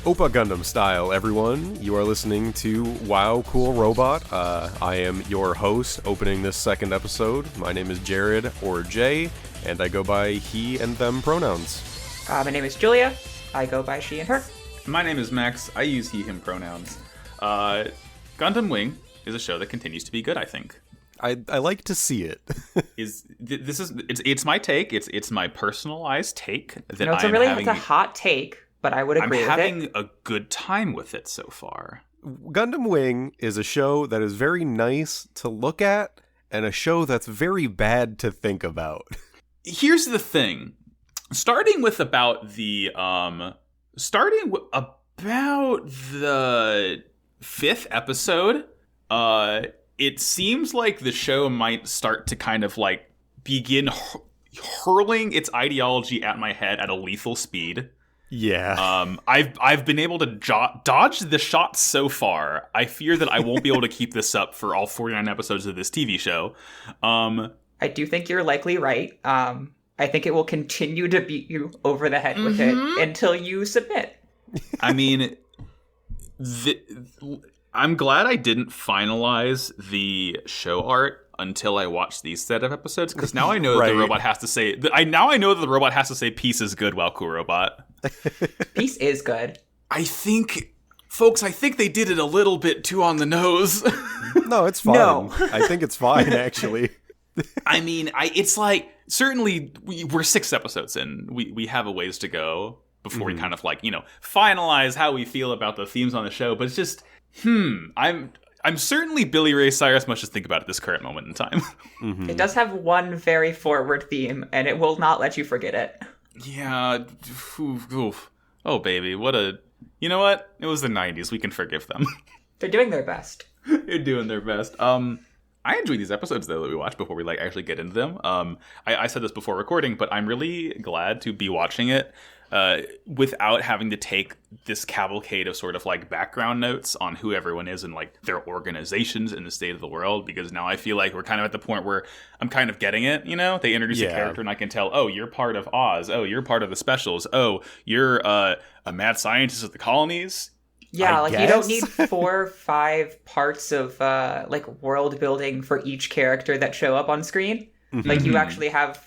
Oppa Gundam style, everyone. You are listening to Wow Cool Robot. I am your host opening this second episode. My name is Jared, or Jay, and I go by he and them pronouns. My name is Julia. I go by she and her. My name is Max. I use he, him pronouns. Gundam Wing is a show that continues to be good, I think. I like to see it. It's my take. It's my personalized take that it's a hot take, but I would agree with it. I'm having a good time with it so far. Gundam Wing is a show that is very nice to look at and a show that's very bad to think about. Here's the thing. Starting about the fifth episode, it seems like the show might start to kind of like begin hurling its ideology at my head at a lethal speed. Yeah. I've been able to dodge the shots so far. I fear that I won't be able to keep this up for all 49 episodes of this TV show. I do think you're likely right. I think it will continue to beat you over the head with it until you submit. I mean, I'm glad I didn't finalize the show art until I watched these set of episodes, because now I know that the robot has to say. I know that the robot has to say "Peace is good." Wow, cool robot. Peace is good. I think they did it a little bit too on the nose. No, it's fine. No. I think it's fine, actually. I mean, it's like, certainly we're 6 episodes in. We have a ways to go before we kind of like, finalize how we feel about the themes on the show. But it's just, I'm certainly Billy Ray Cyrus much to think about at this current moment in time. It does have one very forward theme, and it will not let you forget it. Yeah. Oof. Oh, baby. You know what? It was the 90s. We can forgive them. They're doing their best. They're doing their best. I enjoy these episodes, though, that we watch before we actually get into them. I said this before recording, but I'm really glad to be watching it without having to take this cavalcade of sort of like background notes on who everyone is and like their organizations in the state of the world, because now I feel like we're kind of at the point where I'm kind of getting it, They introduce a character and I can tell, oh, you're part of Oz. Oh, you're part of the Specials. Oh, you're a mad scientist at the colonies. Yeah, you don't need 4 or 5 parts of world building for each character that show up on screen. Like, you actually have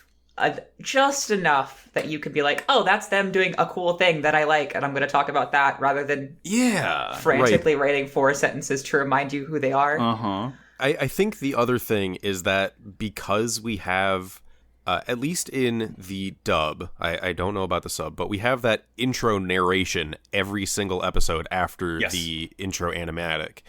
just enough that you could be like, oh, that's them doing a cool thing that I like, and I'm going to talk about that, rather than frantically writing 4 sentences to remind you who they are. I think the other thing is that because we have, at least in the dub, I don't know about the sub, but we have that intro narration every single episode after the intro animatic.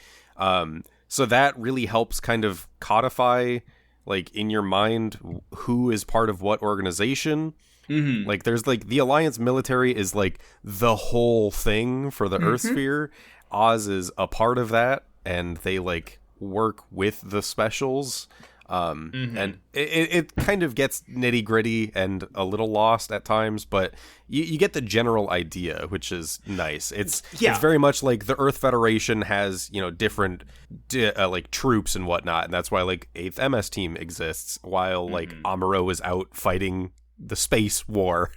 So that really helps kind of codify, like, in your mind, who is part of what organization. Like, there's, like, the Alliance military is, like, the whole thing for the Earth Sphere. Oz is a part of that, and they, like, work with the Specials. And it kind of gets nitty gritty and a little lost at times, but you get the general idea, which is nice. It's very much like the Earth Federation has, different like troops and whatnot. And that's why like 8th MS team exists while like Amuro is out fighting the space war.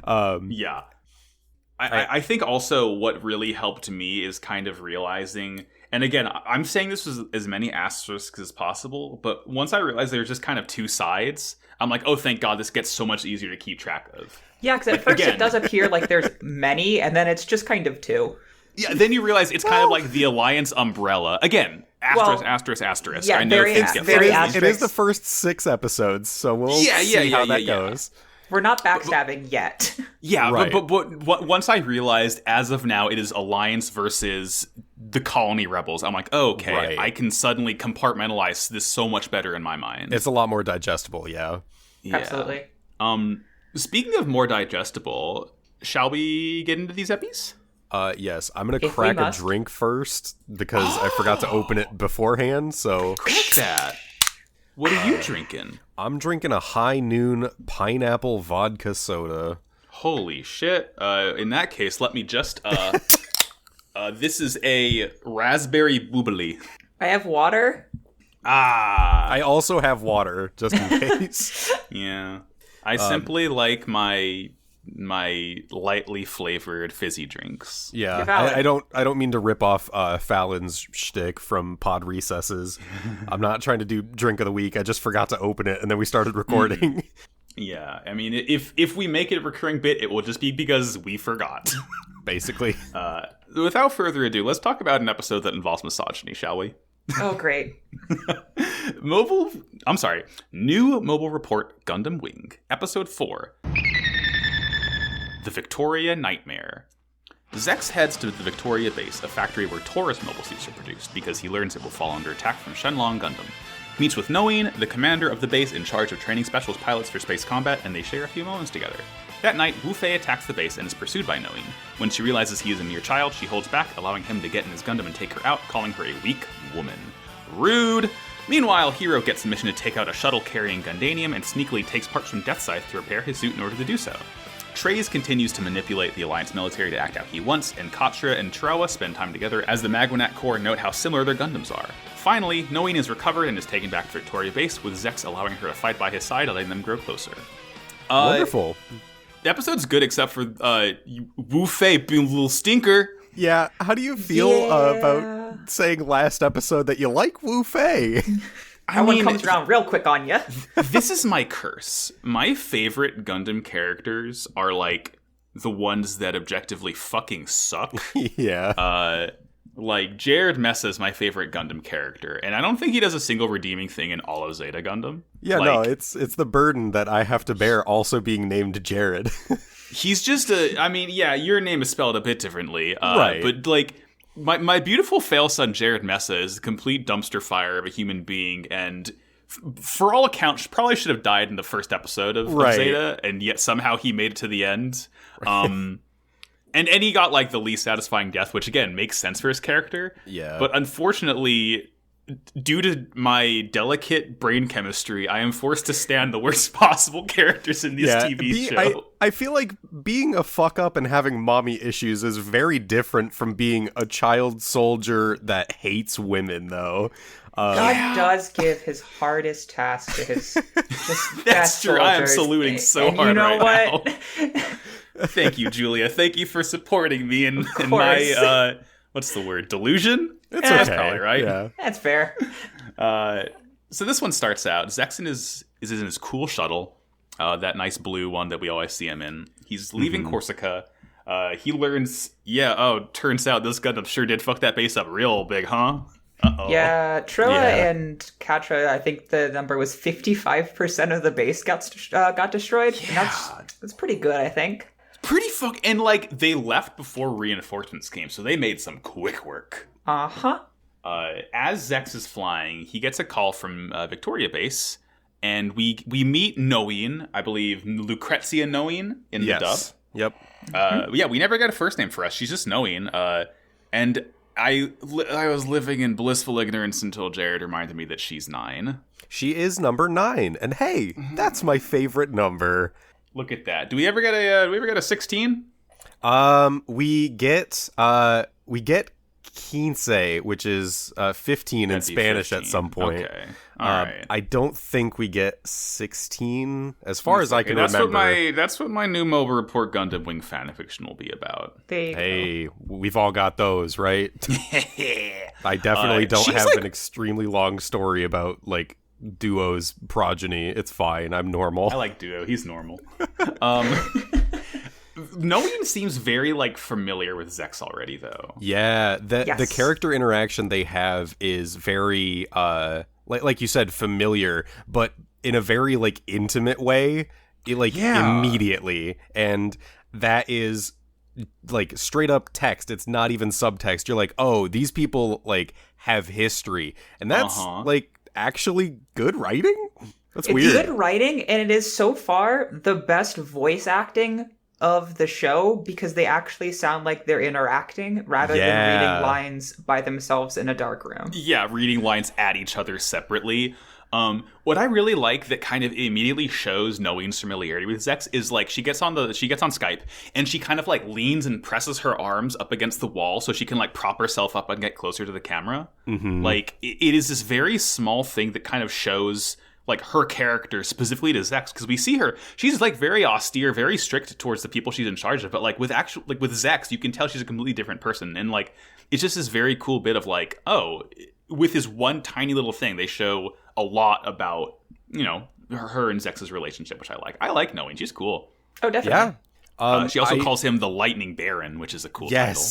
I think also what really helped me is kind of realizing, and again, I'm saying this with as many asterisks as possible, but once I realized there's just kind of 2 sides, I'm like, oh, thank God, this gets so much easier to keep track of. Yeah, because at first it does appear like there's many, and then it's just kind of 2. Yeah, then you realize it's kind of like the Alliance umbrella. Again, asterisk. Yeah, I know things get crazy. It is the first 6 episodes, so we'll see how that goes. We're not backstabbing yet. Yeah, right. but once I realized, as of now, it is Alliance versus the Colony Rebels, I'm like, oh, okay, I can suddenly compartmentalize this so much better in my mind. It's a lot more digestible, yeah. Absolutely. Speaking of more digestible, shall we get into these epis? Yes, I'm going to crack a drink first, because I forgot to open it beforehand, so... Crack that! What are you drinking? I'm drinking a High Noon pineapple vodka soda. Holy shit. In that case, let me just... this is a raspberry boobily. I have water. I also have water, just in case. Yeah. I simply like my my lightly flavored fizzy drinks. Yeah, I don't mean to rip off Fallon's shtick from Pod Recesses. I'm not trying to do drink of the week. I just forgot to open it, and then we started recording. Yeah, I mean, if we make it a recurring bit, it will just be because we forgot. Basically. Without further ado, let's talk about an episode that involves misogyny, shall we? Oh, great. New Mobile Report Gundam Wing, Episode 4. The Victoria Nightmare. Zex heads to the Victoria base, a factory where Taurus mobile suits are produced, because he learns it will fall under attack from Shenlong Gundam. He meets with Noin, the commander of the base in charge of training specialist pilots for space combat, and they share a few moments together. That night, Wu Fei attacks the base and is pursued by Noin. When she realizes he is a mere child, she holds back, allowing him to get in his Gundam and take her out, calling her a weak woman. Rude! Meanwhile, Hero gets the mission to take out a shuttle carrying Gundanium and sneakily takes parts from Death Scythe to repair his suit in order to do so. Treize continues to manipulate the Alliance military to act how he wants, and Katra and Tarawa spend time together as the Magwanat Corps note how similar their Gundams are. Finally, Noin is recovered and is taken back to Victoria base, with Zex allowing her to fight by his side, letting them grow closer. Wonderful. The episode's good except for Wu Fei being a little stinker. Yeah, how do you feel about saying last episode that you like Wu Fei? That one comes around real quick on you. This is my curse. My favorite Gundam characters are, like, the ones that objectively fucking suck. Yeah. Like, Jared Mesa is my favorite Gundam character, and I don't think he does a single redeeming thing in all of Zeta Gundam. Yeah, like, no, it's the burden that I have to bear also being named Jared. He's just I mean, yeah, your name is spelled a bit differently. Right. But, like, my beautiful fail son Jared Mesa is a complete dumpster fire of a human being, and for all accounts, probably should have died in the first episode of Zeta, and yet somehow he made it to the end. Right. And he got, like, the least satisfying death, which, again, makes sense for his character. Yeah. But unfortunately, due to my delicate brain chemistry, I am forced to stand the worst possible characters in this TV show. I feel like being a fuck-up and having mommy issues is very different from being a child soldier that hates women, though. God does give his hardest task to his just That's true. soldiers. I am saluting so and hard you know right what? now. Thank you, Julia. Thank you for supporting me in my, what's the word, delusion? It's That's okay. probably right. Yeah. That's fair. So this one starts out, Zexin is in his cool shuttle, that nice blue one that we always see him in. He's leaving Corsica. He learns, turns out this Gundam sure did fuck that base up real big, huh? Uh-oh. Yeah, Troa and Katra, I think the number was 55% of the base got destroyed. Yeah. And that's pretty good, I think. Pretty and, like, they left before reinforcements came, so they made some quick work. Uh-huh. As Zex is flying, he gets a call from Victoria base, and we meet Noin, I believe Lucrezia Noin in the dub. Yep. Yeah, we never got a first name for us. She's just Noin. And I was living in blissful ignorance until Jared reminded me that she's 9. She is number 9, and hey, that's my favorite number. Look at that. Do we ever get a 16? We get 15, which is 15 in Spanish 15. at some point. Okay. All right. I don't think we get 16, as far as I can remember. That's what my new Mobile Report Gundam Wing fanfiction will be about. Hey, we've all got those, right? I definitely don't have an extremely long story about, like, Duo's progeny. It's fine. I'm normal. I like Duo. He's normal. No one seems very, like, familiar with Zex already, though. Yeah, the character interaction they have is very, like you said, familiar, but in a very, like, intimate way, immediately. And that is, like, straight up text. It's not even subtext. You're like, oh, these people, like, have history. And that's, like, actually good writing? That's weird. It's good writing, and it is so far the best voice acting of the show, because they actually sound like they're interacting rather than reading lines by themselves in a dark room. Yeah, reading lines at each other separately. What I really like that kind of immediately shows Noin's familiarity with Zex is, like, she gets on Skype and she kind of, like, leans and presses her arms up against the wall so she can, like, prop herself up and get closer to the camera. Like, it is this very small thing that kind of shows like her character specifically to Zex, because we see her, she's like very austere, very strict towards the people she's in charge of, but like with Zex, you can tell she's a completely different person, and like it's just this very cool bit of like, oh, with this one tiny little thing, they show a lot about, you know, her and Zex's relationship, which I like knowing. She's cool. Oh, definitely. Yeah. She also calls him the Lightning Baron, which is a cool title.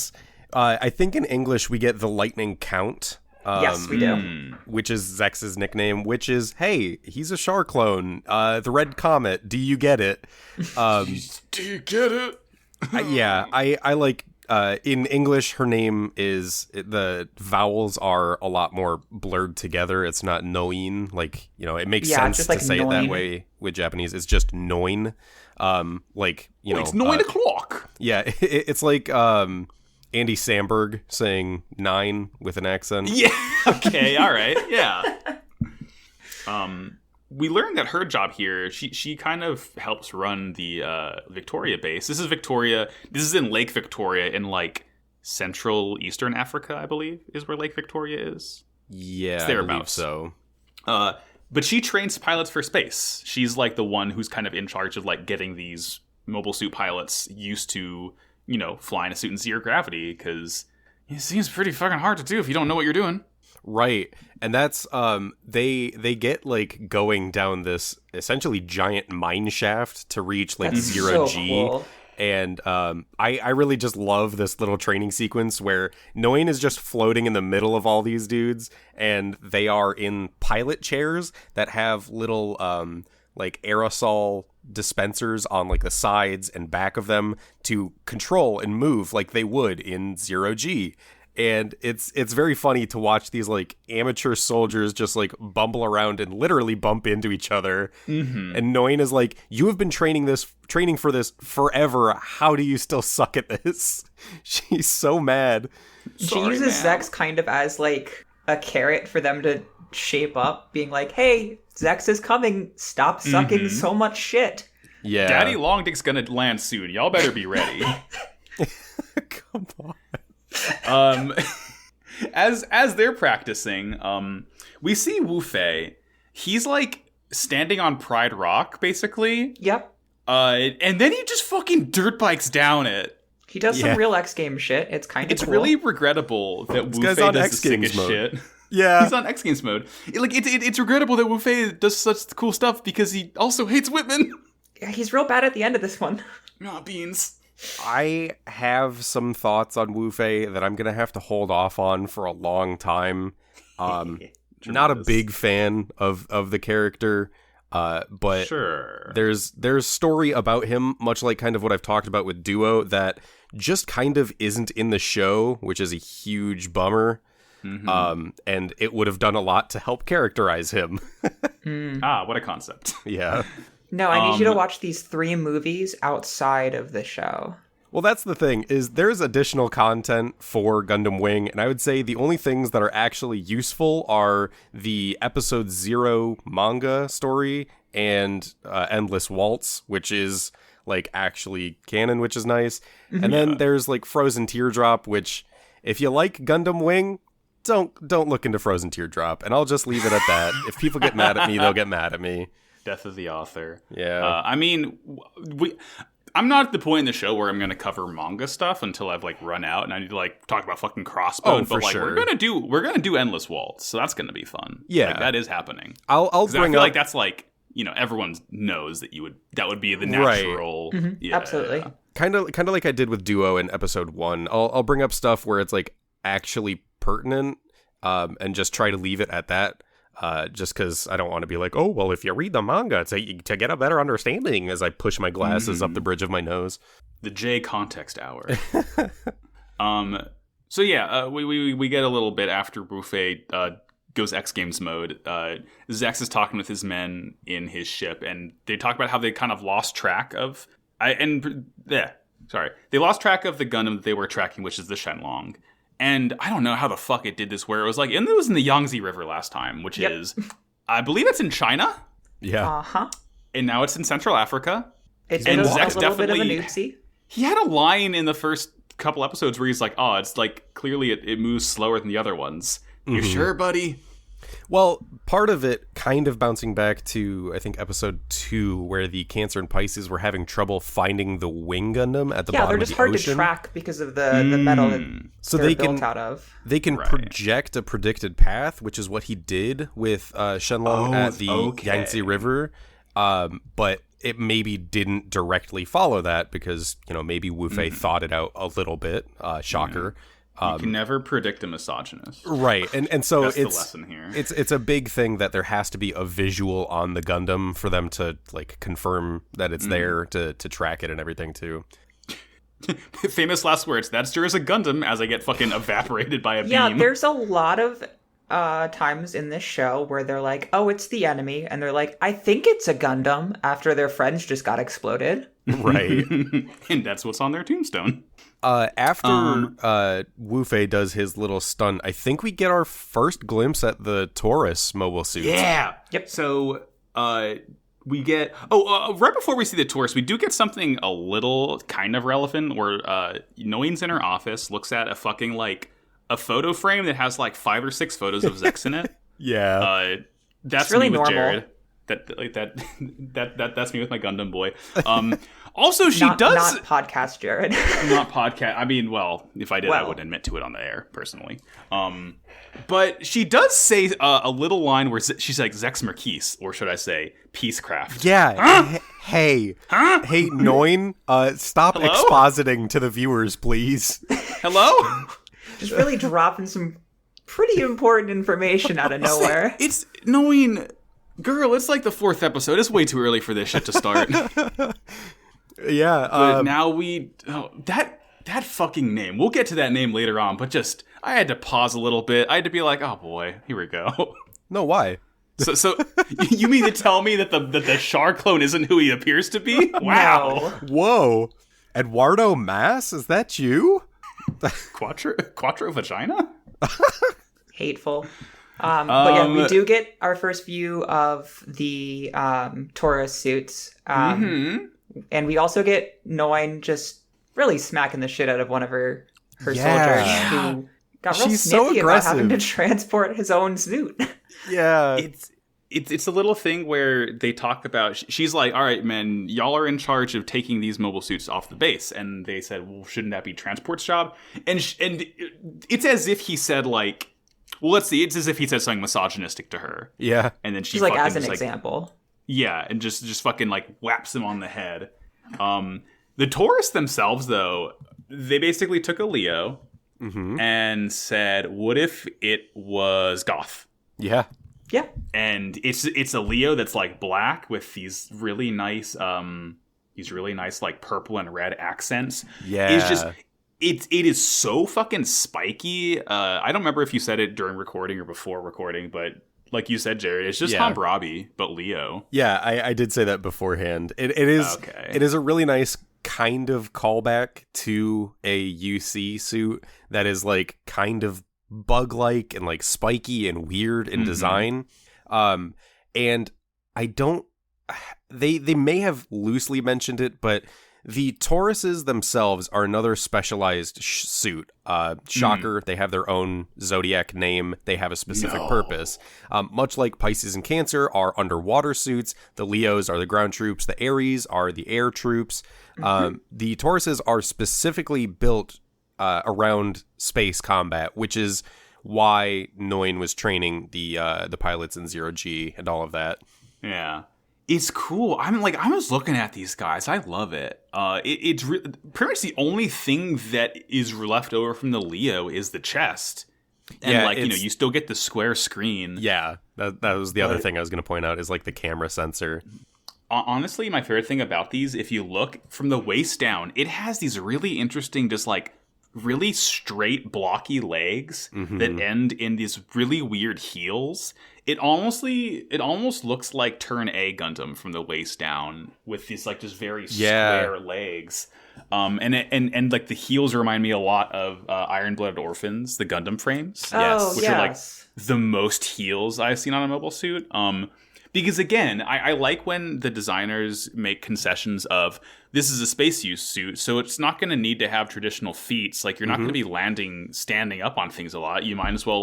I think in English we get the Lightning Count. Yes, we do. Which is Zex's nickname, which is, hey, he's a Char clone. The Red Comet, do you get it? Do you get it? I like, in English, her name is, the vowels are a lot more blurred together. It's not Noin, like, you know, it makes sense to like say Noin. it that way with Japanese. It's just Noin. Like, you know. It's 9 o'clock. Yeah, it's like, Andy Samberg saying 9 with an accent. Yeah. Okay. All right. Yeah. We learned that her job here, she kind of helps run the Victoria base. This is Victoria. This is in Lake Victoria in like Central Eastern Africa, I believe, is where Lake Victoria is. Yeah, it's thereabouts. I believe so. But she trains pilots for space. She's like the one who's kind of in charge of like getting these mobile suit pilots used to, you know, flying a suit in zero gravity, because it seems pretty fucking hard to do if you don't know what you're doing. Right. And that's they get like going down this essentially giant mine shaft to reach like That's 0 so G. cool. And I really just love this little training sequence where Noin is just floating in the middle of all these dudes, and they are in pilot chairs that have little like aerosol dispensers on like the sides and back of them to control and move like they would in 0 G. And it's very funny to watch these like amateur soldiers just like bumble around and literally bump into each other. Mm-hmm. And Noin is like, you have been training for this forever. How do you still suck at this? She's so mad. She uses Zex kind of as like a carrot for them to shape up, being like, hey, Zex is coming. Stop sucking so much shit. Yeah. Daddy Longdick's gonna land soon. Y'all better be ready. Come on. As they're practicing, we see Wu Fei. He's like standing on Pride Rock, basically. Yep. And then he just fucking dirt bikes down it. He does some real X Games shit. It's kind of It's cool. really regrettable that Wu guy's Fei on does X the Games sickest mode. shit. Yeah. He's on X Games mode. It's regrettable that Wu Fei does such cool stuff because he also hates women. Yeah, he's real bad at the end of this one. Aw, beans. I have some thoughts on Wu Fei that I'm gonna have to hold off on for a long time. Not a big fan of the character, but sure. There's story about him, much like kind of what I've talked about with Duo, that just kind of isn't in the show, which is a huge bummer. Mm-hmm. And it would have done a lot to help characterize him. What a concept. Yeah. No, I need you to watch these 3 movies outside of the show. Well, that's the thing, is there's additional content for Gundam Wing, and I would say the only things that are actually useful are the episode 0 manga story and Endless Waltz, which is like actually canon, which is nice. Mm-hmm. And then there's like Frozen Teardrop, which if you like Gundam Wing, don't look into Frozen Teardrop, and I'll just leave it at that. If people get mad at me, they'll get mad at me. Death of the author. Yeah. I mean, I'm not at the point in the show where I'm going to cover manga stuff until I've like run out and I need to like talk about fucking Crossbone. For but like sure. we're gonna do Endless Waltz, so that's gonna be fun. Yeah, like, that is happening. I'll bring I feel up like that's like, you know, everyone knows that would be the natural. Right. Yeah. Absolutely. Kind of like I did with Duo in episode 1. I'll bring up stuff where it's like actually pertinent, and just try to leave it at that. Just because I don't want to be like, oh, well, if you read the manga to get a better understanding, as I push my glasses up the bridge of my nose. The J context hour. So yeah, we get a little bit after Wu Fei goes X Games mode. Zex is talking with his men in his ship, and they talk about how they kind of lost track of. They lost track of the Gundam that they were tracking, which is the Shenlong. And I don't know how the fuck it did this, where it was like, and it was in the Yangtze River last time, which is, I believe it's in China. Yeah. Uh-huh. And now it's in Central Africa. It's and a Zex little bit of a definitely, nudesy. he had a line in the first couple episodes where he's like, oh, it's like, clearly it moves slower than the other ones. You sure, buddy? Well, part of it kind of bouncing back to, I think, episode 2, where the Cancer and Pisces were having trouble finding the wing Gundam at the bottom of the ocean. Yeah, they're just hard to track because of the metal that they're built out of. They can project a predicted path, which is what he did with Shenlong at the Yangtze River, but it maybe didn't directly follow that because, maybe Wu Fei thought it out a little bit. Shocker. You can never predict a misogynist. Right. And so that's the lesson here. It's a big thing that there has to be a visual on the Gundam for them to confirm that it's there to track it and everything too. Famous last words. That's sure as a Gundam as I get fucking evaporated by a beam. Yeah, there's a lot of times in this show where they're like, oh, it's the enemy. And they're like, I think it's a Gundam after their friends just got exploded. Right. And that's what's on their tombstone. After Wu Fei does his little stunt, I think we get our first glimpse at the Taurus mobile suits. Yeah. Yep. So we get right before we see the Taurus, we do get something a little kind of relevant where Nguyen's in her office, looks at a fucking a photo frame that has 5 or 6 photos of Zex in it. Yeah. That's it's really me with normal. Jared. That's me with my Gundam boy. Also, she does not podcast, Jared. Not podcast. I mean, well, if I did, I would admit to it on the air personally. But she does say a little line where she's like Zex Marquise, or should I say Peacecraft? Yeah. Huh? Hey, Nguyen, stop expositing to the viewers, please. Hello. Just really dropping some pretty important information out of nowhere. It's Nguyen. Girl, it's like the 4th episode. It's way too early for this shit to start. Yeah. But now that fucking name. We'll get to that name later on, but just I had to pause a little bit. I had to be like, oh boy, here we go. No, why? So you mean to tell me that the Char clone isn't who he appears to be? Wow. No. Whoa. Eduardo Mass, is that you? Quattro vagina? Hateful. But yeah, we do get our first view of the Taurus suits. And we also get Nguyen just really smacking the shit out of one of her soldiers who got real snippy about having to transport his own suit. Yeah. It's a little thing where they talk about, she's like, all right, men, y'all are in charge of taking these mobile suits off the base. And they said, well, shouldn't that be Transport's job? And it's as if he said well, let's see, it's as if he said something misogynistic to her. Yeah. And then she's as an example. Yeah, and just fucking whaps him on the head. The Taurus themselves, though, they basically took a Leo and said, what if it was goth? Yeah. Yeah. And it's a Leo that's black with these really nice purple and red accents. Yeah. It's just it is so fucking spiky. I don't remember if you said it during recording or before recording, but like you said, Jared, it's just Hammurabi, but Leo. Yeah, I did say that beforehand. It is okay. It is a really nice kind of callback to a UC suit that is kind of bug-like and spiky and weird in design. And I don't... They may have loosely mentioned it, but the Tauruses themselves are another specialized suit. Shocker, they have their own zodiac name. They have a specific purpose. Much like Pisces and Cancer are underwater suits, the Leos are the ground troops, the Aries are the air troops. The Tauruses are specifically built around space combat, which is why Nguyen was training the pilots in 0G and all of that. Yeah. It's cool. I was looking at these guys. I love it. It's pretty much the only thing that is left over from the Leo is the chest. And you still get the square screen. Yeah, that was the other thing I was going to point out is the camera sensor. Honestly, my favorite thing about these, if you look from the waist down, it has these really interesting, just really straight, blocky legs that end in these really weird heels. It almost looks like Turn A Gundam from the waist down with these just very square legs. And the heels remind me a lot of Iron Blooded Orphans, the Gundam frames. Which are the most heels I've seen on a mobile suit. Because again, I like when the designers make concessions of this is a space use suit, so it's not going to need to have traditional feats. You're not going to be standing up on things a lot. You might as well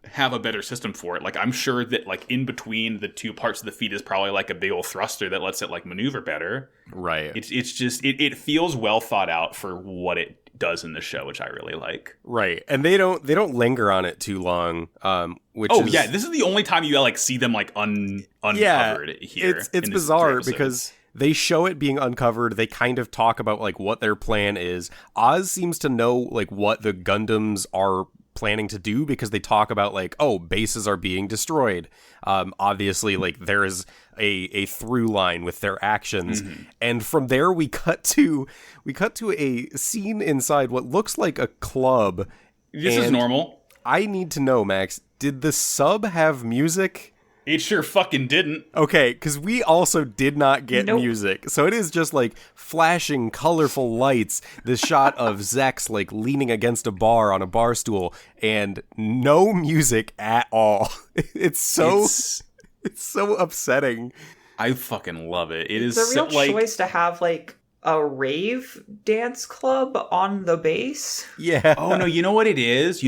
have a better system for it. Like, I'm sure that, like, in between the two parts of the feet is probably, like, a big old thruster that lets it, like, maneuver better. Right. It's just, it feels well thought out for what it does in the show, which I really like. Right. And they don't linger on it too long, which yeah, this is the only time you, like, see them, like, uncovered here. It's bizarre because they show it being uncovered. They kind of talk about, like, what their plan is. Oz seems to know, like, what the Gundams are planning to do because they talk about, like, oh, bases are being destroyed. Obviously, like, there is a through line with their actions. And from there we cut to a scene inside what looks like a club. This is normal. I need to know, Max, did the sub have music? It sure fucking didn't. Okay, because we also did not get music. So it is just, like, flashing, colorful lights. This shot of Zex, like, leaning against a bar on a bar stool, and no music at all. It's so upsetting. I fucking love it. It's a real choice to have, like, a rave dance club on the base. Yeah. Oh, no, you know what it is?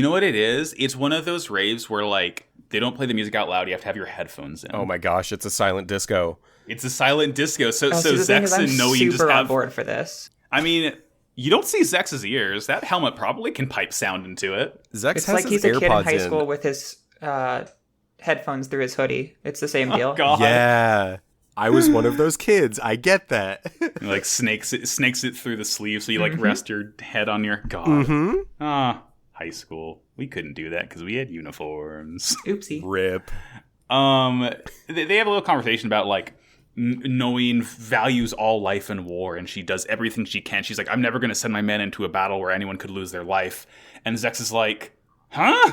It's one of those raves where, like, they don't play the music out loud. You have to have your headphones in. Oh my gosh, it's a silent disco. It's a silent disco. So Zex and Noe just super have on board for this. I mean, you don't see Zex's ears. That helmet probably can pipe sound into it. Zex it's has like his he's a kid in AirPods high school with his headphones through his hoodie. It's the same deal. God. Yeah. I was one of those kids. I get that. Like snakes it through the sleeve so you like rest your head on your God. High school. We couldn't do that because we had uniforms. Oopsie. Rip. They have a little conversation about, like, knowing values all life in war, and she does everything she can. She's like, I'm never going to send my men into a battle where anyone could lose their life. And Zex is like, huh?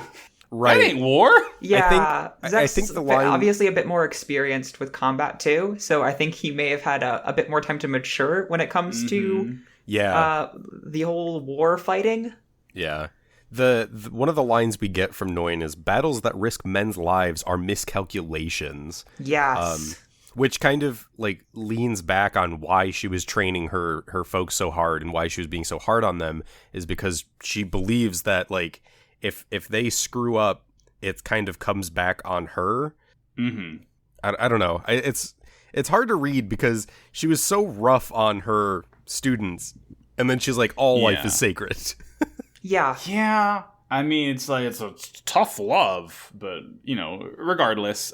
Right. That ain't war. Yeah. I think the line... obviously a bit more experienced with combat too, so I think he may have had a bit more time to mature when it comes to the whole war fighting. Yeah. The one of the lines we get from Noin is, battles that risk men's lives are miscalculations. Yes. Which kind of, like, leans back on why she was training her folks so hard and why she was being so hard on them, is because she believes that, like, if they screw up, it kind of comes back on her. I don't know. It's hard to read because she was so rough on her students, and then she's like, all life is sacred. Yeah. I mean, it's a tough love, but, you know, regardless,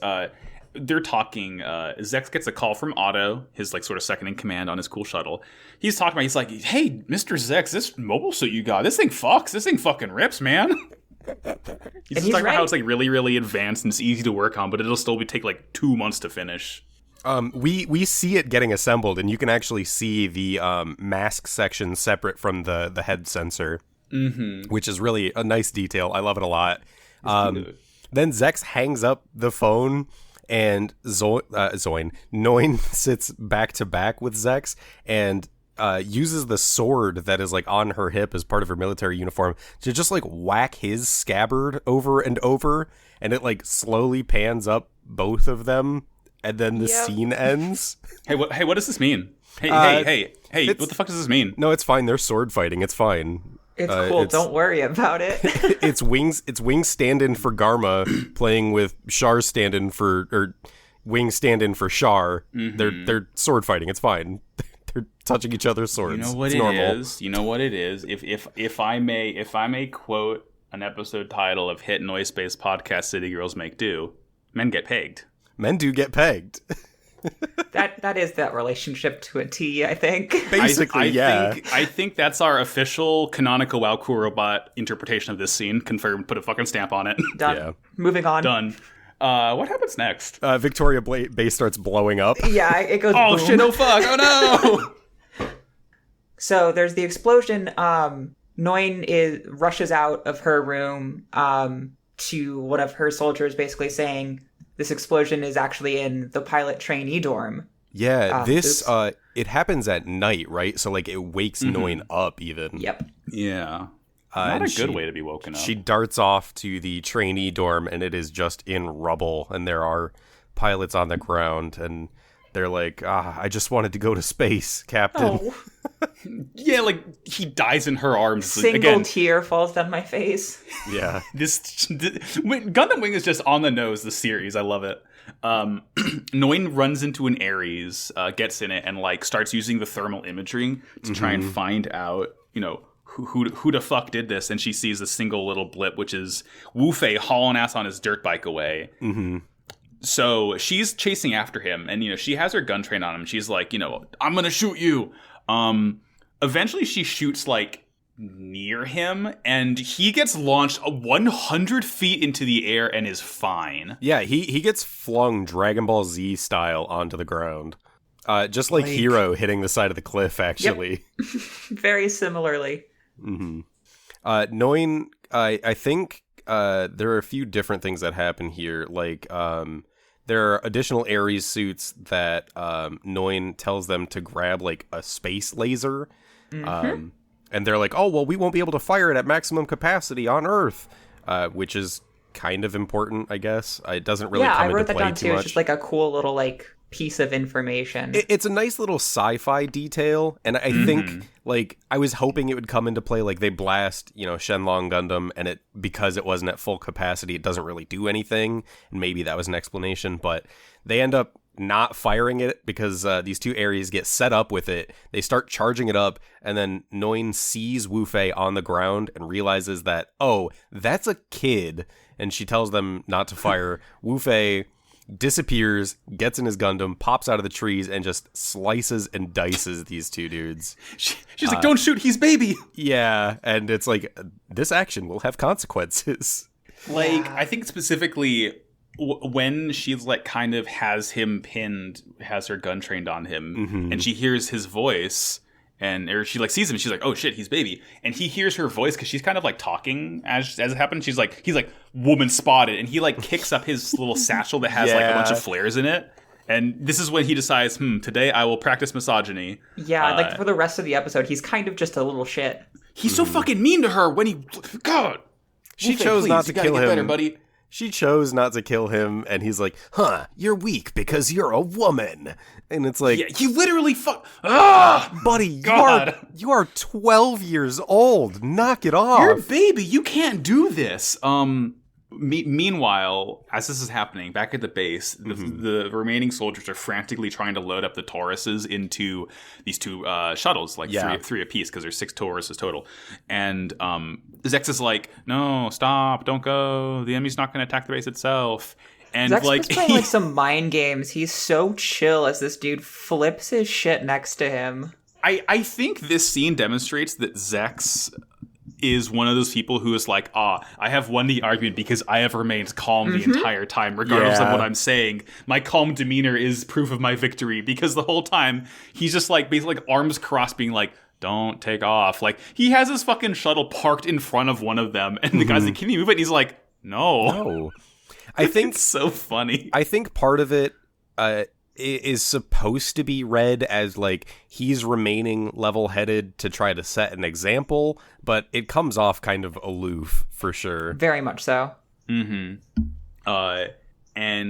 they're talking. Zex gets a call from Otto, his, like, sort of second in command on his cool shuttle. He's like, hey, Mr. Zex, this mobile suit you got, this thing fucking rips, man. He's talking about how it's, like, really, really advanced and it's easy to work on, but it'll still take, like, 2 months to finish. We see it getting assembled, and you can actually see the mask section separate from the head sensor. Which is really a nice detail. I love it a lot. Then Zex hangs up the phone, and Noin sits back to back with Zex and uses the sword that is, like, on her hip as part of her military uniform to just, like, whack his scabbard over and over, and it, like, slowly pans up both of them, and then the scene ends. Hey, what does this mean? Hey, what the fuck does this mean? No, it's fine. They're sword fighting. It's fine. It's cool. Don't worry about it. It's Wings stand-in for Garma playing with Char's stand-in or Wings stand-in for Char. They're sword fighting. It's fine. They're touching each other's swords. You know what You know what it is. If I may quote an episode title of hit noise-based podcast City Girls Make Do, men get pegged. Men do get pegged. That is that relationship to a T, I think. Basically, I think that's our official canonical WoW Cool Robot interpretation of this scene. Confirmed. Put a fucking stamp on it. Done. Yeah. Moving on. Done. What happens next? Victoria Base starts blowing up. Yeah, it goes oh, boom. Shit, oh fuck, oh no! So there's the explosion. Noin rushes out of her room to one of her soldiers basically saying this explosion is actually in the pilot trainee dorm. Yeah, it happens at night, right? So, like, it wakes Noin up even. Yep. Yeah. Not a good way to be woken up. She darts off to the trainee dorm, and it is just in rubble, and there are pilots on the ground, and they're like, I just wanted to go to space, Captain. Oh. Yeah, like he dies in her arms. Single tear falls down my face. Yeah. Gundam Wing is just on the nose, the series. I love it. Noin runs into an Ares, gets in it, and like starts using the thermal imaging to try and find out, who the fuck did this. And she sees a single little blip, which is Wu Fei hauling ass on his dirt bike away. So she's chasing after him, and she has her gun trained on him. She's like, I'm gonna shoot you. Eventually she shoots like near him, and he gets launched 100 feet into the air and is fine. Yeah, he gets flung Dragon Ball Z style onto the ground. Just like Hero hitting the side of the cliff, actually. Yep. Very similarly. Noin, I think there are a few different things that happen here. Like, there are additional Ares suits that Noin tells them to grab, like, a space laser. And they're like, oh, well, we won't be able to fire it at maximum capacity on Earth, which is kind of important, I guess. It doesn't really come into play too much. Yeah, I wrote that down too. It's just like a cool little, like, piece of information. It's a nice little sci-fi detail, and I think, like, I was hoping it would come into play, like, they blast, Shenlong Gundam, and because it wasn't at full capacity, it doesn't really do anything, and maybe that was an explanation, but they end up not firing it because these two Ares get set up with it. They start charging it up, and then Noin sees Wu Fei on the ground and realizes that, oh, that's a kid, and she tells them not to fire. Wu Fei disappears, gets in his Gundam, pops out of the trees, and just slices and dices these two dudes. She's like, don't shoot, he's baby! Yeah, and it's like, this action will have consequences. Like, I think specifically when she's like kind of has him pinned, has her gun trained on him, and she hears his voice, or she like sees him, and she's like, oh shit, he's baby. And he hears her voice because she's kind of like talking as it happens. He's like, woman spotted, and he like kicks up his little satchel that has like a bunch of flares in it. And this is when he decides, today I will practice misogyny. Yeah, like for the rest of the episode, he's kind of just a little shit. He's so fucking mean to her when he, God. She chose not to kill him. Better, buddy. She chose not to kill him, and he's like, you're weak because you're a woman. And it's like... Yeah, you literally buddy, you are 12 years old. Knock it off. You're a baby. You can't do this. Meanwhile, as this is happening, back at the base, the remaining soldiers are frantically trying to load up the Tauruses into these two shuttles, like three apiece, because there's 6 Tauruses total. And Zex is like, no, stop, don't go. The enemy's not going to attack the base itself. And Zex was playing like some mind games. He's so chill as this dude flips his shit next to him. I think this scene demonstrates that Zex is one of those people who is like, I have won the argument because I have remained calm the entire time, regardless of what I'm saying. My calm demeanor is proof of my victory, because the whole time he's just like basically like arms crossed being like, don't take off. Like, he has his fucking shuttle parked in front of one of them, and the guy's like, can you move it? And he's like, no. I think it's so funny. I think part of it is supposed to be read as like he's remaining level-headed to try to set an example, but it comes off kind of aloof for sure. Very much so. And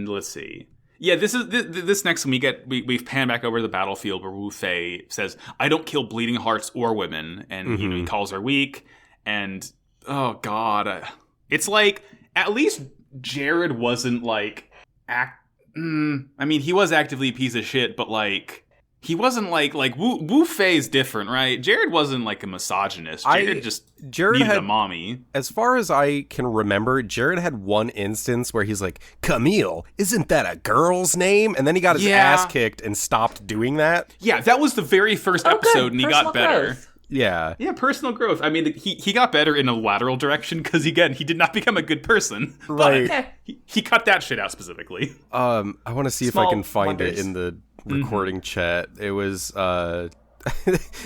let's see. Yeah, this next one we've panned back over the battlefield where Wu Fei says, "I don't kill bleeding hearts or women," and he calls her weak. And oh god, it's like at least Jared wasn't like I mean, he was actively a piece of shit, but like he wasn't like Wu Fei's different, right? Jared wasn't like a misogynist. Jared needed a mommy. As far as I can remember, Jared had one instance where he's like, "Camille, isn't that a girl's name?" And then he got his ass kicked and stopped doing that. Yeah, that was the very first episode, and he got better. Growth. Yeah, personal growth. I mean, he got better in a lateral direction because, again, he did not become a good person. Right. But he cut that shit out specifically. I want to see if I can find it in the recording chat. It was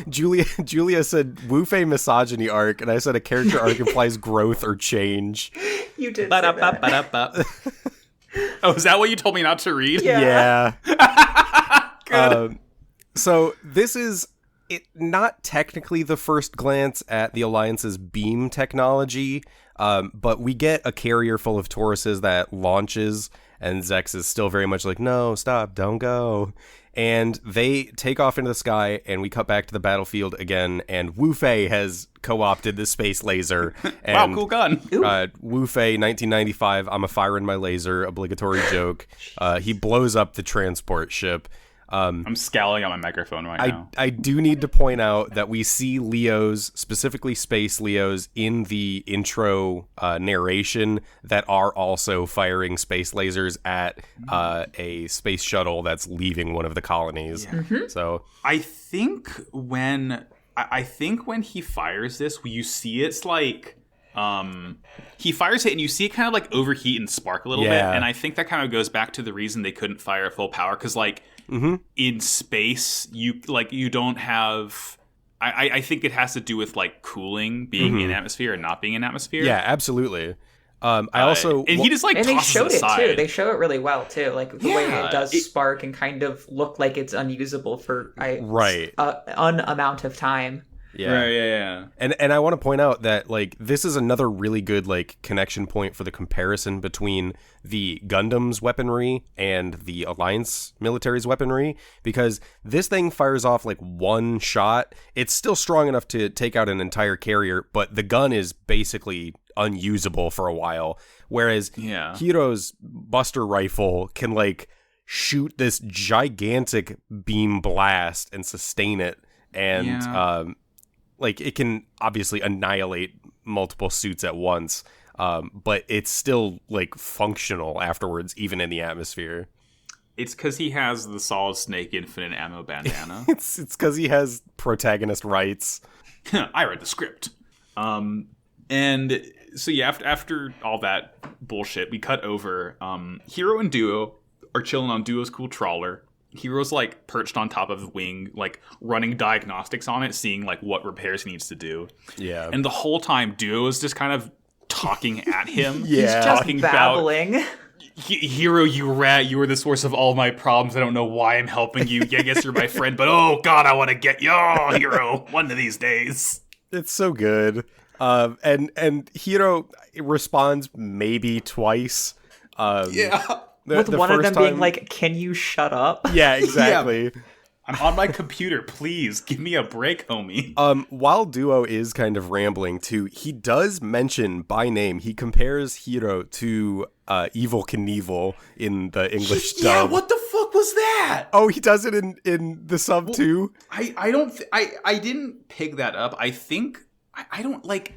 Julia said Wu Fei misogyny arc, and I said a character arc implies growth or change. You did. Ba-da-ba-ba-da-ba. Oh, is that what you told me not to read? Yeah. Good. So this is not technically the first glance at the Alliance's beam technology, but we get a carrier full of Tauruses that launches, and Zex is still very much like, no, stop, don't go. And they take off into the sky, and we cut back to the battlefield again, and Wu Fei has co-opted the space laser. And, wow, cool gun. Wu Fei, 1995, I'm a firing my laser, obligatory joke. He blows up the transport ship. I'm scowling on my microphone right now. I do need to point out that we see Leos, specifically space Leos, in the intro narration that are also firing space lasers at a space shuttle that's leaving one of the colonies. Yeah. Mm-hmm. So I think when he fires this, you see it's like he fires it and you see it kind of like overheat and spark a little bit, and I think that kind of goes back to the reason they couldn't fire at full power, because like in space you don't have I think it has to do with like cooling, being in atmosphere and not being in atmosphere. Yeah, absolutely. I also and he just like and they showed it aside. too. They show it really well too, like the way it does spark and kind of look like it's unusable for an amount of time. Yeah. Yeah. And I want to point out that like this is another really good like connection point for the comparison between the Gundam's weaponry and the Alliance military's weaponry, because this thing fires off like one shot. It's still strong enough to take out an entire carrier, but the gun is basically unusable for a while. Whereas Hiro's Buster rifle can like shoot this gigantic beam blast and sustain it, and like it can obviously annihilate multiple suits at once, but it's still like functional afterwards, even in the atmosphere. It's because he has the Solid Snake infinite ammo bandana. it's because he has protagonist rights. I read the script. And so after all that bullshit, we cut over. Hiro and Duo are chilling on Duo's cool trawler. Hiro's like perched on top of the wing, like running diagnostics on it, seeing like what repairs he needs to do. Yeah. And the whole time, Duo is just kind of talking at him. He's just talking babbling. About, Hiro, you rat, you are the source of all my problems. I don't know why I'm helping you. Yeah, I guess you're my friend, but oh god, I want to get you. Oh, Hiro, one of these days. It's so good. And Hiro responds maybe twice. With one of them being like, can you shut up? Yeah, exactly. I'm on my computer, please. Give me a break, homie. While Duo is kind of rambling too, he does mention by name, he compares Hiro to Evel Knievel in the English dub. Yeah, what the fuck was that? Oh, he does it in the sub too? I didn't pick that up. I think, I don't like...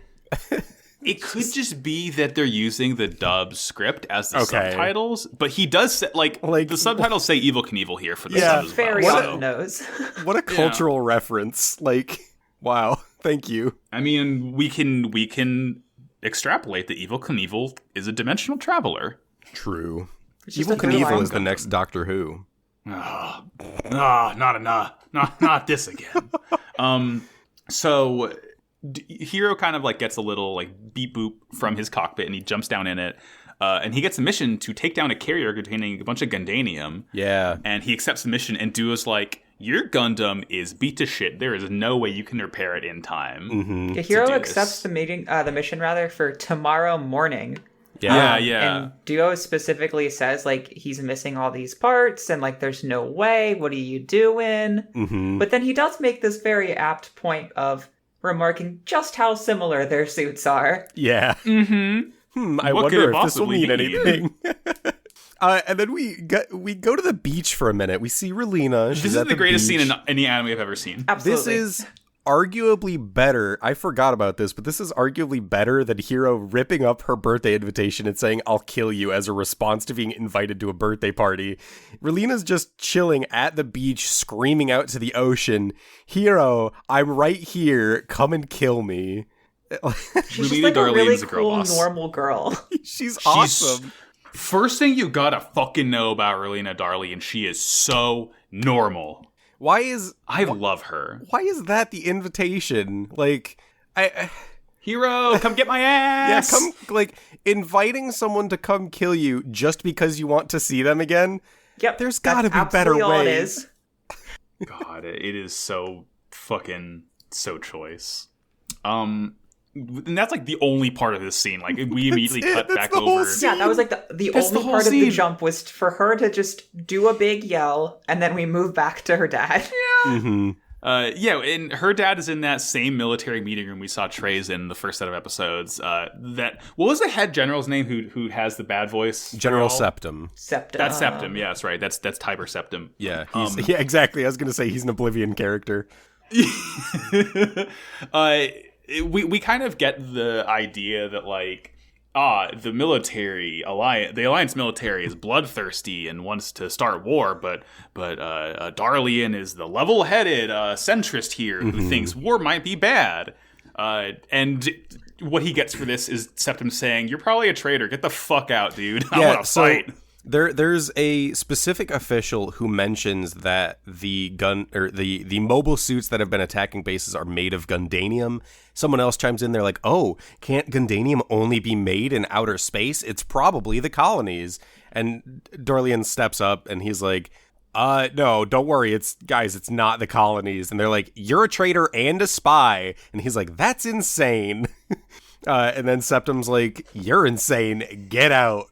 It could just be that they're using the dub script as the subtitles, but he does say, like the subtitles say Evel Knievel here for the sub as very well. knows. What a cultural reference! Like, wow, thank you. I mean, we can extrapolate that Evel Knievel is a dimensional traveler. True. Evel Knievel is the next Doctor Who. Not this again. So. Hiro kind of like gets a little like beep boop from his cockpit, and he jumps down in it, and he gets a mission to take down a carrier containing a bunch of Gundanium. Yeah, and he accepts the mission, and Duo's like, "Your Gundam is beat to shit. There is no way you can repair it in time." Mm-hmm. Yeah, Hiro accepts the mission for tomorrow morning. Yeah. And Duo specifically says like he's missing all these parts, and like there's no way. What are you doing? Mm-hmm. But then he does make this very apt point of remarking just how similar their suits are. Yeah. Mm-hmm. I wonder if this will mean anything. And then we go to the beach for a minute. We see Relina. This is the greatest scene in any anime I've ever seen. Absolutely. This is arguably better. I forgot about this, but this is arguably better than Hiro ripping up her birthday invitation and saying, "I'll kill you," as a response to being invited to a birthday party. Relina's just chilling at the beach, screaming out to the ocean, "Hiro, I'm right here. Come and kill me." She's just like a really cool, normal girl. She's awesome. First thing you gotta fucking know about Relina Darlian, she is so normal. I love her. Why is that the invitation? Like, Hiro, come get my ass. Yeah, come, like, inviting someone to come kill you just because you want to see them again. Yep, there's gotta be better ways. God, it is so fucking so choice. and that's like the only part of this scene. Like we immediately cut back over. Yeah, that was like the only part of the jump was for her to just do a big yell, and then we move back to her dad. Yeah. Mm-hmm. And her dad is in that same military meeting room we saw Trey's in the first set of episodes. What was the head general's name who has the bad voice? General Septum. Septum. That's Septum. Yeah, that's right. That's Tiber Septum. Yeah, yeah, exactly. I was gonna say he's an Oblivion character. We kind of get the idea that like the alliance military is bloodthirsty and wants to start war, but Darlian is the level-headed centrist here who thinks war might be bad, and what he gets for this is Septum saying, "You're probably a traitor. Get the fuck out, dude. I want to fight." There's a specific official who mentions that the mobile suits that have been attacking bases are made of Gundanium. Someone else chimes in, they're like, "Oh, can't Gundanium only be made in outer space? It's probably the colonies." And Darlian steps up and he's like, "No, don't worry. It's not the colonies." And they're like, "You're a traitor and a spy." And he's like, "That's insane." And then Septum's like, "You're insane. Get out."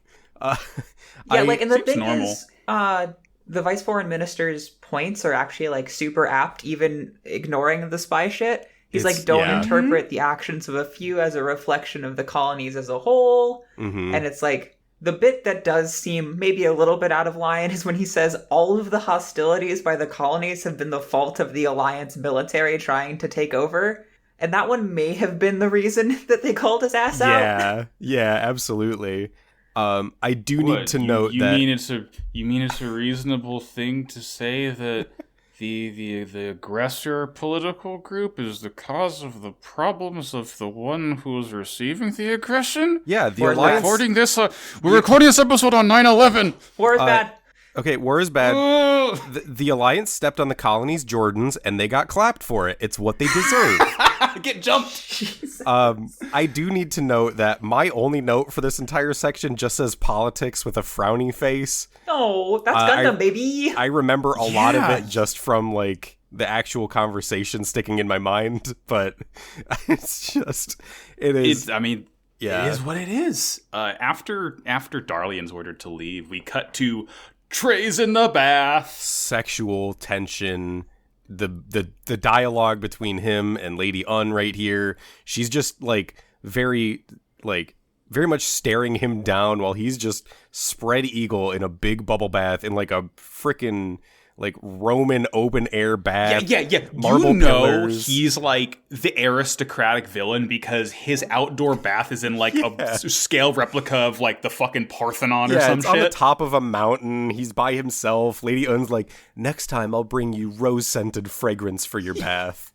Yeah, and the thing is, the vice foreign minister's points are actually, like, super apt, even ignoring the spy shit. He's like, don't interpret the actions of a few as a reflection of the colonies as a whole. Mm-hmm. And it's like, the bit that does seem maybe a little bit out of line is when he says all of the hostilities by the colonies have been the fault of the Alliance military trying to take over. And that one may have been the reason that they called his ass out. Yeah, absolutely. I do need to note that you mean it's a reasonable thing to say that the aggressor political group is the cause of the problems of the one who is receiving the aggression? Yeah, the Alliance. We're recording this episode on 9/11. War is bad. Okay, war is bad. The Alliance stepped on the colonies' Jordans, and they got clapped for it. It's what they deserve. Get jumped. I do need to note that my only note for this entire section just says politics with a frowny face. No, that's Gundam, baby. I remember a lot of it just from, like, the actual conversation sticking in my mind, but it's just... It is... It is what it is. After Darlian's ordered to leave, we cut to Trey's in the bath. Sexual tension, the dialogue between him and Lady Un right here. She's just very much staring him down while he's just spread eagle in a big bubble bath in like a frickin' Roman open air bath. Yeah. Marble pillars. He's like the aristocratic villain because his outdoor bath is in a scale replica of like the fucking Parthenon or some it's shit. On the top of a mountain. He's by himself. Lady Un's like, "Next time I'll bring you rose-scented fragrance for your bath."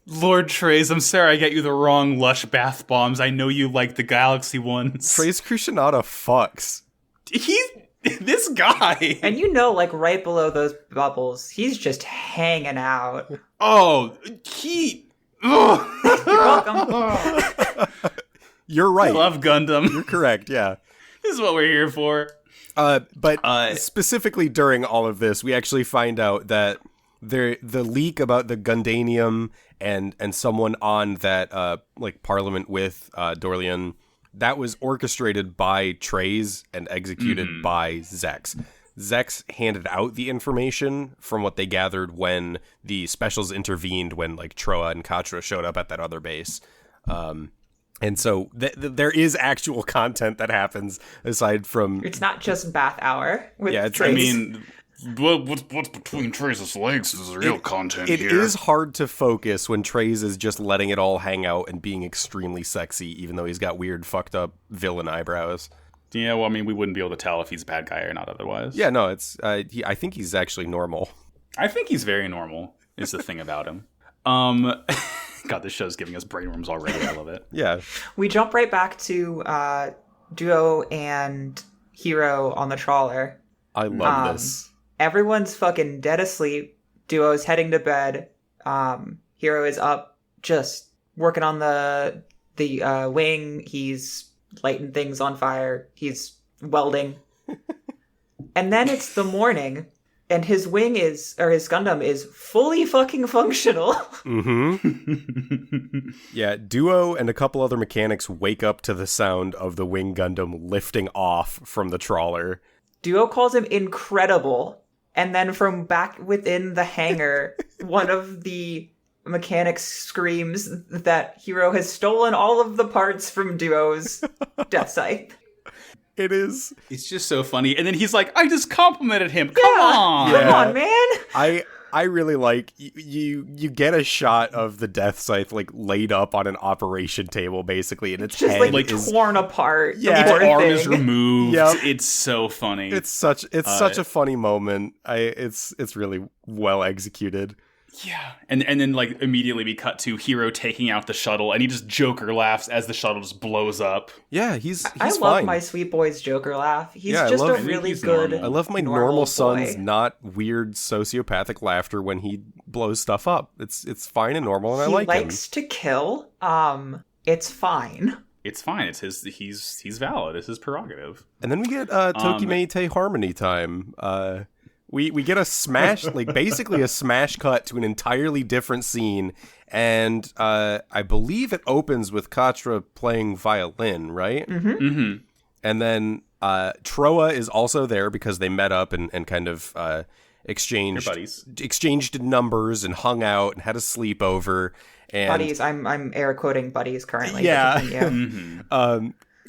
Lord Trey's, I'm sorry I got you the wrong lush bath bombs. I know you like the galaxy ones. Trey's Kushanada fucks. This guy. And right below those bubbles, he's just hanging out. Oh, You're welcome. You're right. I love Gundam. You're correct, yeah. This is what we're here for. But specifically during all of this, we actually find out that the leak about the Gundanium and someone on that Parliament with Darlian, that was orchestrated by Trey's and executed by Zex. Zex handed out the information from what they gathered when the specials intervened when Troa and Katra showed up at that other base. And so there is actual content that happens aside from... It's not just bath hour with Trey's. What's between Trey's legs is real content here. It is hard to focus when Trey's is just letting it all hang out and being extremely sexy, even though he's got weird, fucked up villain eyebrows. Yeah, well, we wouldn't be able to tell if he's a bad guy or not otherwise. Yeah, no, it's. I think he's actually normal. I think he's very normal, is the thing about him. God, this show's giving us brainworms already. I love it. Yeah. We jump right back to Duo and Hero on the trawler. I love this. Everyone's fucking dead asleep. Duo's heading to bed. Hero is up, just working on the wing. He's lighting things on fire. He's welding. And then it's the morning, and his wing his Gundam is fully fucking functional. Yeah, Duo and a couple other mechanics wake up to the sound of the wing Gundam lifting off from the trawler. Duo calls him incredible, and then from back within the hangar, one of the mechanics screams that Hiro has stolen all of the parts from Duo's death scythe. It's just so funny. And then he's like, I just complimented him. Come on. Come on, man. I really like you get a shot of the death scythe like laid up on an operation table basically, and its just head like is torn apart. Yeah. Its arm thing. is removed. Yep. It's so funny. It's such a funny moment. It's really well executed. Yeah. And then like immediately we cut to Hiro taking out the shuttle, and he just Joker laughs as the shuttle just blows up. Yeah, he's I love fine. my sweet boy's Joker laugh. He's Yeah, just a I think really he's good. normal. I love my normal son's not weird sociopathic laughter when he blows stuff up. It's fine and normal, and I like him. He likes to kill. It's fine. It's fine. It's his. He's valid. It's his prerogative. And then we get Tokimete Harmony time. We get a smash, like basically a smash cut to an entirely different scene, and I believe it opens with Katra playing violin, right? And then Troa is also there because they met up and kind of exchanged numbers and hung out and had a sleepover. And Buddies, I'm air quoting buddies currently. Yeah. Yeah.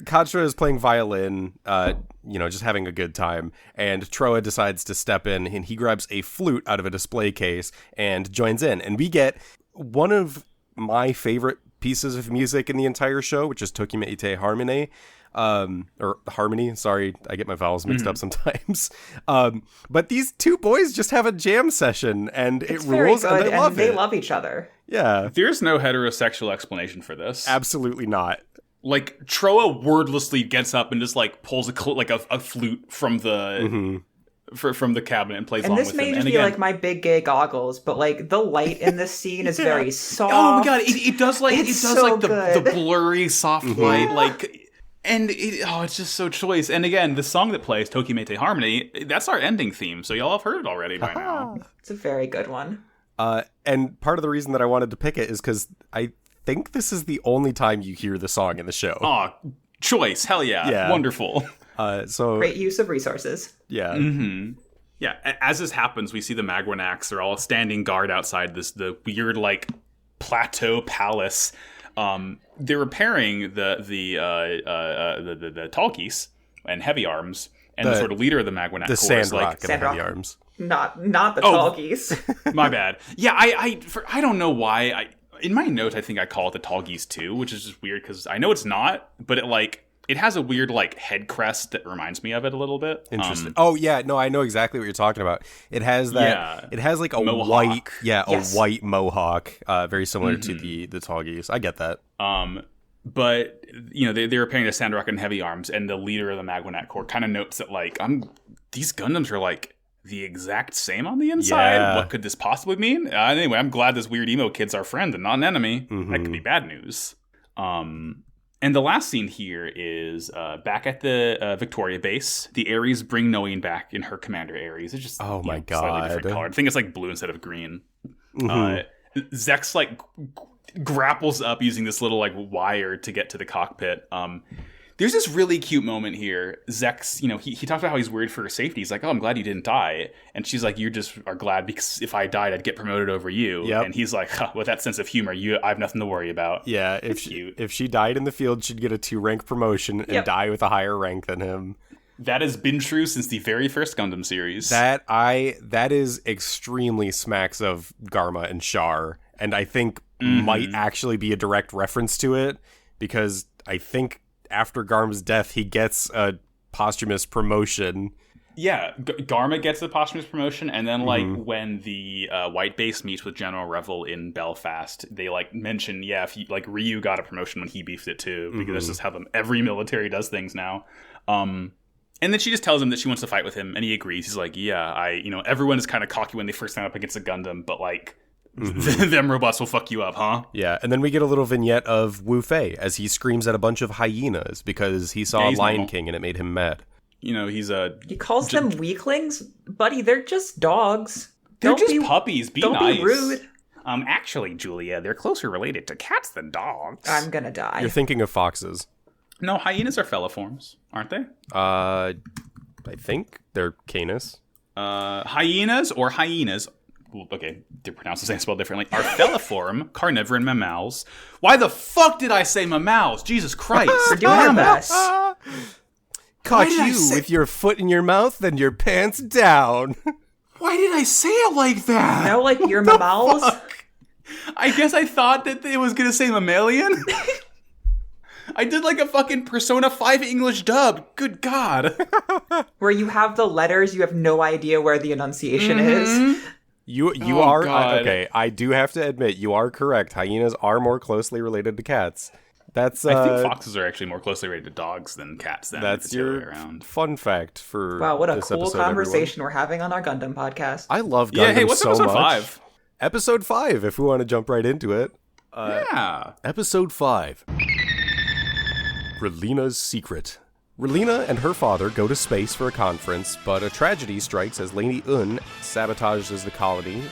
Katra is playing violin, just having a good time, and Troa decides to step in, and he grabs a flute out of a display case and joins in. And we get one of my favorite pieces of music in the entire show, which is Tokimete Harmony. Or Harmony, sorry, I get my vowels mixed up sometimes. But these two boys just have a jam session, and It's it very rules, good, and they love it. each other. Yeah, There's no heterosexual explanation for this. absolutely not. Like Troa wordlessly gets up and just like pulls a flute from the from the cabinet and plays And along this with may him. just And be again, like my big gay goggles, but like the light in this scene is very soft. oh my god, it does like It's it does so like the good. blurry soft light like. And it's just so choice. And again, the song that plays, Tokimete Harmony, that's our ending theme. So y'all have heard it already by now. It's a very good one. And part of the reason that I wanted to pick it is because I think this is the only time you hear the song in the show. Aw, choice. Hell yeah. Yeah. Wonderful. So Great use of resources. yeah. Yeah, as this happens, we see the Magwanax. They're all standing guard outside the weird, like, plateau palace. They're repairing the Talkies and Heavy Arms, and the sort of leader of the Magwanax The Corps, Sandrock and Sandrock. Heavy Arms. Not the Talkies. My bad. Yeah, I don't know why. In my note, I think I call it the Talkies too, which is just weird because I know it's not, but it has a weird head crest that reminds me of it a little bit. Interesting. Oh yeah, no, I know exactly what you're talking about. It has that. Yeah. It has like a Mohawk. white, Yes. a white mohawk, very similar to the Tallgeese. I get that. But they're repairing the Sandrock and Heavy Arms, and the leader of the Magwanax Corps kind of notes that these Gundams are the exact same on the inside. Yeah. What could this possibly mean? Anyway, I'm glad this weird emo kid's our friend and not an enemy. That could be bad news. And the last scene here is back at the Victoria base. The Ares bring Noeen back in her commander Ares. It's just Oh my slightly different God. color. I think it's blue instead of green. Zex grapples up using this little wire to get to the cockpit. There's this really cute moment here. Zex, he talked about how he's worried for her safety. He's like, "Oh, I'm glad you didn't die." And she's like, "You just are glad because if I died, I'd get promoted over you." Yep. And he's like, with that sense of humor, I have nothing to worry about. Yeah, if she died in the field, she'd get a 2-rank promotion and die with a higher rank than him. That has been true since the very first Gundam series. That is extremely smacks of Garma and Char, and I think might actually be a direct reference to it, because I think after Garma's death, he gets a posthumous promotion. Yeah, Garma gets the posthumous promotion, and then when the White Base meets with General Revel in Belfast, they mention if Ryu got a promotion when he beefed it too, because that's just how every military does things now. And then she just tells him that she wants to fight with him, and he agrees. He's like, "Yeah, everyone is kind of cocky when they first stand up against a Gundam, but them robots will fuck you up, huh?" Yeah, and then we get a little vignette of Wu Fei as he screams at a bunch of hyenas because he saw he's Lion normal. King and it made him mad. he's a... He calls them weaklings? Buddy, they're just dogs. They're just puppies. Be nice. Don't be rude. Actually, Julia, they're closer related to cats than dogs. I'm gonna die. You're thinking of foxes. No, hyenas are feliforms, aren't they? I think they're canis. Hyenas or hyenas, okay, they're pronounced the same, spelled differently, are feliform carnivorous mammals. Why the fuck did I say mammals? Jesus Christ. We're doing our best. Caught you with your foot in your mouth and your pants down. Why did I say it like that? No, like your mammals? I guess I thought that it was going to say mammalian. I did like a fucking Persona 5 English dub. Good God. Where you have the letters, you have no idea where the enunciation is. You are okay. I do have to admit, you are correct. Hyenas are more closely related to cats. I think foxes are actually more closely related to dogs than cats. That's your fun fact for wow, what a this cool episode, conversation everyone. we're having on our Gundam podcast. I love Gundam hey, what's so episode much. 5? Episode 5, if we want to jump right into it. Yeah. Episode 5. Relina's Secret. Relina and her father go to space for a conference, but a tragedy strikes as Lady Un sabotages the colony.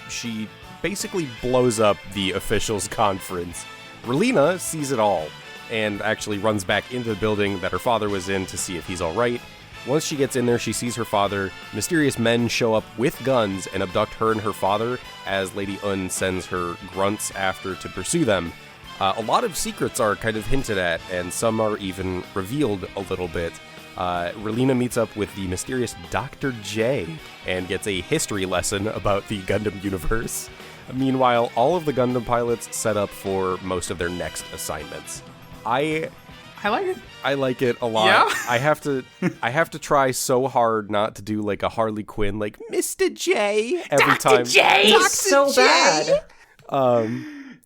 She basically blows up the officials' conference. Relina sees it all, and actually runs back into the building that her father was in to see if he's alright. Once she gets in there, she sees her father. Mysterious men show up with guns and abduct her and her father, as Lady Un sends her grunts after to pursue them. A lot of secrets are kind of hinted at, and some are even revealed a little bit. Relina meets up with the mysterious Doctah J and gets a history lesson about the Gundam universe. Meanwhile, all of the Gundam pilots set up for most of their next assignments. I like it. I like it a lot. Yeah? I have to try so hard not to do like a Harley Quinn, like Mr. J every time. Dr. J! It's so bad.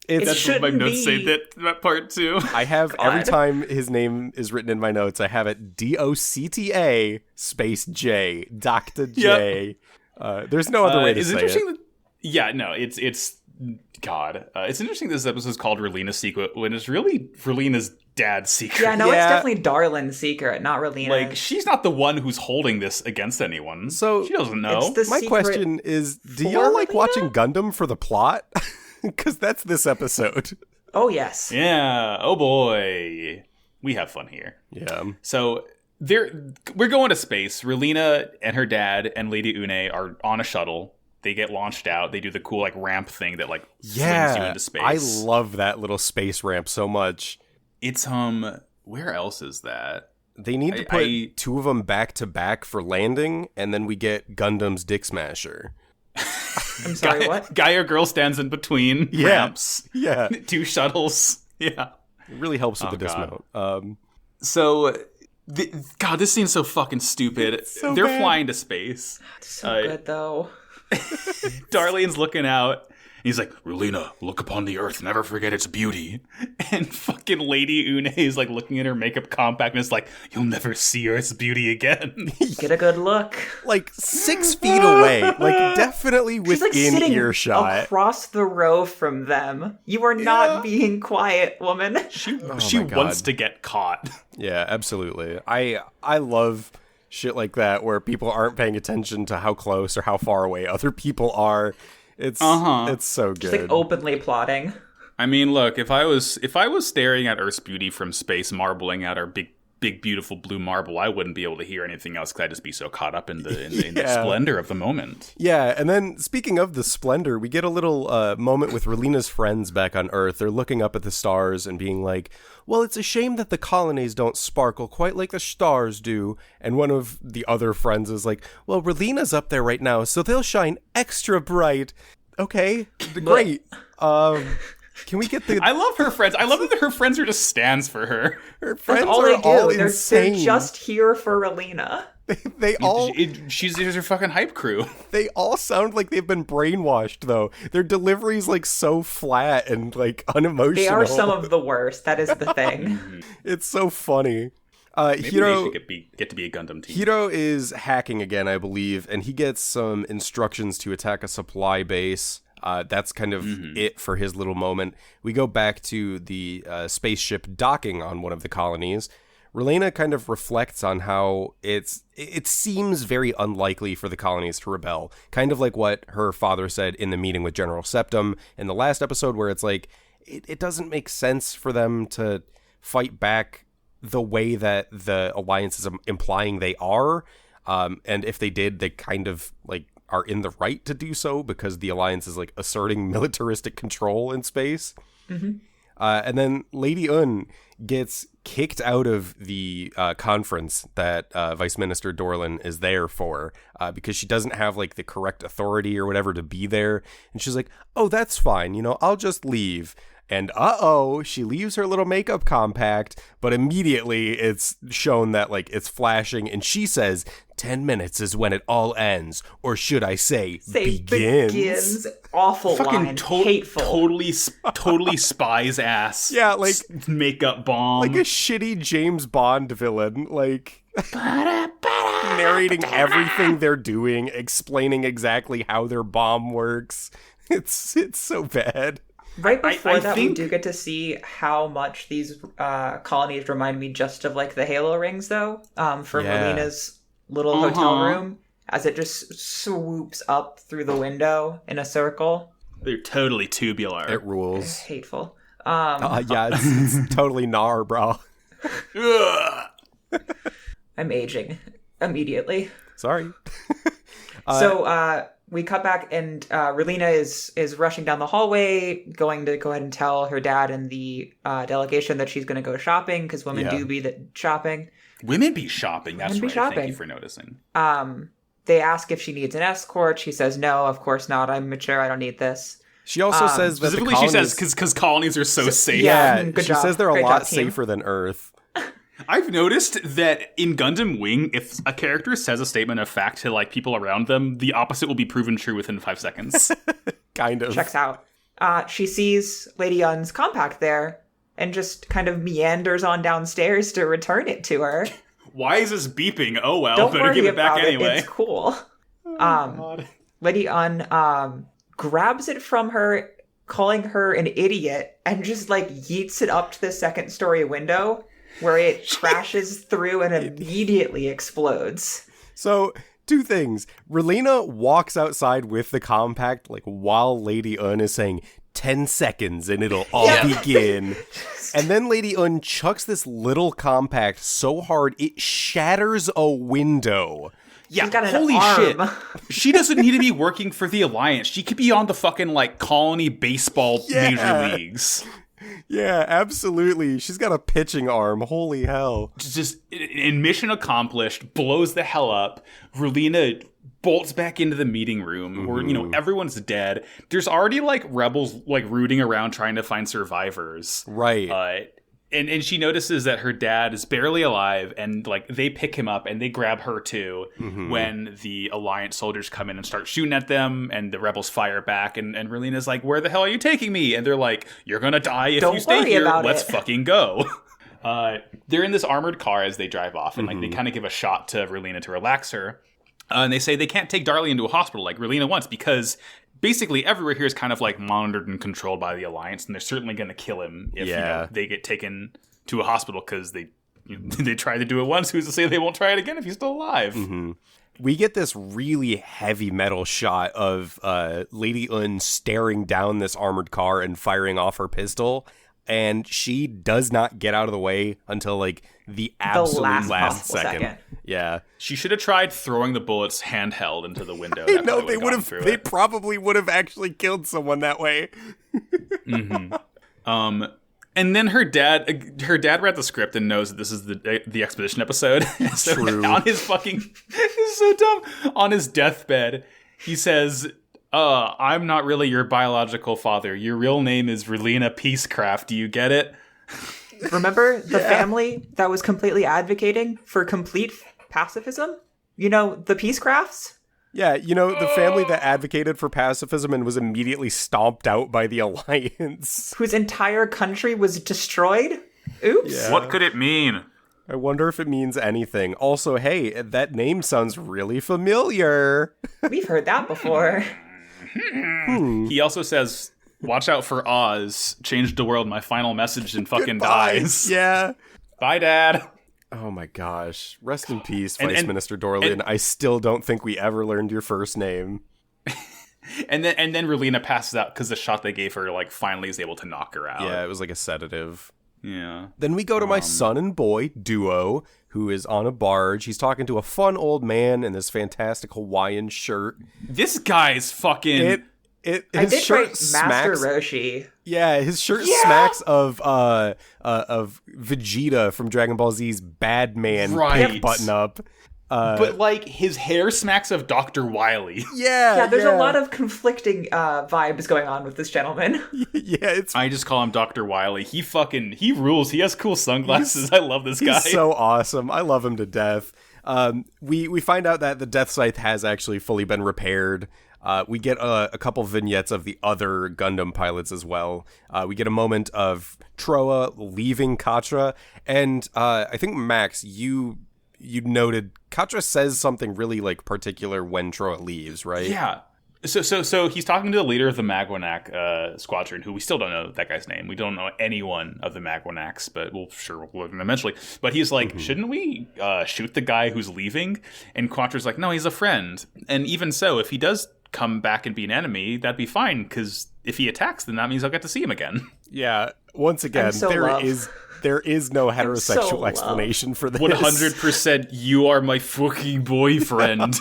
That's what my notes say that part too. I have every time his name is written in my notes, I have it DOCTA space J, Doctah J. Yep. There's no other way to say it. It's God. It's interesting this episode is called Relina's Secret when it's really Relina's dad's secret. Yeah, no, it's definitely Darlin's secret, not Relina's. Like, she's not the one who's holding this against anyone. So she doesn't know. My question is, do y'all like watching Gundam for the plot? Because that's this episode. Oh, yes. Yeah. Oh, boy. We have fun here. Yeah. So we're going to space. Relina and her dad and Lady Une are on a shuttle. They get launched out. They do the cool like ramp thing that like slings you into space. I love that little space ramp so much. It's where else is that? They need to put two of them back to back for landing, and then we get Gundam's Dick Smasher. I'm sorry, what? Guy or girl stands in between ramps. Yeah. Two shuttles. Yeah. It really helps with the dismount. God, this scene's so fucking stupid. They're flying to space. It's so good, though. Darlene's looking out. He's like, Relina, look upon the earth, never forget its beauty. And fucking Lady Une is like looking at her makeup compact and is like, you'll never see Earth's beauty again. Get a good look. Like 6 feet away, like definitely within sitting earshot. Across the row from them. You are not being quiet, woman. She wants to get caught. Yeah, absolutely. I love shit like that where people aren't paying attention to how close or how far away other people are. It's so good. Just like openly plotting. I mean, look, if I was staring at Earth's beauty from space, marbling at our big beautiful blue marble, I wouldn't be able to hear anything else because I'd just be so caught up in the splendor of the moment. Yeah, and then speaking of the splendor, we get a little moment with Relina's friends back on Earth. They're looking up at the stars and being like, well, it's a shame that the colonies don't sparkle quite like the stars do. And one of the other friends is like, well, Relina's up there right now, so they'll shine extra bright. Okay, great. Can we get the... I love her friends. I love that her friends are just stands for her. Her friends That's all are they do. all They're insane. just here for Relina. They all... She's her fucking hype crew. They all sound like they've been brainwashed, though. Their delivery's, like, so flat and, like, unemotional. They are some of the worst. That is the thing. It's so funny. Maybe they should get to be a Gundam team. Hiro is hacking again, I believe, and he gets some instructions to attack a supply base. That's kind of it for his little moment. We go back to the spaceship docking on one of the colonies. Relena kind of reflects on how it seems very unlikely for the colonies to rebel. Kind of like what her father said in the meeting with General Septum in the last episode, where it's like, it doesn't make sense for them to fight back the way that the Alliance is implying they are. And if they did, they kind of like are in the right to do so because the Alliance is like asserting militaristic control in space. Mm-hmm. And then Lady Un gets kicked out of the conference that Vice Minister Dorlin is there for because she doesn't have like the correct authority or whatever to be there. And she's like, oh, that's fine. I'll just leave. And she leaves her little makeup compact, but immediately it's shown that like it's flashing. And she says 10 minutes is when it all ends. Or should I say begins. Awful fucking line. Hateful. Totally spies ass. Yeah, like makeup bomb. Like a shitty James Bond villain. Like narrating everything they're doing, explaining exactly how their bomb works. It's so bad. Right before we do get to see how much these colonies remind me just of like the Halo rings, though, from Relena's little hotel room, as it just swoops up through the window in a circle. They're totally tubular. It rules. Hateful. It's totally gnar, bro. I'm aging immediately. Sorry. So we cut back, and Relena is rushing down the hallway, going to go ahead and tell her dad and the delegation that she's going to go shopping, because women do be shopping. Women be shopping. That's right. Shopping. Thank you for noticing. They ask if she needs an escort. She says, no, of course not. I'm mature. I don't need this. She also says that specifically she says because colonies are so safe. Yeah, good she job. says they're a Great lot job, team. safer than Earth. I've noticed that in Gundam Wing, if a character says a statement of fact to like people around them, the opposite will be proven true within 5 seconds. Kind of. Checks out. She sees Lady Un's compact there and just kind of meanders on downstairs to return it to her. Why is this beeping? Oh well, Don't better worry give it back about anyway. It's cool. Lady Un grabs it from her, calling her an idiot, and just like yeets it up to the second story window, where it crashes through and immediately explodes. So, 2 things. Relena walks outside with the compact, like, while Lady Un is saying, 10 seconds and it'll all begin. And then Lady Un chucks this little compact so hard, it shatters a window. Yeah, got an holy arm. shit. She doesn't need to be working for the Alliance. She could be on the fucking, like, colony baseball major leagues. Yeah, absolutely. She's got a pitching arm. Holy hell. Just in mission accomplished, blows the hell up. Relena bolts back into the meeting room where, everyone's dead. There's already, like, rebels, like, rooting around trying to find survivors. Right. And she notices that her dad is barely alive, and like they pick him up and they grab her too when the Alliance soldiers come in and start shooting at them, and the rebels fire back, and Relena's like, where the hell are you taking me? And they're like, you're gonna die if you stay here. Let's fucking go. They're in this armored car as they drive off, and like they kind of give a shot to Relena to relax her. And they say they can't take Darlie into a hospital like Relena wants, because basically everywhere here is kind of like monitored and controlled by the Alliance, and they're certainly going to kill him if they get taken to a hospital, because they tried to do it once. Who's to say they won't try it again if he's still alive? We get this really heavy metal shot of Lady Un staring down this armored car and firing off her pistol, and she does not get out of the way until like the absolute last second. Yeah, she should have tried throwing the bullets handheld into the window. No, they would have. They probably would have actually killed someone that way. And then her dad read the script and knows that this is the expedition episode. So True. On his fucking, this is so dumb. On his deathbed, he says, I'm not really your biological father. Your real name is Relena Peacecraft. Do you get it? Remember the family that was completely advocating for complete pacifism? The Peacecrafts? Yeah, the family that advocated for pacifism and was immediately stomped out by the Alliance. Whose entire country was destroyed? Oops. Yeah. What could it mean? I wonder if it means anything. Also, hey, that name sounds really familiar. We've heard that before. He also says, watch out for Oz. Changed the world. My final message and fucking Goodbye. dies. Yeah. Bye, Dad. Oh my gosh. Rest in peace, And- Vice and- Minister Dorlin. I still don't think we ever learned your first name. And then Relina passes out because the shot they gave her like finally is able to knock her out. Yeah, it was like a sedative. Yeah. Then we go to my son and boy duo, who is on a barge. He's talking to a fun old man in this fantastic Hawaiian shirt. This guy's fucking. I His did shirt write Master smacks. Roshi. Yeah, his shirt smacks of Vegeta from Dragon Ball Z's Bad Man Right. pink button up. But like his hair smacks of Dr. Wily. Yeah, there's a lot of conflicting vibes going on with this gentleman. Yeah, it's I just call him Dr. Wily. He rules. He has cool sunglasses. I love this guy. he's so awesome. I love him to death. We find out that the Death Scythe has actually fully been repaired. We get a couple vignettes of the other Gundam pilots as well. We get a moment of Troa leaving Katra, and I think Max, you noted Katra says something really like particular when Troa leaves, right? Yeah. So he's talking to the leader of the Magwanak squadron, who we still don't know that guy's name. We don't know anyone of the Magwanaks, but we'll learn eventually. But he's like, shouldn't we shoot the guy who's leaving? And Quattra's like, no, he's a friend. And even so, if he does come back and be an enemy, that'd be fine, because if he attacks, then that means I'll get to see him again. Yeah. Once again, so there is no heterosexual so explanation for this. 100%, you are my fucking boyfriend.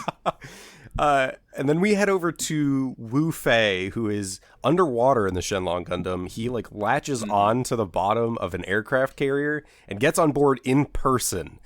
And then we head over to Wu Fei, who is underwater in the Shenlong Gundam. He like latches on to the bottom of an aircraft carrier and gets on board in person.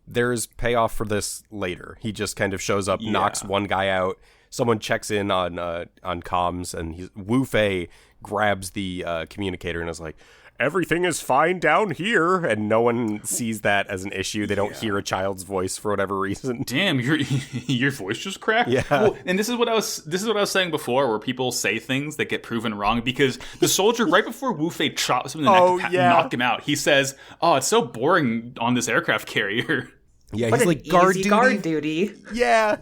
There's payoff for this later. He just kind of shows up, knocks one guy out. Someone checks in on comms, and Wu Fei grabs the communicator and is like, everything is fine down here, and no one sees that as an issue. They don't hear a child's voice for whatever reason. Damn, your voice just cracked. Yeah. Well, and this is what I was saying before, where people say things that get proven wrong, because the soldier right before Wu Fei chops him in the neck to knock him out, he says, "Oh, it's so boring on this aircraft carrier." Yeah, What he's an like guard easy duty. guard duty. Yeah.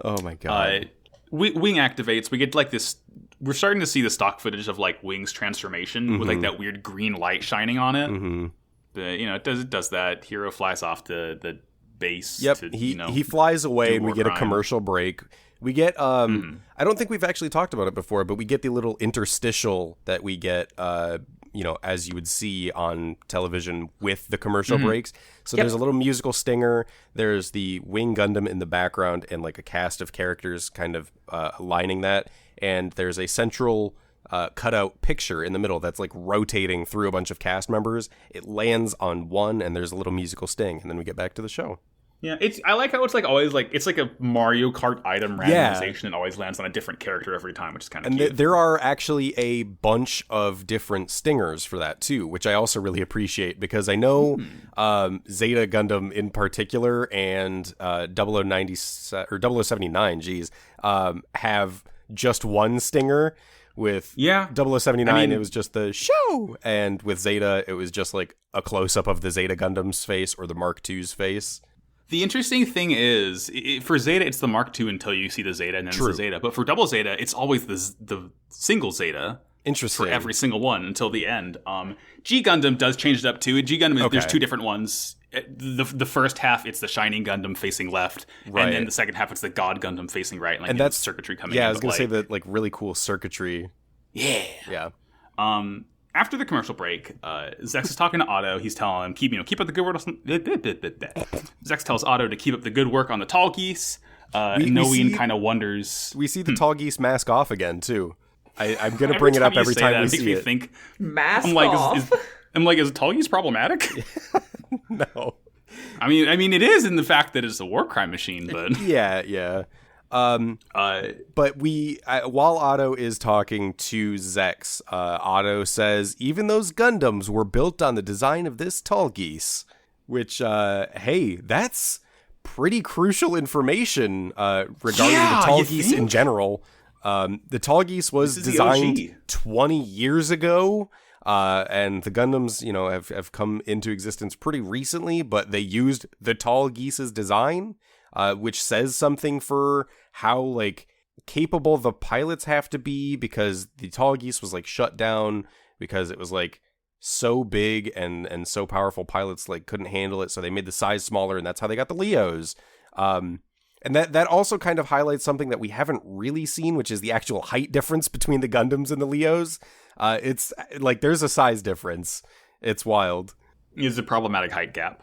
Oh my god. Wing activates. We get like this. We're starting to see the stock footage of like Wing's transformation with like that weird green light shining on it. But it does that. Hero flies off the base. Yep. To, he flies away, and we get a crime. commercial break. We get I don't think we've actually talked about it before, but we get the little interstitial that we get as you would see on television with the commercial breaks. So there's a little musical stinger. There's the Wing Gundam in the background and like a cast of characters kind of lining that. And there's a central cutout picture in the middle that's like rotating through a bunch of cast members. It lands on one, and there's a little musical sting, and then we get back to the show. Yeah, I like how it's like always like it's like a Mario Kart item randomization. It always lands on a different character every time, which is kind of cute. And there are actually a bunch of different stingers for that too, which I also really appreciate, because I know Zeta Gundam in particular and 0079 have just one stinger. With 0079, it was just the show, and with Zeta, it was just like a close-up of the Zeta Gundam's face or the Mark II's face. The interesting thing is, for Zeta, it's the Mark II until you see the Zeta, and then it's the Zeta. But for Double Zeta, it's always the single Zeta. Interesting. For every single one until the end. G Gundam does change it up too. G Gundam, there's two different ones. The first half, it's the Shining Gundam facing left, and then the second half, it's the God Gundam facing right. Like, and that's circuitry coming in. Yeah, I was going to say that, like, really cool circuitry. Yeah. After the commercial break, Zex is talking to Otto. He's telling him, keep up the good work. Zex tells Otto to keep up the good work on the tall geese. Noeen kind of wonders. We see the tall geese mask off again, too. I'm going to bring it up every time we see it. Think, mask off. I'm like, is tall geese problematic? No. I mean, it is in the fact that it's a war crime machine, but... Yeah. But while Otto is talking to Zex, Otto says, even those Gundams were built on the design of this tall geese, which, hey, that's pretty crucial information regarding the tall geese in general. The tall geese was designed 20 years ago, and the Gundams, have come into existence pretty recently, but they used the tall geese's design, which says something for how, like, capable the pilots have to be, because the tall geese was, like, shut down because it was, like, so big and so powerful, pilots like couldn't handle it, so they made the size smaller, and that's how they got the Leos. And that also kind of highlights something that we haven't really seen, which is the actual height difference between the Gundams and the Leos. It's like there's a size difference. It's wild. It's a problematic height gap.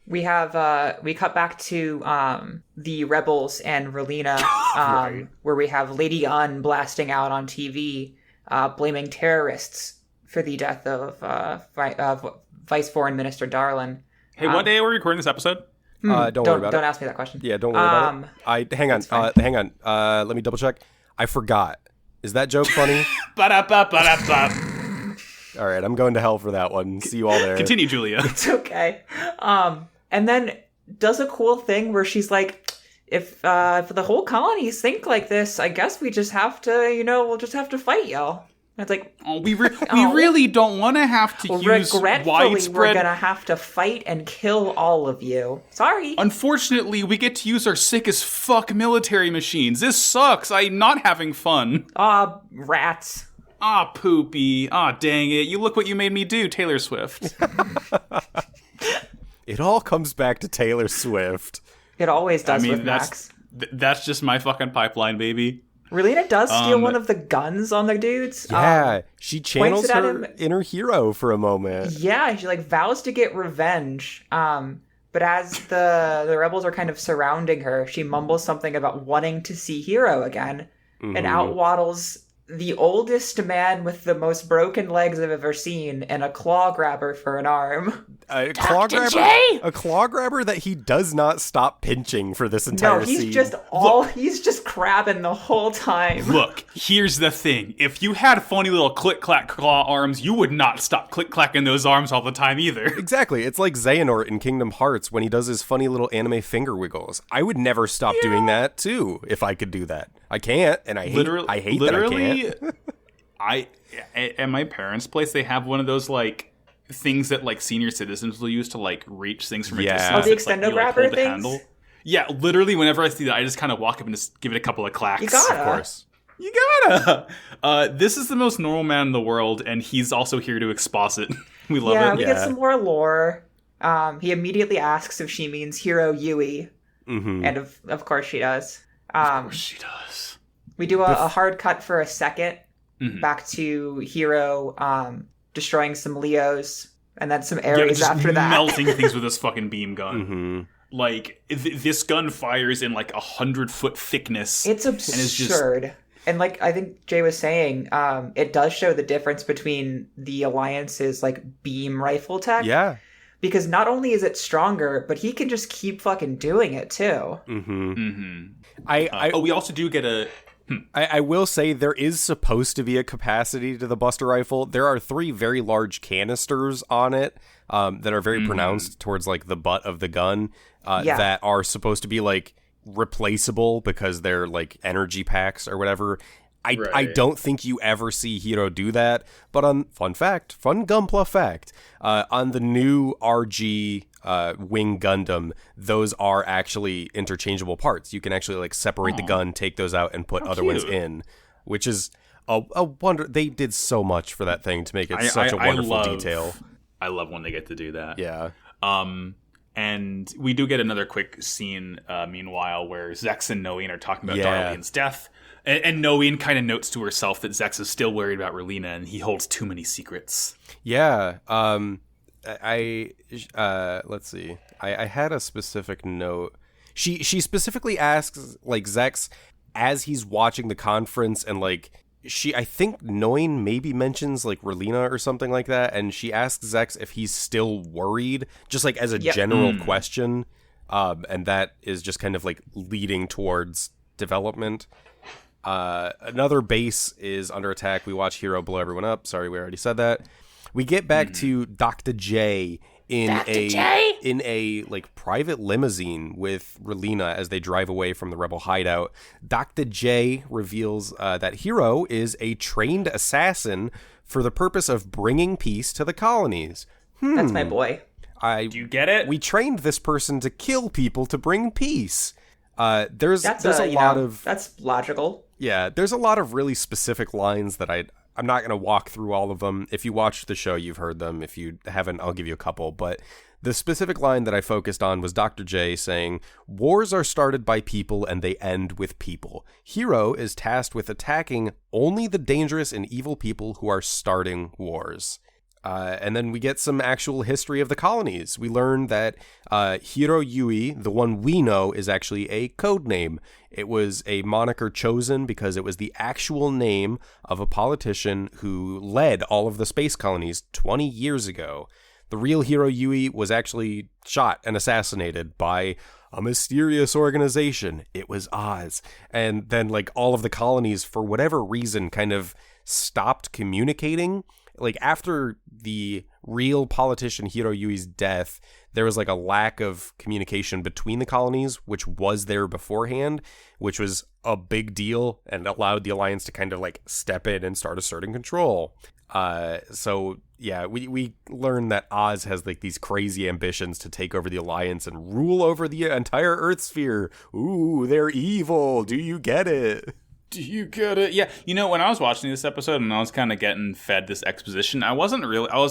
We have we cut back to the Rebels and Relena, Right. where we have Lady Unn blasting out on TV, blaming terrorists for the death of Vice Foreign Minister Darlin. Hey, what day are we recording this episode? Don't worry about it. Don't ask me that question. Yeah, don't worry about it. Hang on. Let me double check. I forgot. Is that joke funny? Ba-da-ba-ba-da-ba. All right, I'm going to hell for that one. See you all there. Continue, Julia. It's okay. And then does a cool thing where she's like, if the whole colonies think like this, I guess we just have to, we'll just have to fight y'all. And it's like, We really don't want to have to use regretfully, widespread... we're gonna have to fight and kill all of you. Sorry. Unfortunately, we get to use our sick as fuck military machines. This sucks. I'm not having fun. Rats. Poopy. Dang it. You look what you made me do, Taylor Swift. It all comes back to Taylor Swift. It always does with Max. That's just my fucking pipeline, baby. Relena does steal one of the guns on the dudes. Yeah, she channels it at her him. inner hero for a moment. Yeah, she vows to get revenge. But as the rebels are kind of surrounding her, she mumbles something about wanting to see Hero again, and out waddles the oldest man with the most broken legs I've ever seen, and a claw grabber for an arm. A claw grabber that he does not stop pinching for this entire scene. He's just grabbing the whole time. Look, here's the thing. If you had funny little click-clack claw arms, you would not stop click-clacking those arms all the time either. Exactly. It's like Xehanort in Kingdom Hearts when he does his funny little anime finger wiggles. I would never stop doing that, too, if I could do that. I can't, and I hate that I can't. At my parents' place, they have one of those, things that, senior citizens will use to, reach things from a distance. Oh, the extendo grabber things? Handle. Yeah, literally, whenever I see that, I just kind of walk up and just give it a couple of clacks. You gotta. Of course. You gotta! This is the most normal man in the world, and he's also here to exposit. We love it. We get some more lore. He immediately asks if she means Hero Yui. Mm-hmm. And of course she does. Of course she does. We do a hard cut for a second back to Hero destroying some Leos and then some Ares after that. Melting things with this fucking beam gun. Mm-hmm. This gun fires in 100-foot thickness. It's absurd. And I think Jay was saying, it does show the difference between the Alliance's beam rifle tech. Yeah. Because not only is it stronger, but he can just keep fucking doing it too. Mm-hmm. Mm-hmm. We also do get a... I will say there is supposed to be a capacity to the Buster Rifle. There are 3 very large canisters on it that are very pronounced towards the butt of the gun that are supposed to be replaceable because they're energy packs or whatever. I don't think you ever see Hero do that, but fun Gunpla fact, on the new RG Wing Gundam, those are actually interchangeable parts. You can actually separate the gun, take those out, and put other ones in, which is a wonder. They did so much for that thing to make it such a wonderful detail. I love when they get to do that. Yeah. And we do get another quick scene, meanwhile, where Zex and Noeen are talking about Darlene's death. And Noeen kind of notes to herself that Zex is still worried about Relena, and he holds too many secrets. Yeah. Let's see. I had a specific note. She specifically asks Zex as he's watching the conference, and I think Noeen maybe mentions Relena or something like that, and she asks Zex if he's still worried, just as a general question, and that is just kind of leading towards development. Another base is under attack. We watch Hero blow everyone up. Sorry, we already said that. We get back to Doctah J in a private limousine with Relena as they drive away from the rebel hideout. Doctah J reveals that Hero is a trained assassin for the purpose of bringing peace to the colonies. That's my boy. Do you get it? We trained this person to kill people to bring peace. There's a lot of... That's logical. Yeah, there's a lot of really specific lines that I I'm not going to walk through all of them. If you watched the show, you've heard them. If you haven't, I'll give you a couple. But the specific line that I focused on was Doctah J saying, "Wars are started by people and they end with people. Hero is tasked with attacking only the dangerous and evil people who are starting wars." And then we get some actual history of the colonies. We learn that Hiro Yui, the one we know, is actually a code name. It was a moniker chosen because it was the actual name of a politician who led all of the space colonies 20 years ago. The real Hiro Yui was actually shot and assassinated by a mysterious organization. It was Oz. And then, like, all of the colonies, for whatever reason, kind of stopped communicating. Like, after the real politician Hiro Yui's death, there was like a lack of communication between the colonies, which was there beforehand, which was a big deal and allowed the Alliance to kind of like step in and start asserting control. So yeah, we learn that Oz has like these crazy ambitions to take over the Alliance and rule over the entire Earth sphere. Ooh, they're evil. Do you get it? Do you get it? Yeah. You know, when I was watching this episode and I was kind of getting fed this exposition, I was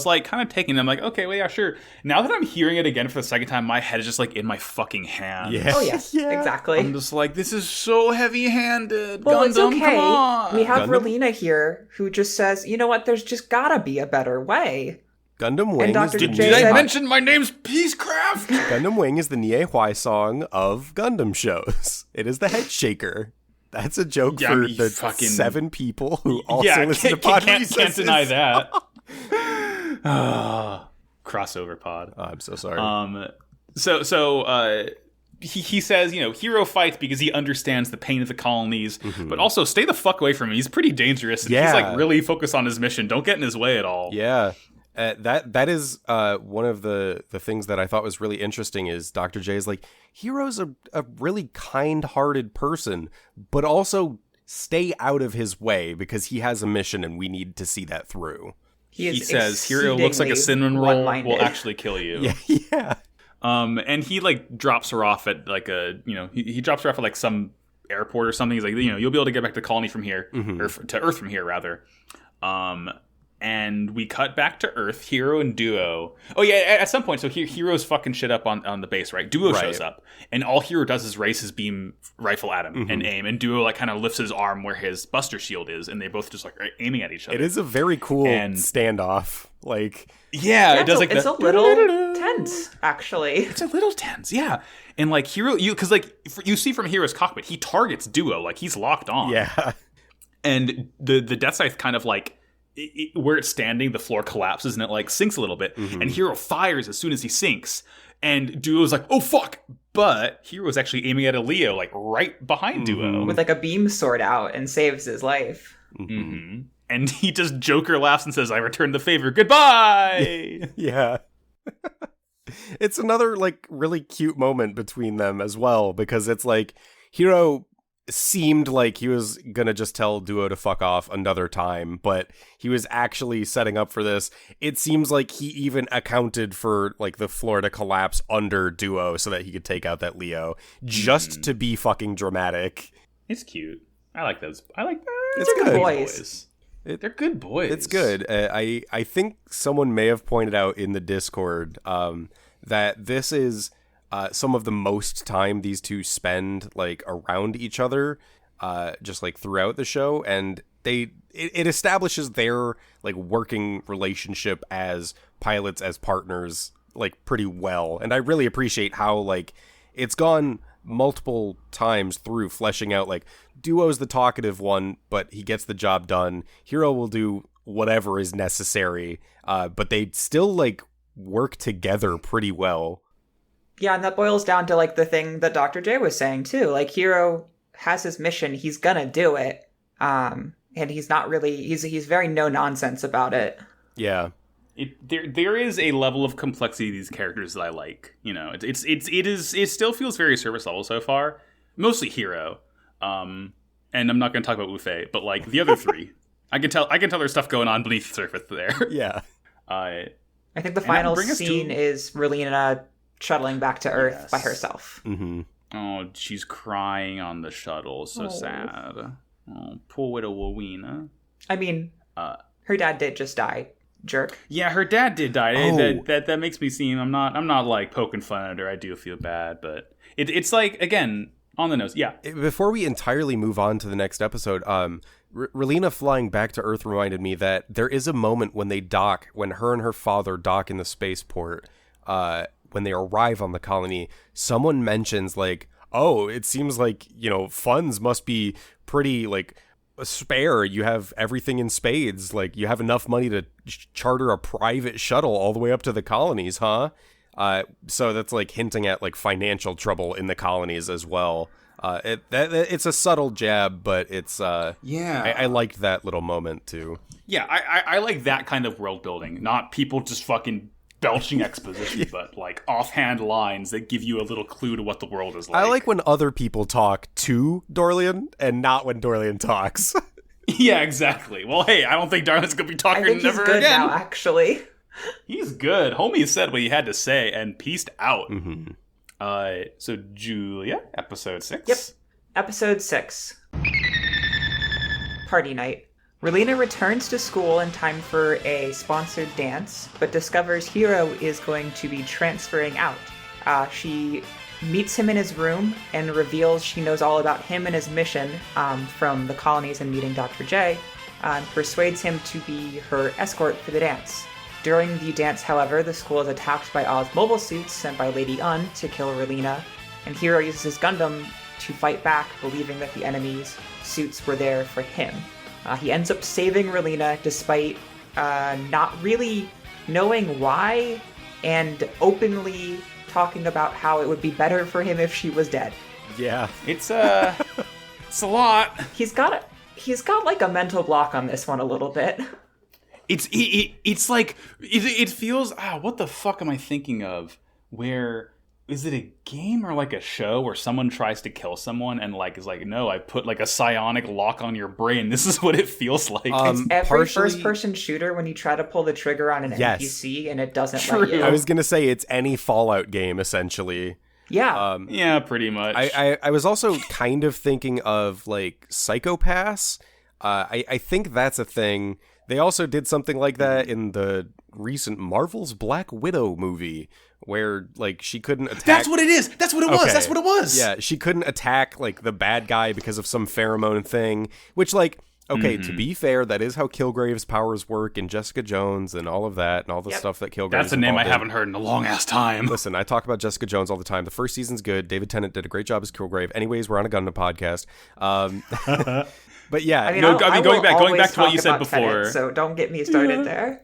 like kind of taking them like, okay, well, yeah, sure. Now that I'm hearing it again for the second time, my head is just like in my fucking hand. Yeah. Oh, yes, Yeah. exactly. I'm just like, this is so heavy-handed. Well, Gundam, it's okay. come on. We have Gundam? Relina here who just says, you know what, there's just gotta be a better way. Gundam Wing Dr. is the J Did I said- mention my name's Peacecraft? Gundam Wing is the Nie Hwai song of Gundam shows. It is the head shaker. That's a joke Yeah, for I mean, the fucking- 7 people who also Yeah, listen to can't Pod deny that. Crossover pod. Oh, I'm so sorry. He says, you know, Hero fights because he understands the pain of the colonies, but also stay the fuck away from him. He's pretty dangerous. And Yeah. He's like really focused on his mission. Don't get in his way at all. Yeah. That is one of the things that I thought was really interesting is Doctah J is like, Hero's a really kind-hearted person, but also stay out of his way because he has a mission and we need to see that through. He says, Hero looks like a cinnamon roll, one-minded. will actually kill you. Yeah, yeah. And he like drops her off at like a, you know, he drops her off at like some airport or something. He's like, you know, you'll be able to get back to colony from here, or to Earth from here rather. And we cut back to Earth, Hero and Duo. Oh yeah, at some point, so Hero's fucking shit up on the base, right? Duo shows up, and all Hero does is raise his beam rifle at him and aim, and Duo like kind of lifts his arm where his Buster Shield is, and they both just like are aiming at each other. It is a very cool And- standoff. Like, yeah, it does like it's that. a little tense, actually. It's a little tense, yeah. And like Hero, because like you see from Hero's cockpit, he targets Duo, like he's locked on. yeah. And the Death Scythe kind of like where it's standing, the floor collapses and it like sinks a little bit. And Hero fires as soon as he sinks, and Duo's like, "Oh fuck!" But Hero's actually aiming at a Leo, like right behind Duo. With like a beam sword out and saves his life. And he just Joker laughs and says, "I returned the favor. Goodbye." Yeah. It's another like really cute moment between them as well, because it's like Hero seemed like he was gonna just tell Duo to fuck off another time, but he was actually setting up for this. It seems like he even accounted for like the floor to collapse under Duo so that he could take out that Leo, just to be fucking dramatic. It's cute. I like those. I like that. It's They're good. good boys. They're good boys. It's good. I think someone may have pointed out in the Discord that this is some of the most time these two spend like around each other, just like throughout the show, and it establishes their like working relationship as pilots, as partners, like pretty well. And I really appreciate how like it's gone multiple times through fleshing out like Duo's the talkative one, but he gets the job done. Hero will do whatever is necessary, but they still like work together pretty well. Yeah, and that boils down to like the thing that Dr. J was saying too. Like Hero has his mission, he's gonna do it. And he's not really he's very no nonsense about it. Yeah. There is a level of complexity to these characters that I like. You know, it still feels very surface level so far. Mostly Hero, and I'm not going to talk about Wu-Fei, but like the other three, I can tell there's stuff going on beneath the surface there. Yeah. I think the final scene is Relina shuttling back to Earth by herself. Mm-hmm. Oh, she's crying on the shuttle. So sad. Oh, poor little Wawina. I mean, Her dad did just die. Jerk. Yeah, her dad did die. Oh. That makes me seem I'm not like poking fun at her. I do feel bad, but it's like, again, on the nose. Yeah. Before we entirely move on to the next episode, Relina flying back to Earth reminded me that there is a moment when when her and her father dock in the spaceport, when they arrive on the colony, someone mentions like, oh, it seems like, funds must be pretty like spare. You have everything in spades. Like, you have enough money to charter a private shuttle all the way up to the colonies, huh? So that's like hinting at like financial trouble in the colonies as well. It's a subtle jab, but it's I liked that little moment too. Yeah, I like that kind of world building, not people just fucking belching exposition, but like offhand lines that give you a little clue to what the world is like. I like when other people talk to Dorlian and not when Dorlian talks. Yeah, exactly. Well, hey, I don't think Darlin's gonna be I talking think he's never good again. now, actually. He's good. Homie said what he had to say and peaced out. Mm-hmm. So Julia, episode 6. Yep. Episode 6. Party night. Relina returns to school in time for a sponsored dance, but discovers Hiro is going to be transferring out. She meets him in his room and reveals she knows all about him and his mission from the colonies and meeting Doctah J, and persuades him to be her escort for the dance. During the dance, however, the school is attacked by Oz mobile suits sent by Lady Un to kill Relina, and Hiro uses his Gundam to fight back, believing that the enemy's suits were there for him. He ends up saving Relina despite not really knowing why, and openly talking about how it would be better for him if she was dead. Yeah. It's a lot. He's got like a mental block on this one a little bit. It's like it feels what the fuck am I thinking of? Where is it a game or like a show where someone tries to kill someone and like is like, no, I put like a psionic lock on your brain. This is what it feels like. It's every first-person shooter when you try to pull the trigger on an NPC and it doesn't let you. I was gonna say it's any Fallout game essentially. Yeah. Yeah, pretty much. I was also kind of thinking of like Psychopaths. I think that's a thing. They also did something like that in the recent Marvel's Black Widow movie, where like she couldn't attack. That's what it is. That's what it was. Okay. That's what it was. Yeah, she couldn't attack like the bad guy because of some pheromone thing. Which, like, okay, to be fair, that is how Kilgrave's powers work in Jessica Jones and all of that and all the stuff that Kilgrave. That's a name I haven't heard in a long ass time. Listen, I talk about Jessica Jones all the time. The first season's good. David Tennant did a great job as Kilgrave. Anyways, we're on a Gundam podcast. But yeah, I mean, going back to what you said about before. Tenet, so don't get me started there.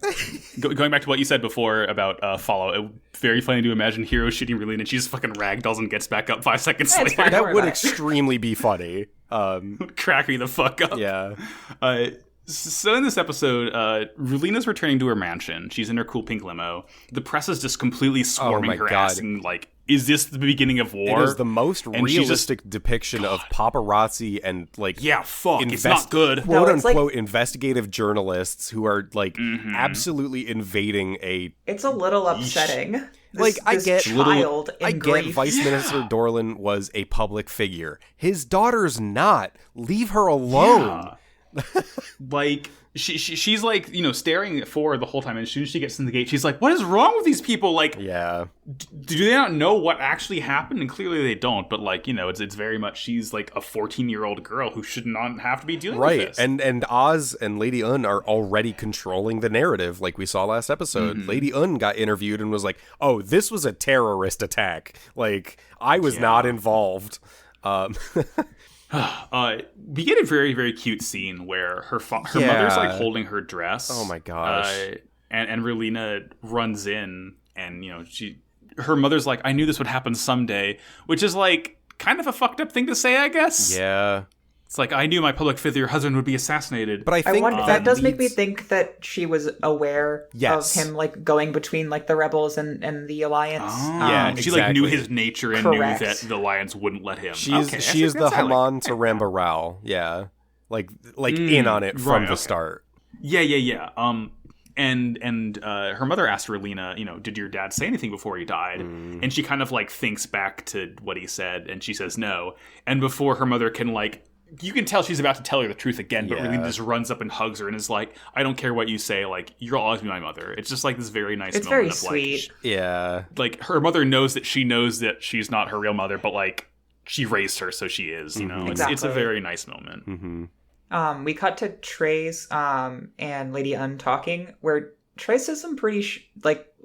Going back to what you said before about Fallout, very funny to imagine Hiro shooting Relina and she just fucking ragdolls and gets back up 5 seconds That's later. fine. that would extremely be funny. Crack me the fuck up. Yeah. So in this episode, Relina's returning to her mansion. She's in her cool pink limo. The press is just completely swarming my her God. ass and like, is this the beginning of war? It is the most realistic depiction of paparazzi and like it's not good. quote No, it's unquote investigative journalists who are like absolutely invading a It's a little upsetting. like I get child in I get grief. Vice Minister Dorlin was a public figure. His daughter's not. Leave her alone. Like she's like, staring forward the whole time, and as soon as she gets in the gate, she's like, what is wrong with these people? Like, Yeah. do they not know what actually happened? And clearly they don't, but like, it's very much, she's like a 14-year-old girl who should not have to be dealing with this. And Oz and Lady Un are already controlling the narrative, like we saw last episode. Lady Un got interviewed and was like, oh, this was a terrorist attack. Like, I was not involved. We get a very, very cute scene where her mother's like holding her dress. Oh my gosh. And Relina runs in, and her mother's like, I knew this would happen someday, which is like kind of a fucked up thing to say, I guess. Yeah. It's like, I knew my public figure husband would be assassinated. But I think that does make me think that she was aware Yes. of him like going between like the rebels and the Alliance. Yeah, she like knew exactly. his nature and Correct. knew that the Alliance wouldn't let him. She is the Haman to Ramba Rao. Yeah. Like in on it from the start. Yeah. And her mother asked Relina, did your dad say anything before he died? And she kind of like thinks back to what he said, and she says no. And before her mother can like you can tell she's about to tell her the truth again, but Yeah. Relina just runs up and hugs her and is like, I don't care what you say, like, you'll always be my mother. It's just like this very nice It's moment very of sweet. Yeah. like her mother knows that she's not her real mother, but like she raised her, so she is, you know. It's a Exactly. very nice moment. Mm-hmm. We cut to Trey's and Lady Un talking, where Trey says some pretty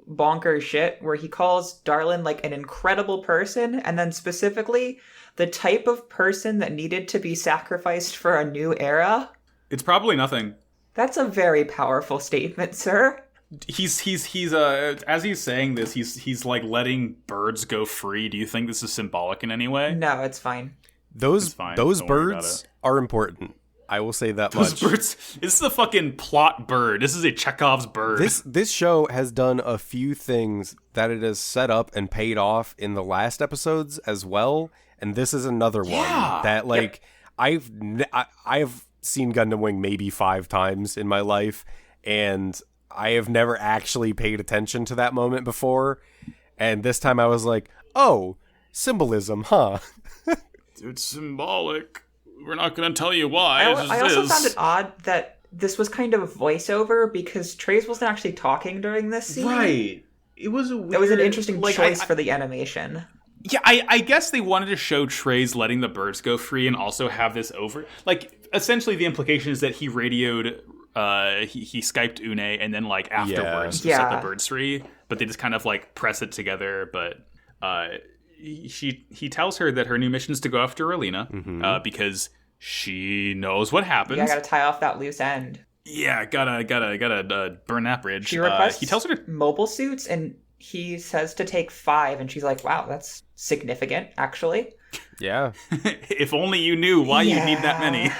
bonkers shit, where he calls Darlin like an incredible person, and then specifically the type of person that needed to be sacrificed for a new era. It's probably nothing. That's a very powerful statement, sir. He's as he's saying this, he's like letting birds go free. Do you think this is symbolic in any way? No, it's fine. Those fine. those Don't worry about birds it. are important. I will say that Those much. birds. This is a fucking plot bird. This is a Chekhov's bird. This show has done a few things that it has set up and paid off in the last episodes as well, and this is another one that like I've seen Gundam Wing maybe 5 times in my life, and I have never actually paid attention to that moment before, and this time I was like, oh, symbolism, huh? It's symbolic. We're not going to tell you why. I also found it odd that this was kind of voiceover, because Trey's wasn't actually talking during this scene. Right. It was a weird... It was an interesting like, choice for the animation. Yeah, I guess they wanted to show Trey's letting the birds go free and also have this over... Like, essentially the implication is that he radioed... He Skyped Une, and then, like, afterwards to set the birds free. But they just kind of, like, press it together. But he tells her that her new mission is to go after Relina, because she knows what happens. Yeah, I gotta tie off that loose end. Yeah, gotta burn that bridge. She requests he tells her to... mobile suits, and he says to take 5, and she's like, wow, that's significant, actually. Yeah. If only you knew why you need that many.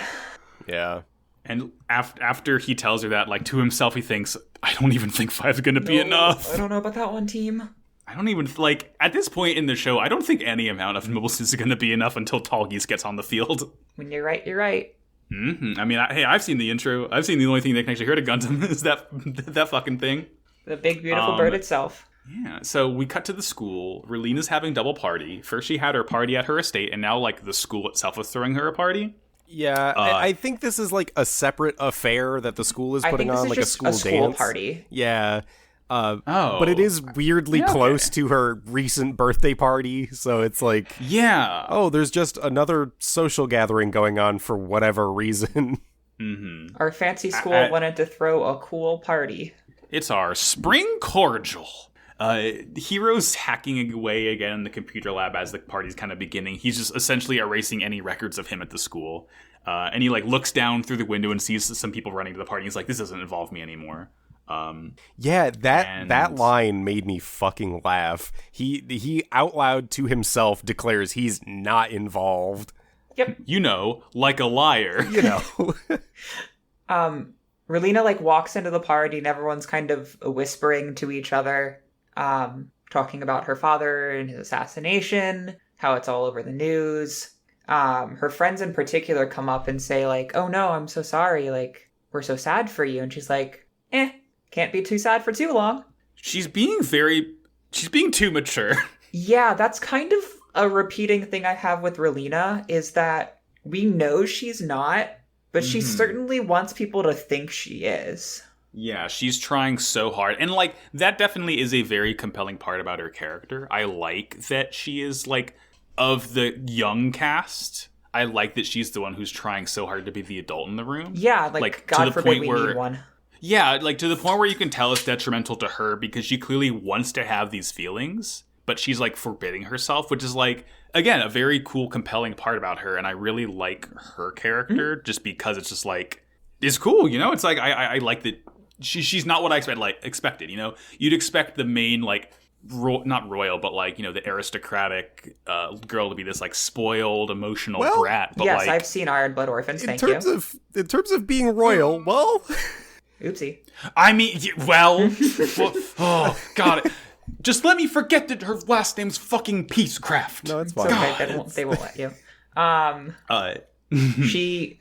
Yeah. And after he tells her that, like, to himself, he thinks, I don't even think 5 is gonna be enough. I don't know about that one, team. I don't even, like, at this point in the show, I don't think any amount of mobile suits are gonna be enough until Tallgeese gets on the field. When you're right, you're right. Mm-hmm. I mean, I've seen the intro. I've seen the only thing that can actually hurt a Gundam is that fucking thing. The big, beautiful bird itself. Yeah, so we cut to the school. Relina's having double party. First she had her party at her estate, and now, like, the school itself is throwing her a party. Yeah, I think this is like a separate affair that the school is putting on, like a school dance party. Yeah, but it is weirdly close to her recent birthday party, so it's like, yeah, oh, there's just another social gathering going on for whatever reason. Mm-hmm. Our fancy school wanted to throw a cool party. It's our spring cordial. Hero's hacking away again in the computer lab as the party's kind of beginning. He's just essentially erasing any records of him at the school. And he, like, looks down through the window and sees some people running to the party. He's like, this doesn't involve me anymore. Yeah, that line made me fucking laugh. He out loud to himself declares he's not involved. Yep. You know, like a liar. You know. Relina, like, walks into the party and everyone's kind of whispering to each other. Talking about her father and his assassination, how it's all over the news. Her friends in particular come up and say, like, oh no, I'm so sorry, like, we're so sad for you. And she's like, can't be too sad for too long. She's being too mature. Yeah, that's kind of a repeating thing I have with Relina, is that we know she's not, but she certainly wants people to think she is. Yeah, she's trying so hard. And, like, that definitely is a very compelling part about her character. I like that she is, like, of the young cast, I like that she's the one who's trying so hard to be the adult in the room. Yeah, like God forbid we need one. Yeah, like, to the point where you can tell it's detrimental to her because she clearly wants to have these feelings, but she's, like, forbidding herself, which is, like, again, a very cool, compelling part about her. And I really like her character just because it's just, like, it's cool, you know? It's like, I like that. She's not what I expected, you know? You'd expect the main, like, not royal, but, like, you know, the aristocratic girl to be this, like, spoiled, emotional brat. But, yes, like, I've seen Iron Blood Orphans, thank you. In terms of being royal, well... Oopsie. I mean, well, oh, got it. Just let me forget that her last name's fucking Peacecraft. No, it's fine. Okay, they won't let you. She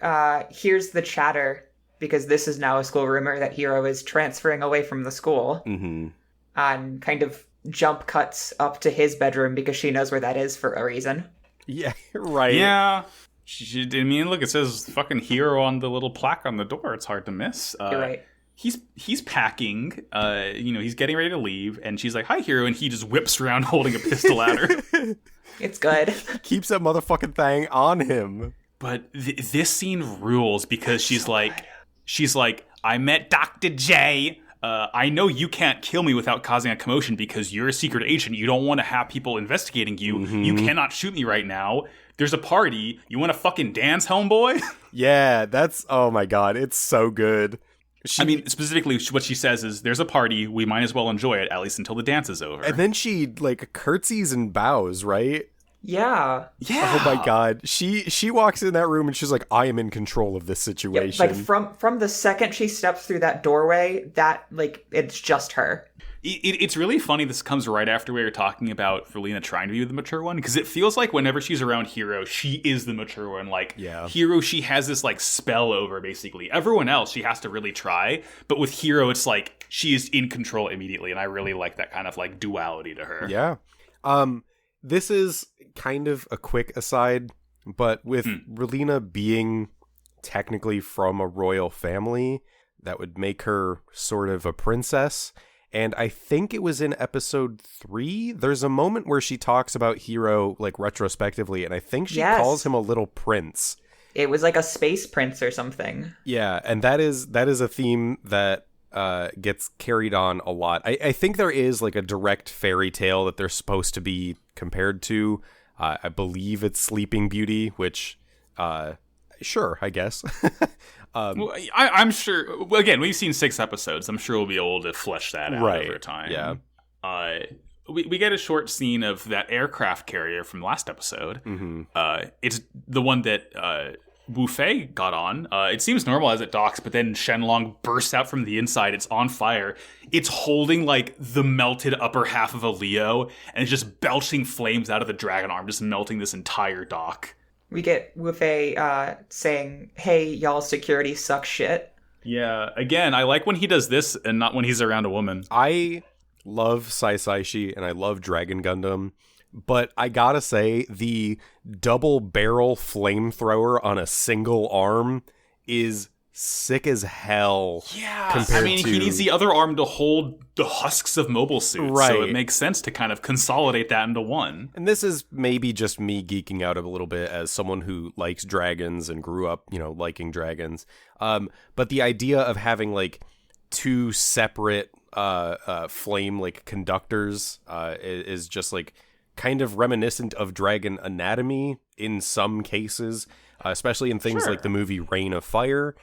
hears the chatter, because this is now a school rumor that Hero is transferring away from the school. Mm-hmm. And kind of jump cuts up to his bedroom because she knows where that is for a reason. Yeah, right. Yeah. I mean, look, it says fucking hero on the little plaque on the door. It's hard to miss. You're right. He's packing, he's getting ready to leave, and she's like, "Hi, hero," and he just whips around holding a pistol at her. It's good. Keeps that motherfucking thing on him. But this scene rules because she's like, "I met Doctah J. I know you can't kill me without causing a commotion because you're a secret agent. You don't want to have people investigating you. Mm-hmm. You cannot shoot me right now. There's a party. You want to fucking dance, homeboy?" Yeah, that's, oh my god, it's so good. I mean, specifically, what she says is, "There's a party. We might as well enjoy it, at least until the dance is over." And then she, like, curtsies and bows, right? Yeah. Yeah. Oh my god. She walks in that room and she's like, I am in control of this situation. Like from the second she steps through that doorway, that like it's just her. It's really funny. This comes right after we were talking about Verlina trying to be the mature one, because it feels like whenever she's around Hero, she is the mature one. Like, Yeah. Hero, she has this like spell over basically everyone else. She has to really try, but with Hero, it's like she is in control immediately, and I really like that kind of like duality to her. Yeah. This is kind of a quick aside, but with Relina being technically from a royal family, that would make her sort of a princess. And I think it was in episode 3. There's a moment where she talks about Hero like retrospectively, and I think she calls him a little prince. It was like a space prince or something. Yeah, and that is a theme that gets carried on a lot. I think there is like a direct fairy tale that they're supposed to be compared to. I believe it's Sleeping Beauty, which, sure, I guess. Well, I'm sure. Well, again, we've seen 6 episodes. I'm sure we'll be able to flesh that out over time. Yeah. We get a short scene of that aircraft carrier from last episode. Mm-hmm. It's the one that Wu Fei got on. It seems normal as it docks, but then Shenlong bursts out from the inside. It's on fire. It's holding like the melted upper half of a Leo, and it's just belching flames out of the dragon arm, just melting this entire dock. We get Wu Fei saying, "Hey, y'all, security sucks shit." Yeah, again, I like when he does this and not when he's around a woman. I love Sai Saishi and I love Dragon Gundam, but I gotta say, the double barrel flamethrower on a single arm is sick as hell. Yeah, I mean, he needs the other arm to hold the husks of mobile suits, right. So it makes sense to kind of consolidate that into one. And this is maybe just me geeking out a little bit as someone who likes dragons and grew up, liking dragons. But the idea of having like 2 separate flame like conductors is just like kind of reminiscent of dragon anatomy in some cases, especially in things like the movie Reign of Fire,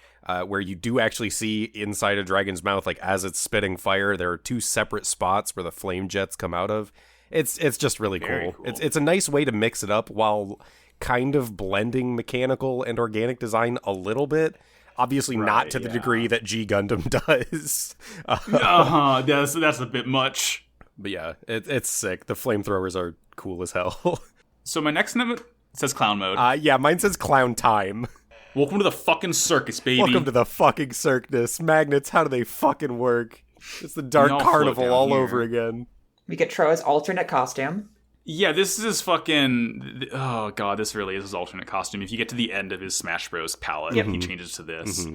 where you do actually see inside a dragon's mouth, like as it's spitting fire, there are 2 separate spots where the flame jets come out of. It's just really cool. It's a nice way to mix it up while kind of blending mechanical and organic design a little bit. Obviously not to the degree that G Gundam does. That's a bit much. But yeah, it's sick. The flamethrowers are cool as hell. So my next note says clown mode. Yeah, mine says clown time. Welcome to the fucking circus, baby. Welcome to the fucking circus. Magnets, how do they fucking work? It's the Dark Carnival all over again. We get Troa's alternate costume. Yeah, this is fucking... Oh, God, this really is his alternate costume. If you get to the end of his Smash Bros. Palette, he changes to this.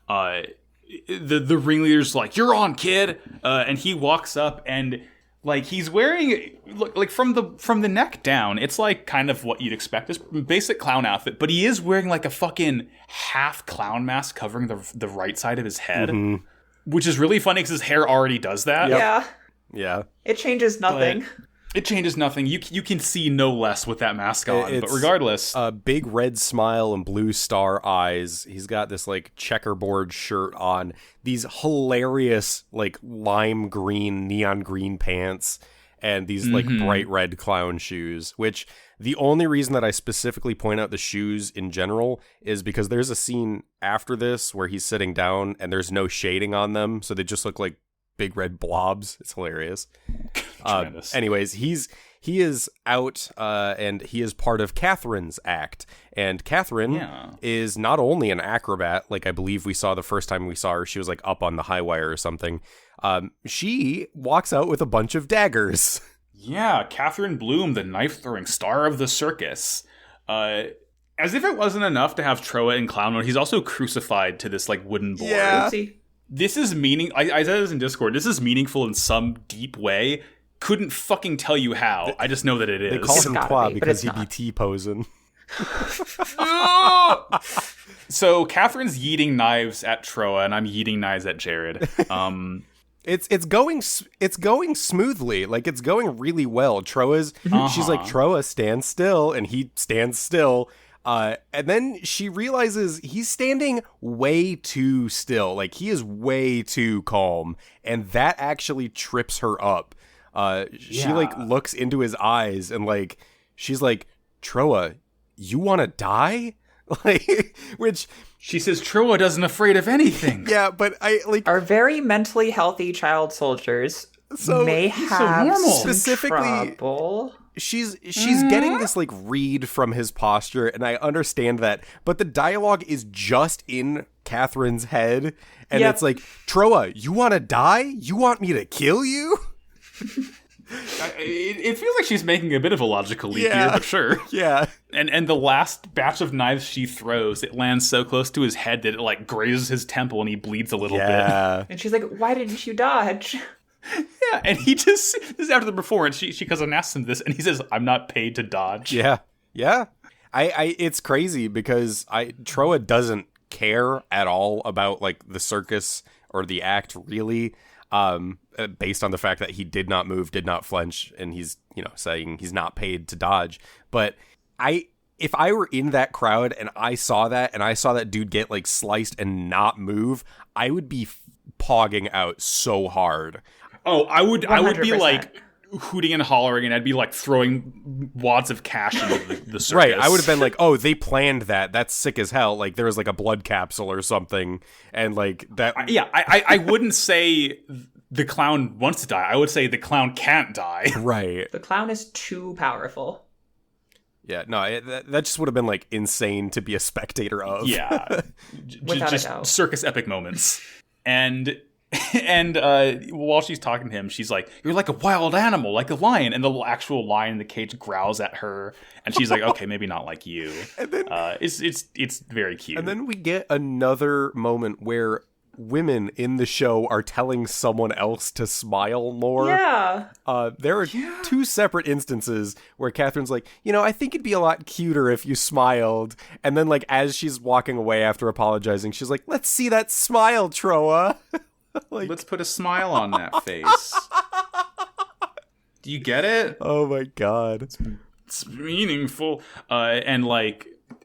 The ringleader's like, "You're on, kid!" And he walks up and... Like, he's wearing, like, from the neck down, it's, like, kind of what you'd expect. This basic clown outfit. But he is wearing, like, a fucking half clown mask covering the right side of his head. Mm-hmm. Which is really funny because his hair already does that. Yep. Yeah. It changes nothing. But it changes nothing. You can see no less with that mask on. But regardless... a big red smile and blue star eyes. He's got this, like, checkerboard shirt on. These hilarious, like, lime green, neon green pants. And these, like, bright red clown shoes. Which, the only reason that I specifically point out the shoes in general is because there's a scene after this where he's sitting down and there's no shading on them. So they just look like big red blobs. It's hilarious. Anyways, he is out and he is part of Catherine's act, and Catherine is not only an acrobat, like I believe we saw the first time we saw her. She was like up on the high wire or something. She walks out with a bunch of daggers. Yeah, Catherine Bloom, the knife throwing star of the circus. As if it wasn't enough to have Troa in clown mode, he's also crucified to this like wooden board. Yeah. Oopsie. This is I said this in Discord. This is meaningful in some deep way. Couldn't fucking tell you how. I just know that it is. They call him gotta Qua be, but because it's he'd be T-posing. So Catherine's yeeting knives at Troa, and I'm yeeting knives at Jared. It's going smoothly. Like, it's going really well. She's like, Troa, stand still, and he stands still. And then she realizes he's standing way too still. Like, he is way too calm, and that actually trips her up. She like looks into his eyes, and like she's like, Troa, you want to die? Like, which She says Troa doesn't afraid of anything. yeah, but I like Our very mentally healthy child soldiers So- may He's so have normal. some Specifically- trouble. she's getting this like read from his posture, and I understand that, but the dialogue is just in Catherine's head, and Yep. it's like, Troa, you want to die? You want me to kill you? It feels like she's making a bit of a logical leap here, but sure. Yeah. And the last batch of knives she throws, it lands so close to his head that it like grazes his temple and he bleeds a little bit. Yeah. And she's like, why didn't you dodge? Yeah, and he just, this is after the performance, she goes and asks him this, and he says, I'm not paid to dodge. Yeah. Yeah. I it's crazy because Troa doesn't care at all about like the circus or the act really, based on the fact that he did not move, did not flinch, and he's, saying he's not paid to dodge. But if I were in that crowd and I saw that dude get like sliced and not move, I would be pogging out so hard. Oh, I would be 100%. like hooting and hollering, and I'd be like throwing wads of cash into the circus. Right, I would have been like, oh, they planned that. That's sick as hell. Like, there was like a blood capsule or something, and like that. I wouldn't say the clown wants to die. I would say the clown can't die. Right. The clown is too powerful. Yeah, no, that just would have been like insane to be a spectator of. Yeah. Without a Just doubt. circus epic moments. And while she's talking to him, she's like, you're like a wild animal, like a lion. And the actual lion in the cage growls at her. And she's like, okay, maybe not like you. And then, it's very cute. and then we get another moment where women in the show are telling someone else to smile more. Yeah. There are two separate instances where Catherine's like, I think it'd be a lot cuter if you smiled. And then, like, as she's walking away after apologizing, she's like, let's see that smile, Troa. Like, let's put a smile on that face. Do you get it? oh my god. It's meaningful. And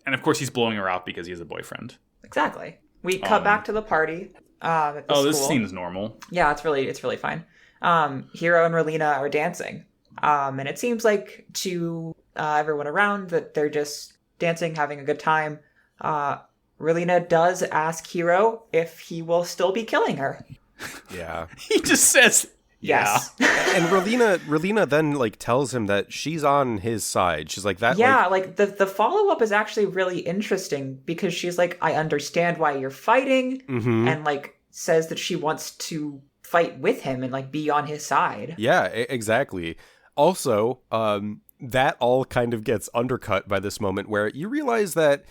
of course he's blowing her out because he has a boyfriend. Exactly. We cut back to the party. At the This school. seems normal. Yeah, it's really fine. Hiro and Relina are dancing. And it seems like to everyone around that they're just dancing, having a good time. Relina does ask Hiro if he will still be killing her. Yeah. He just says, Yes. And Relina then like tells him that she's on his side. She's like that. Yeah, like the follow-up is actually really interesting because she's like, I understand why you're fighting, and like says that she wants to fight with him and like be on his side. Yeah, exactly. Also, that all kind of gets undercut by this moment where you realize that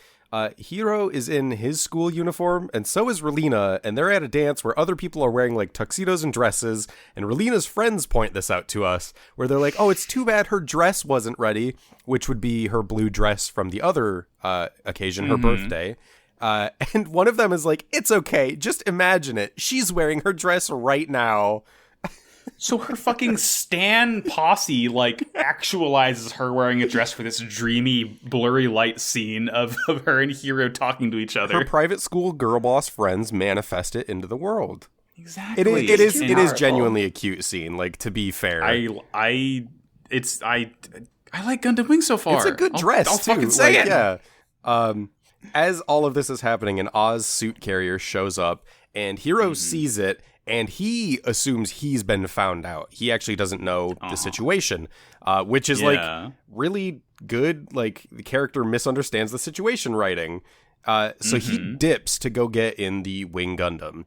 Hiro is in his school uniform, and so is Relina, and they're at a dance where other people are wearing like tuxedos and dresses, and Relina's friends point this out to us, where they're like, oh, it's too bad her dress wasn't ready, which would be her blue dress from the other occasion, her birthday. And one of them is like, it's okay, just imagine it. She's wearing her dress right now. So her fucking Stan posse like actualizes her wearing a dress for this dreamy, blurry light scene of her and Hiro talking to each other. Her private school girl boss friends manifest it into the world. Exactly. It is powerful. genuinely a cute scene, like, to be fair. I like Gundam Wing so far. It's a good dress, I'll too. fucking say Like, it. Yeah. As all of this is happening, an Oz suit carrier shows up, and Hiro sees it, and he assumes he's been found out. He actually doesn't know the situation, which is like really good. Like, the character misunderstands the situation writing. So he dips to go get in the Wing Gundam.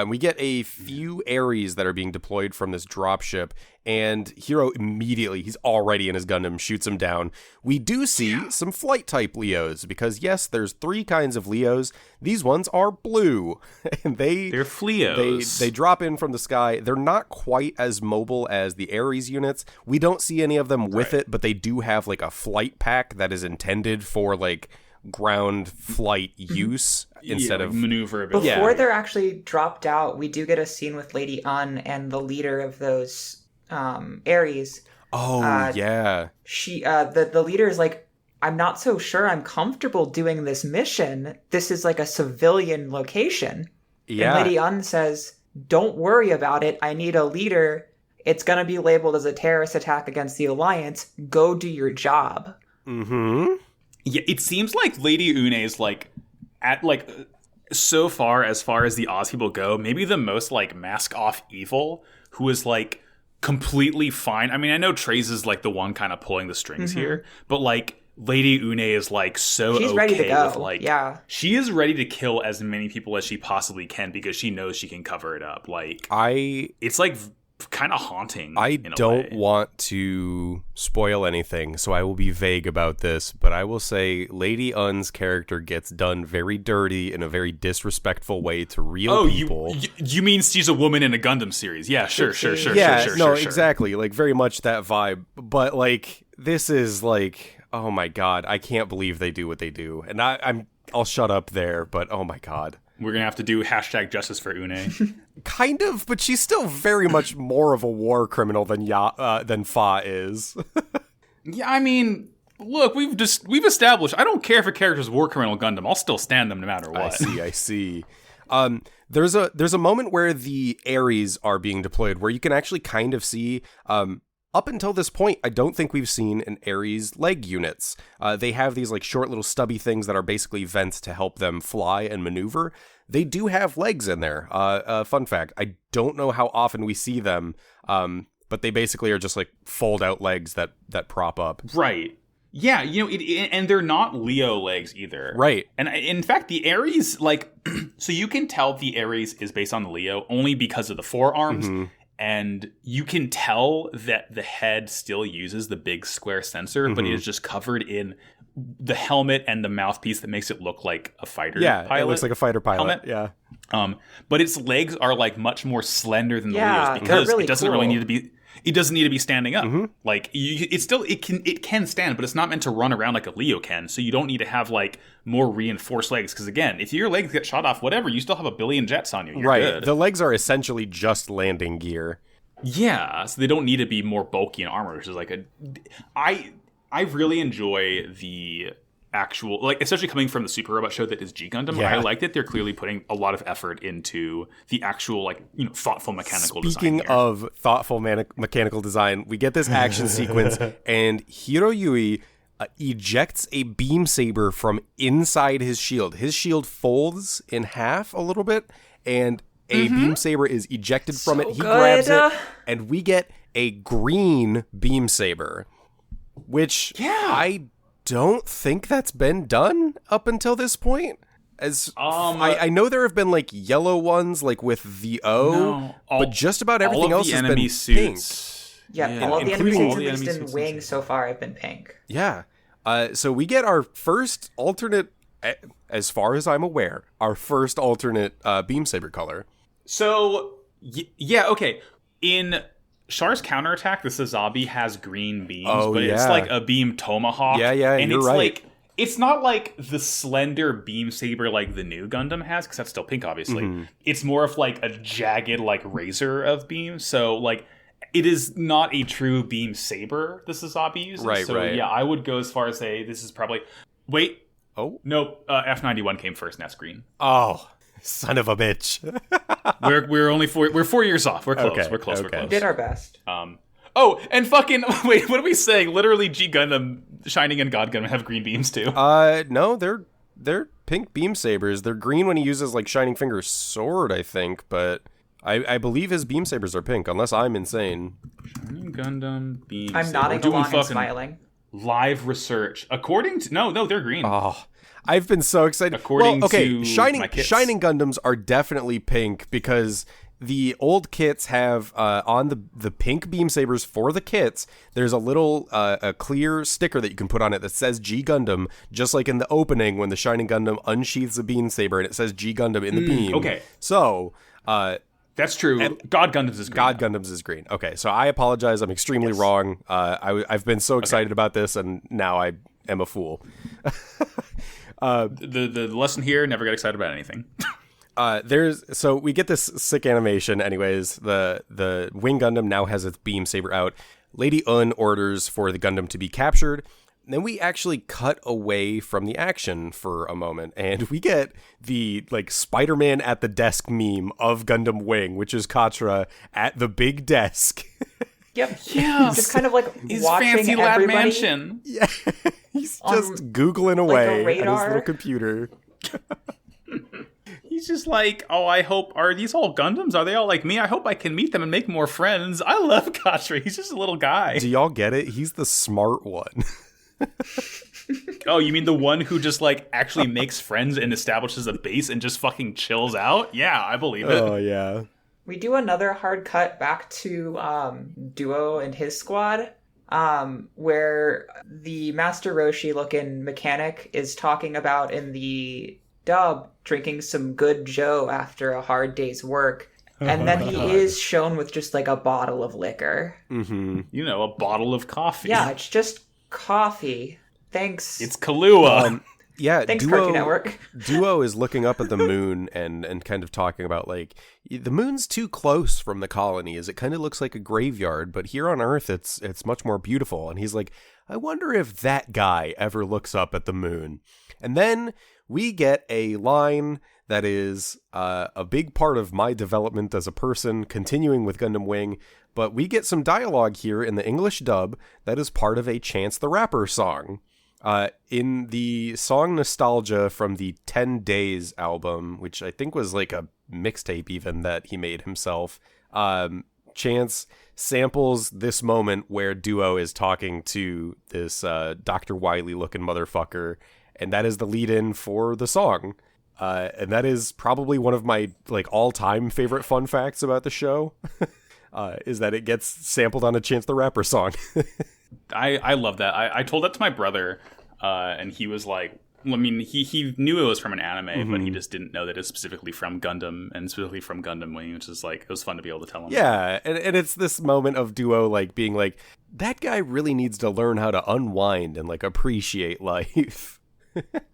We get a few Ares that are being deployed from this dropship, and Hiro immediately, he's already in his Gundam, shoots him down. We do see some flight-type Leos, because yes, there's 3 kinds of Leos. These ones are blue, and they're Fleos. They drop in from the sky. They're not quite as mobile as the Ares units. We don't see any of them with it, but they do have like a flight pack that is intended for like ground flight use instead of maneuverability. Before they're actually dropped out, we do get a scene with Lady Un and the leader of those Ares. Yeah. She the leader is like, I'm not so sure I'm comfortable doing this mission. This is like a civilian location. Yeah. And Lady Un says, don't worry about it. I need a leader. It's going to be labeled as a terrorist attack against the Alliance. Go do your job. Mm-hmm. Yeah, it seems like Lady Une is like at like so far as the Oz people go, maybe the most like mask off evil, who is like completely fine. I mean, I know Trace is like the one kind of pulling the strings here, but like Lady Une is like she's ready to go. With like she is ready to kill as many people as she possibly can because she knows she can cover it up. Like it's like kind of haunting. I don't want to spoil anything, so I will be vague about this, but I will say Lady Un's character gets done very dirty in a very disrespectful way to real people. You mean she's a woman in a Gundam series? Yeah, sure. Exactly, like very much that vibe. But like this is like, oh my god, I can't believe they do what they do, and I'll shut up there. But oh my god. We're going to have to do #justice for Une. Kind of, but she's still very much more of a war criminal than Fa is. Yeah, I mean, look, we've established, I don't care if a character's war criminal Gundam. I'll still stand them no matter what. I see. There's a moment where the Ares are being deployed where you can actually kind of see... Up until this point, I don't think we've seen an Ares leg units. They have these like short little stubby things that are basically vents to help them fly and maneuver. They do have legs in there. Fun fact, I don't know how often we see them, but they basically are just like fold out legs that prop up. Right. Yeah, you know, and they're not Leo legs either. Right. And in fact, the Ares, like, so you can tell the Ares is based on the Leo only because of the forearms. Mm-hmm. And you can tell that the head still uses the big square sensor, but it is just covered in the helmet and the mouthpiece that makes it look like a fighter pilot. Yeah, it looks like a fighter pilot. Helmet. Yeah. But its legs are like much more slender than the Leo's because really it doesn't really need to be. It doesn't need to be standing up. Mm-hmm. Like it can stand, but it's not meant to run around like a Leo can. So you don't need to have like more reinforced legs. Because again, if your legs get shot off, whatever, you still have a billion jets on you. You're good. The legs are essentially just landing gear. Yeah, so they don't need to be more bulky in armor, which is like I really enjoy the actual, like, especially coming from the Super Robot show that is G Gundam. Yeah. I like that they're clearly putting a lot of effort into the actual, like, you know, thoughtful mechanical design. Speaking of thoughtful mechanical design, we get this action sequence, and Hiroyui ejects a beam saber from inside his shield. His shield folds in half a little bit, and a beam saber is ejected from it. He grabs it, and we get a green beam saber, which I don't think that's been done up until this point. As I know there have been like yellow ones, like with the O, but just about everything else has been pink. Yeah, all of the enemy suits, at least in Wing so far, have been pink. Yeah. So we get our first alternate, as far as I'm aware, our first alternate beam saber color. So, yeah, okay. In Char's counterattack, the Sazabi has green beams, but it's like a beam tomahawk. Yeah, and you're right. Like, it's not like the slender beam saber like the new Gundam has, because that's still pink, obviously. Mm-hmm. It's more of like a jagged like razor of beams. So like it is not a true beam saber the Sazabi uses. Right. Yeah, I would go as far as say this is probably. Wait. Oh no. F91 came first. And that's green. Oh. Son of a bitch. We're 4 years off. We're close. We're close. We did our best. And fucking wait, what are we saying? Literally G Gundam, Shining and God Gundam have green beams too. No, they're pink beam sabers. They're green when he uses like Shining Finger's sword, I think, but I believe his beam sabers are pink, unless I'm insane. Shining Gundam beam. I'm nodding along and smiling. live research. According to no, they're green. Oh, I've been so excited. According to Shining my kits. Shining Gundams are definitely pink because the old kits have on the pink beam sabers for the kits. There's a little a clear sticker that you can put on it that says G Gundam, just like in the opening when the Shining Gundam unsheathes the beam saber and it says G Gundam in the beam. Okay, so that's true. God Gundams is green. God Gundams is green. Okay, so I apologize. I'm extremely wrong. I've been so excited about this, and now I am a fool. The lesson here: never get excited about anything. So we get this sick animation. Anyways, the Wing Gundam now has its beam saber out. Lady Un orders for the Gundam to be captured. Then we actually cut away from the action for a moment, and we get the Spider-Man at the desk meme of Gundam Wing, which is Katra at the big desk. Yep. Yeah. Just kind of His watching fancy lab everybody. mansion. Yeah, he's just Googling away a at his radar. little computer. He's just like, oh, I hope, are these all Gundams? Are they all like me? I hope I can meet them and make more friends. I love Katra. He's just a little guy. Do y'all get it? He's the smart one. Oh, you mean the one who just actually makes friends and establishes a base and just fucking chills out? Yeah, I believe it. Oh, yeah. We do another hard cut back to Duo and his squad, where the Master Roshi looking mechanic is talking about in the dub drinking some good Joe after a hard day's work. And then he is shown with just a bottle of liquor. Mm-hmm. A bottle of coffee. Yeah, it's just coffee. Thanks. It's Kahlua. Yeah, Thanks, Cartoon Network. Duo is looking up at the moon and kind of talking about the moon's too close from the colony, as it kind of looks like a graveyard, but here on Earth it's much more beautiful. And he's like, I wonder if that guy ever looks up at the moon. And then we get a line that is a big part of my development as a person, continuing with Gundam Wing. But we get some dialogue here in the English dub that is part of a Chance the Rapper song. In the song Nostalgia from the 10 Days album, which I think was a mixtape even that he made himself, Chance samples this moment where Duo is talking to this Dr. Wily looking motherfucker, and that is the lead-in for the song. And that is probably one of my all-time favorite fun facts about the show, is that it gets sampled on a Chance the Rapper song. I love that. I told that to my brother, and he was like, he knew it was from an anime, but he just didn't know that it's specifically from Gundam, and specifically from Gundam Wing, which is it was fun to be able to tell him. Yeah, and it's this moment of Duo being that guy really needs to learn how to unwind and appreciate life.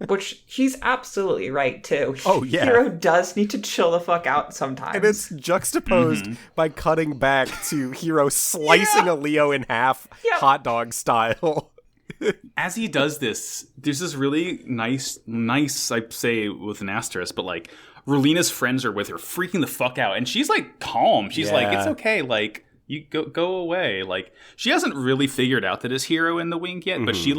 Which he's absolutely right, too. Oh, yeah. Hiro does need to chill the fuck out sometimes. And it's juxtaposed by cutting back to Hiro slicing a Leo in half, hot dog style. As he does this, there's this really nice, I say with an asterisk, but Relina's friends are with her, freaking the fuck out, and she's calm. She's it's okay, you go away. She hasn't really figured out that it's Hiro in the Wing yet, but she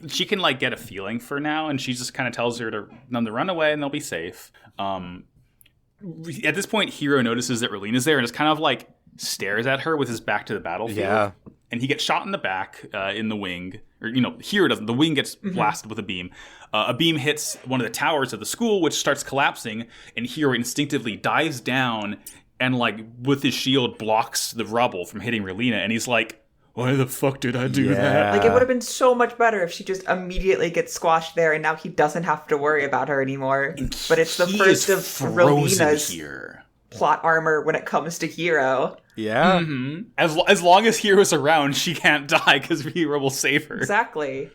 she can get a feeling for now, and she just kind of tells her to run away and they'll be safe. At this point, Hiro notices that Relina's there and just kind of stares at her with his back to the battlefield. Yeah. And he gets shot in the back in the wing. Or, Hiro doesn't. The wing gets blasted with a beam. A beam hits one of the towers of the school, which starts collapsing, and Hiro instinctively dives down and, with his shield blocks the rubble from hitting Relina, and he's like, why the fuck did I do that? It would have been so much better if she just immediately gets squashed there, and now he doesn't have to worry about her anymore. But it's the first of Relina's plot armor when it comes to Hiro. Yeah. Mm-hmm. As long as Hiro's around, she can't die because Hiro will save her. Exactly.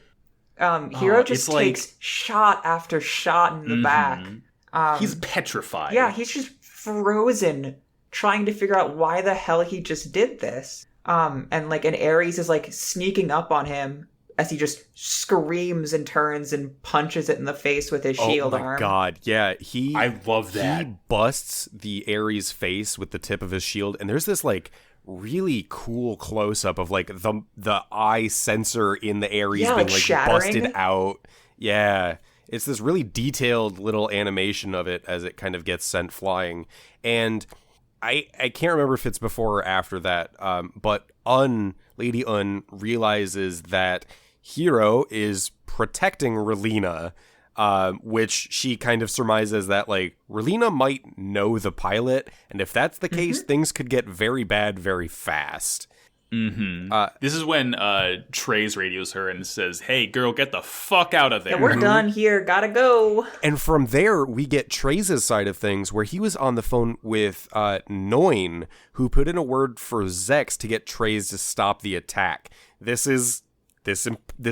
Hiro just takes shot after shot in the back. He's petrified. Yeah, he's just frozen, trying to figure out why the hell he just did this. And Ares is sneaking up on him as he just screams and turns and punches it in the face with his shield arm. Oh my god, yeah, I love that. He busts the Ares face with the tip of his shield, and there's this really cool close up of the eye sensor in the Ares being busted out. Yeah. It's this really detailed little animation of it as it kind of gets sent flying. And I can't remember if it's before or after that, but Lady Un realizes that Hiro is protecting Relina, which she kind of surmises that, like, Relina might know the pilot, and if that's the case, things could get very bad very fast. This is when Trey's radios her and says, "Hey, girl, get the fuck out of there." Yeah, we're done here. Gotta go. And from there, we get Trey's side of things, where he was on the phone with Noin, who put in a word for Zex to get Trey's to stop the attack. This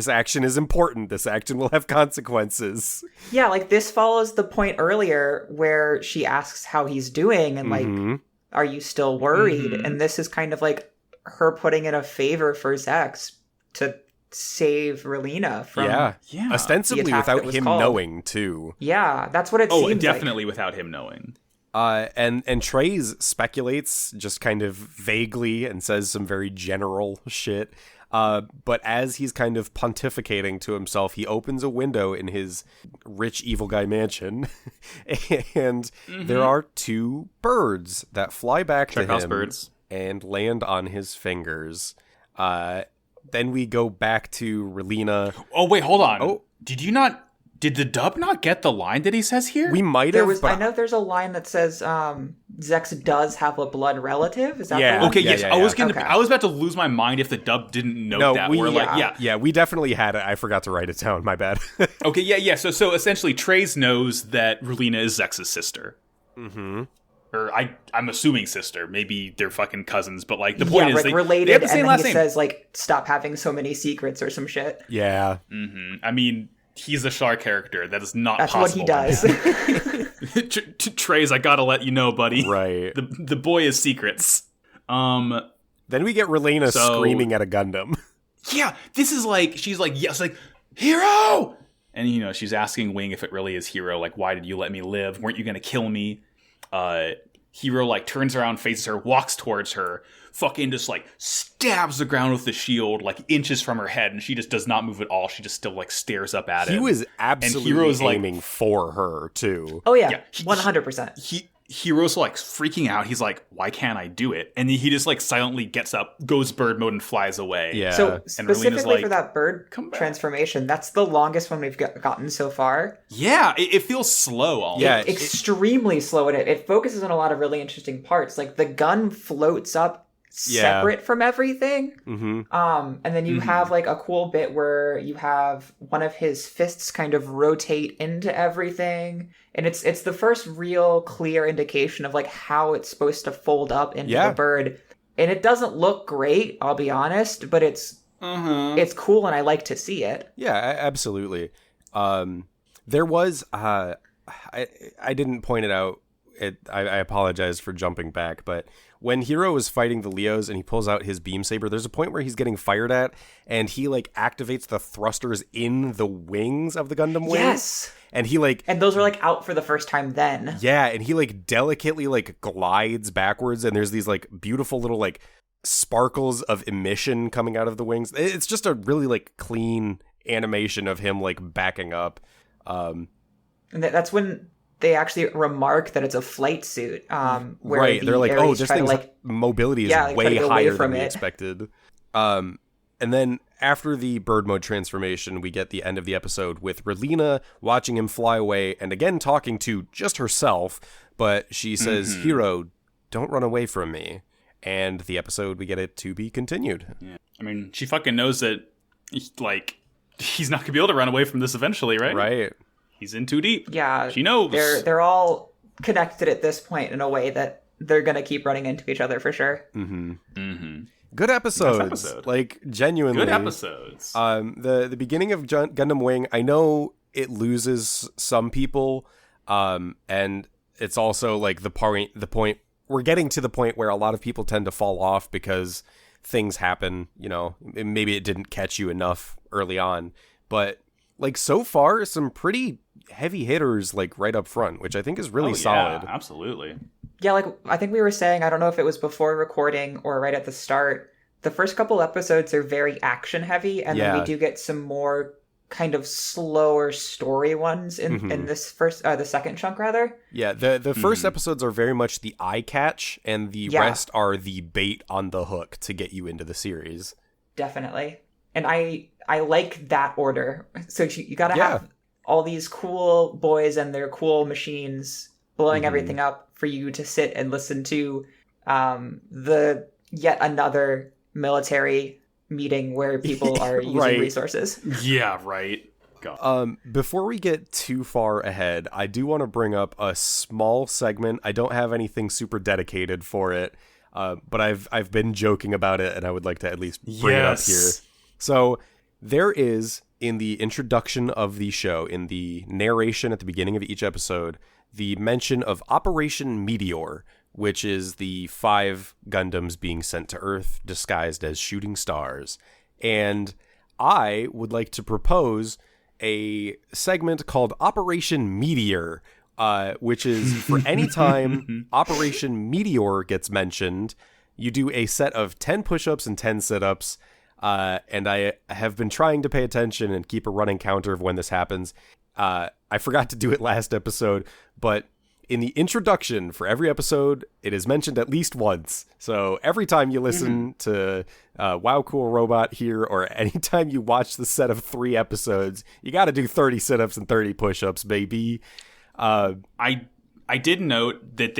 action is important. This action will have consequences. Yeah, like, this follows the point earlier where she asks how he's doing and, like, are you still worried? And this is kind of like her putting in a favor for Zex to save Relina from ostensibly the attack without that was him called. knowing too. Yeah, that's what it seems like. Definitely without him knowing. And Trey's speculates just kind of vaguely and says some very general shit. But as he's kind of pontificating to himself, he opens a window in his rich evil guy mansion, and there are two birds that fly back to him birds. And land on his fingers. Then we go back to Relina. Oh, wait, hold on. Oh. Did the dub not get the line that he says here? We might have. I know there's a line that says Zex does have a blood relative. Is that the one? Okay, yes. Yeah. I was about to lose my mind if the dub didn't note that. We definitely had it. I forgot to write it down. My bad. Okay, yeah. So essentially, Trey's knows that Relina is Zex's sister. Or I'm assuming sister. Maybe they're fucking cousins. But like the point is, related. They have the same and last then he name. says like, "Stop having so many secrets" or some shit. Yeah. I mean, he's a Char character. That is not That's possible. That's what he does. Trey's, I gotta let you know, buddy. Right. The boy is secrets. Then we get Relina screaming at a Gundam. Yeah, this is like, she's like, yes, like, Hiro! And, you know, she's asking Wing if it really is Hiro, like, why did you let me live? Weren't you gonna kill me? Hiro, like, turns around, faces her, walks towards her, fucking just, like, stabs the ground with the shield, like, inches from her head, and she just does not move at all. She just still, like, stares up at him. He was absolutely aiming for her, too. Oh, yeah 100%. Hiro's, like, freaking out. He's like, why can't I do it? And he just, like, silently gets up, goes bird mode, and flies away. Yeah. So, specifically like, for that bird transformation, that's the longest one we've gotten so far. Yeah, it feels slow almost. Yeah, extremely slow, and it focuses on a lot of really interesting parts. Like, the gun floats up separate from everything. And then you have like a cool bit where you have one of his fists kind of rotate into everything, and it's the first real clear indication of like how it's supposed to fold up into the bird. And it doesn't look great, I'll be honest, but it's cool and I like to see it. Yeah, absolutely. There was I didn't point it out. I apologize for jumping back, but when Hiro is fighting the Leos and he pulls out his beam saber, there's a point where he's getting fired at, and he like activates the thrusters in the wings of the Gundam wings. Yes. And he like, and those are like out for the first time then. Yeah, and he like delicately like glides backwards, and there's these like beautiful little like sparkles of emission coming out of the wings. It's just a really like clean animation of him like backing up. And that's when they actually remark that it's a flight suit. Where right, they're like, oh, this thing's like mobility is way higher than we expected. And then after the bird mode transformation, we get the end of the episode with Relina watching him fly away and again talking to just herself, but she says, Hiro, don't run away from me. And the episode, we get it to be continued. Yeah. I mean, she fucking knows that, like, he's not going to be able to run away from this eventually, right? Right. He's in too deep. Yeah. She knows. They're all connected at this point in a way that they're going to keep running into each other for sure. Good episodes. Like, genuinely. Good episodes. The beginning of Gundam Wing, I know it loses some people, and it's also like the point we're getting to the point where a lot of people tend to fall off because things happen, you know, maybe it didn't catch you enough early on, but like so far some pretty heavy hitters like right up front, which I think is really solid. Yeah, absolutely. Yeah, like I think we were saying, I don't know if it was before recording or right at the start, the first couple episodes are very action heavy, and then we do get some more kind of slower story ones in this the second chunk rather. Yeah, the first episodes are very much the eye catch, and the rest are the bait on the hook to get you into the series. Definitely. And I like that order. So you got to have all these cool boys and their cool machines blowing everything up for you to sit and listen to the yet another military meeting where people are using resources. Yeah, right. God. Before we get too far ahead, I do want to bring up a small segment. I don't have anything super dedicated for it, but I've been joking about it, and I would like to at least bring it up here. So there is, in the introduction of the show, in the narration at the beginning of each episode, the mention of Operation Meteor, which is the 5 Gundams being sent to Earth disguised as shooting stars. And I would like to propose a segment called Operation Meteor, which is for any time Operation Meteor gets mentioned, you do a set of 10 push-ups and 10 sit-ups. And I have been trying to pay attention and keep a running counter of when this happens. I forgot to do it last episode, but in the introduction for every episode, it is mentioned at least once. So every time you listen to Wow Cool Robot here, or anytime you watch the set of 3 episodes, you got to do 30 sit-ups and 30 push-ups, baby. I did note that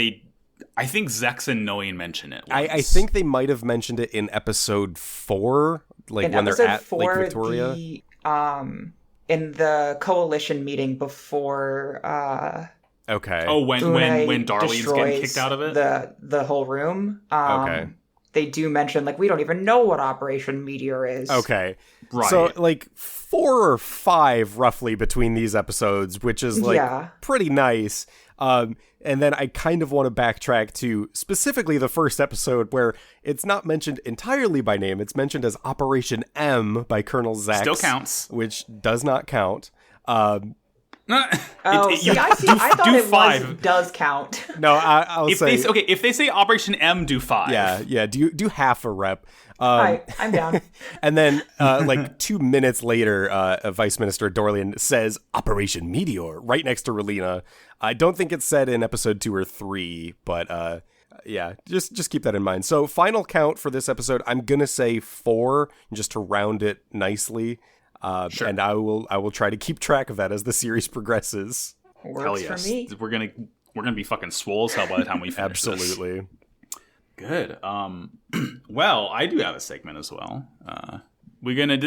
I think Zex and Noin mention it once. I think they might have mentioned it in episode 4, like in when they're episode at 4, Lake Victoria. In the coalition meeting before Okay. Oh, when Darlene's getting kicked out of it? The whole room. Okay. They do mention, like, we don't even know what Operation Meteor is. Okay. Right. So, like, 4 or 5 roughly between these episodes, which is, like, pretty nice. And then I kind of want to backtrack to specifically the first episode where it's not mentioned entirely by name. It's mentioned as Operation M by Colonel Zax. Still counts. Which does not count. I thought it does count. No, I'll say... if they say Operation M, do 5. Yeah, do half a rep. I'm down. And then, like 2 minutes later, Vice Minister Dorlian says Operation Meteor right next to Relina. I don't think it's said in episode 2 or 3, but yeah, just keep that in mind. So, final count for this episode, I'm gonna say 4, just to round it nicely. Sure. And I will try to keep track of that as the series progresses. Works Hell yes. for me. We're gonna be fucking swole as hell by the time we finish this. Absolutely. Good. Well, I do have a segment as well. We're gonna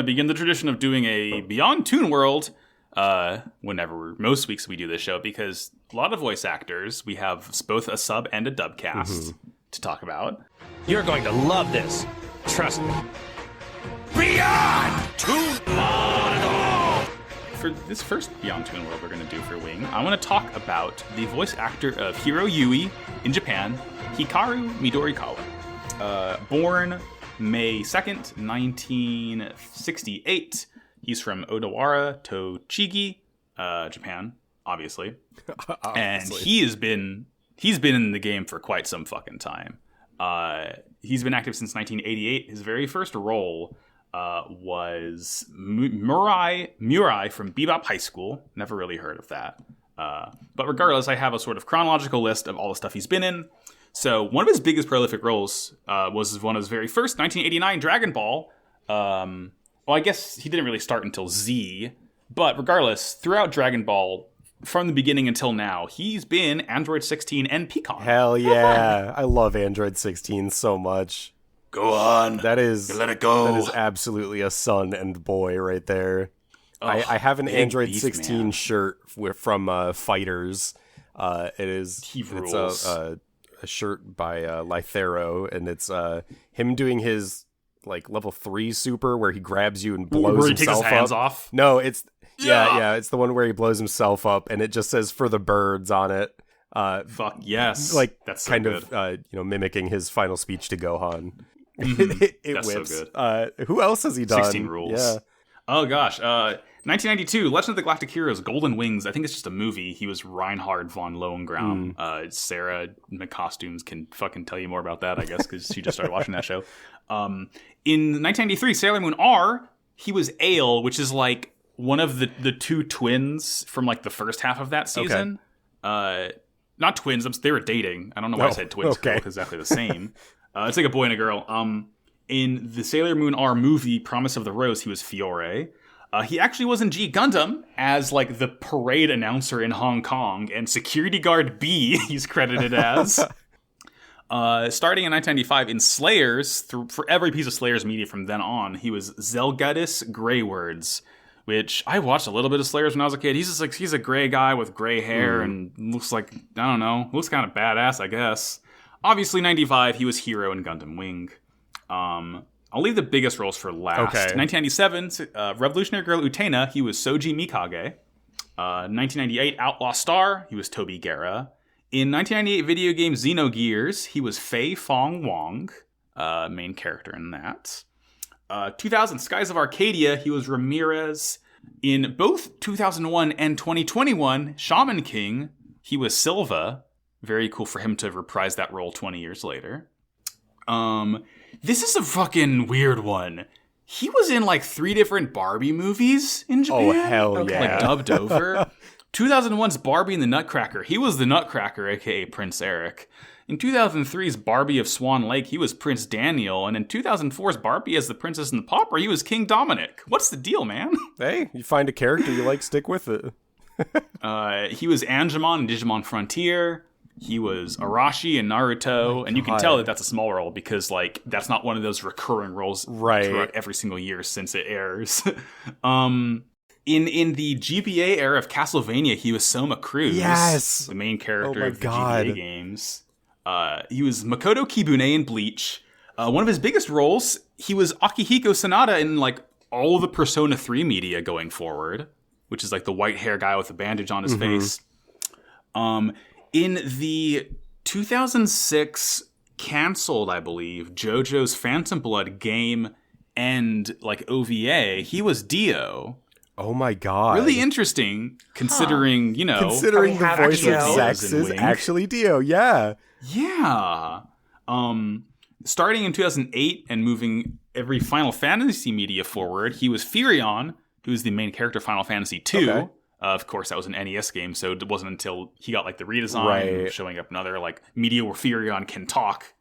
begin the tradition of doing a Beyond Toon World. Most weeks we do this show, because a lot of voice actors, we have both a sub and a dub cast to talk about. You're going to love this. Trust me. Beyond Toon World! For this first Beyond Toon World we're going to do for Wing, I want to talk about the voice actor of Hiro Yui in Japan, Hikaru Midorikawa. Born May 2nd, 1968. He's from Odawara, Tochigi, Japan, obviously. And he's been in the game for quite some fucking time. He's been active since 1988. His very first role was Murai from Bebop High School. Never really heard of that. But regardless, I have a sort of chronological list of all the stuff he's been in. So one of his biggest prolific roles was one of his very first 1989 Dragon Ball. Well, I guess he didn't really start until Z. But regardless, throughout Dragon Ball, from the beginning until now, he's been Android 16 and Peacon. Hell yeah. I love Android 16 so much. Go on. That is... Let it go. That is absolutely a son and boy right there. I have an Android 16 shirt from Fighters. It's a shirt by Lythero, and it's him doing his like level 3 super where he grabs you and blows where he himself takes his hands up. off? No, it's it's the one where he blows himself up, and it just says "for the birds" on it. Fuck yes, like that's so kind good. of mimicking his final speech to Gohan. That's whips. so good. Who else has he done? 16 rules. Yeah. Oh gosh. 1992, Legend of the Galactic Heroes: Golden Wings. I think it's just a movie. He was Reinhard von Lohengramm. Sarah McCostumes can fucking tell you more about that, I guess, because she just started watching that show. In 1993, Sailor Moon R, he was Ale, which is like one of the two twins from like the first half of that season. Not twins, they were dating. I don't know why I said twins, because it's exactly the same. It's like a boy and a girl. In the Sailor Moon R movie, Promise of the Rose, he was Fiore. He actually was in G Gundam as like the parade announcer in Hong Kong, and security guard B he's credited as. Starting in 1995 in Slayers, for every piece of Slayers media from then on, he was Zelgudis Greywords, which I watched a little bit of Slayers when I was a kid. He's just like, he's a gray guy with gray hair and looks like, I don't know, looks kind of badass, I guess. Obviously, 95, he was Hero in Gundam Wing. I'll leave the biggest roles for last. 1997, Revolutionary Girl Utena, he was Soji Mikage. 1998, Outlaw Star, he was Toby Guerra. In 1998 video game Xenogears, he was Fei Fong Wong, main character in that. 2000 Skies of Arcadia, he was Ramirez. In both 2001 and 2021, Shaman King, he was Silva. Very cool for him to reprise that role 20 years later. This is a fucking weird one. He was in like 3 different Barbie movies in Japan. Oh, hell yeah. Like dubbed over. 2001's Barbie and the Nutcracker. He was the Nutcracker, aka Prince Eric. In 2003's Barbie of Swan Lake, he was Prince Daniel. And in 2004's Barbie as the Princess and the Pauper, he was King Dominic. What's the deal, man? Hey, you find a character you like, stick with it. He was Angemon in Digimon Frontier. He was Arashi in Naruto. And you can tell that that's a small role because, like, that's not one of those recurring roles throughout every single year since it airs. In the GBA era of Castlevania, he was Soma Cruz. Yes! The main character of the GBA games. He was Makoto Kibune in Bleach. One of his biggest roles, he was Akihiko Sanada in, like, all of the Persona 3 media going forward, which is, like, the white hair guy with a bandage on his face. In the 2006 canceled, I believe, JoJo's Phantom Blood game and, like, OVA, he was Dio. Oh my god. Really interesting, considering, you know... Considering the voice of Dio. Zex is actually Dio, yeah. Yeah. Starting in 2008 and moving every Final Fantasy media forward, he was Furion, who's the main character of Final Fantasy II. Okay. Of course, that was an NES game, so it wasn't until he got, like, the redesign, showing up in other, like, media where Furion can talk.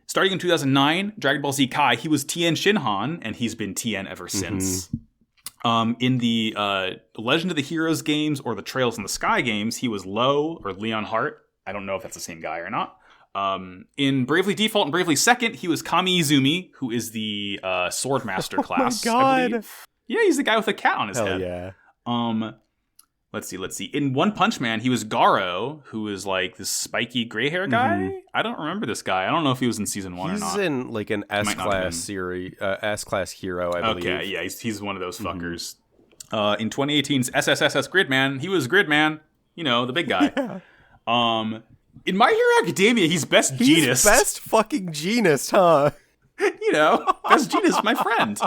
Starting in 2009, Dragon Ball Z Kai, he was Tien Shinhan, and he's been Tien ever since. In the Legend of the Heroes games or the Trails in the Sky games, he was Lo, or Leon Hart. I don't know if that's the same guy or not. In Bravely Default and Bravely Second, he was Kami Izumi, who is the Swordmaster class. Oh my god. I believe. Yeah, he's the guy with the cat on his head. Yeah. Let's see. In One Punch Man, he was Garo, who is like this spiky gray hair guy. I don't remember this guy. I don't know if he was in season 1 or not. He's in like an S-class series, S-class hero, I believe. Okay, yeah, he's one of those fuckers. In 2018's SSSS Gridman, he was Gridman, you know, the big guy. In My Hero Academia, he's Best Genus. He's Best fucking Genus, huh? You know, Best Genus, my friend.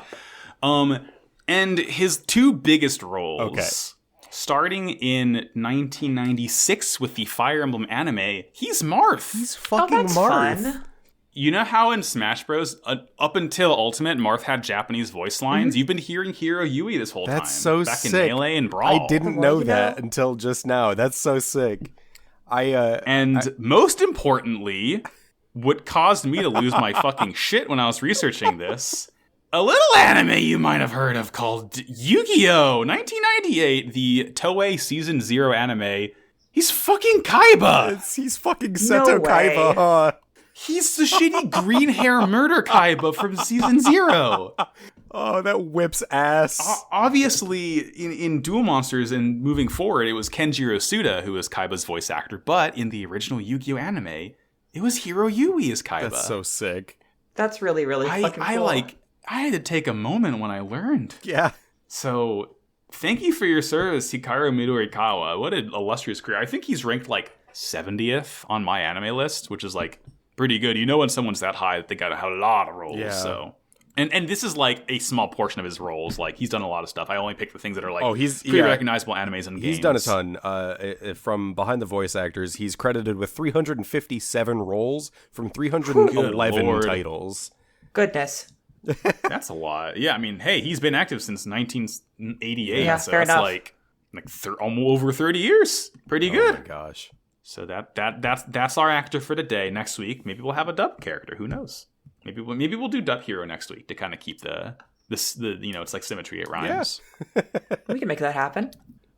And his 2 biggest roles. Starting in 1996 with the Fire Emblem anime, he's Marth. He's fucking Marth. Fun. You know how in Smash Bros, up until Ultimate, Marth had Japanese voice lines? You've been hearing Hiro Yui this whole time. That's so back sick. In Melee and Brawl. I didn't know that until just now. That's so sick. Most importantly, what caused me to lose my fucking shit when I was researching this... A little anime you might have heard of called Yu-Gi-Oh! 1998, the Toei Season 0 anime. He's fucking Kaiba! He's fucking Seto Kaiba, huh? He's the shitty green hair murder Kaiba from Season 0. Oh, that whips ass. Obviously, in Duel Monsters and moving forward, it was Kenjiro Suda who was Kaiba's voice actor, but in the original Yu-Gi-Oh! Anime, it was Hiro Yui as Kaiba. That's so sick. That's really, really fucking cool. I had to take a moment when I learned. Yeah. So, thank you for your service, Hikaru Midorikawa. What an illustrious career. I think he's ranked like 70th on my anime list, which is like pretty good. You know when someone's that high, they got a lot of roles. Yeah. So, and this is like a small portion of his roles. Like he's done a lot of stuff. I only picked the things that are like pretty recognizable animes and games. He's done a ton. From behind the voice actors, he's credited with 357 roles from 311 titles. Goodness. That's a lot. Yeah, I mean, hey, he's been active since 1988. Yeah, so fair that's enough. like almost over 30 years. Pretty good. Oh my gosh. So that's our actor for today. Next week, maybe we'll have a dub character. Who knows? Maybe we'll do Dub Hero next week to kind of keep the it's like symmetry. It rhymes. We can make that happen.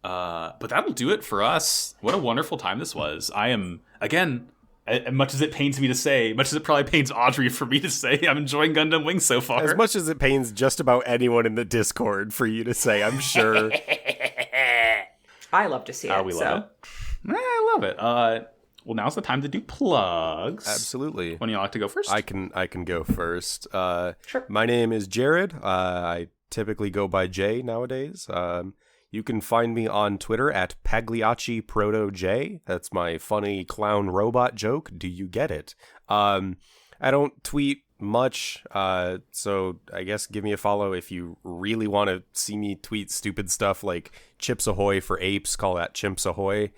But that'll do it for us. What a wonderful time this was. I am, again, as much as it pains me to say, much as it probably pains Audrey for me to say, I'm enjoying Gundam Wing so far. As much as it pains just about anyone in the Discord for you to say, I'm sure. I love to see it. We so. love it. I love it. Well, now's the time to do plugs. Absolutely. When you like to go first? I can go first. Sure. My name is Jared. I typically go by J nowadays. You can find me on Twitter at PagliacciProtoJ. That's my funny clown robot joke. Do you get it? I don't tweet much, so I guess give me a follow if you really want to see me tweet stupid stuff like Chips Ahoy for apes. Call that Chimps Ahoy.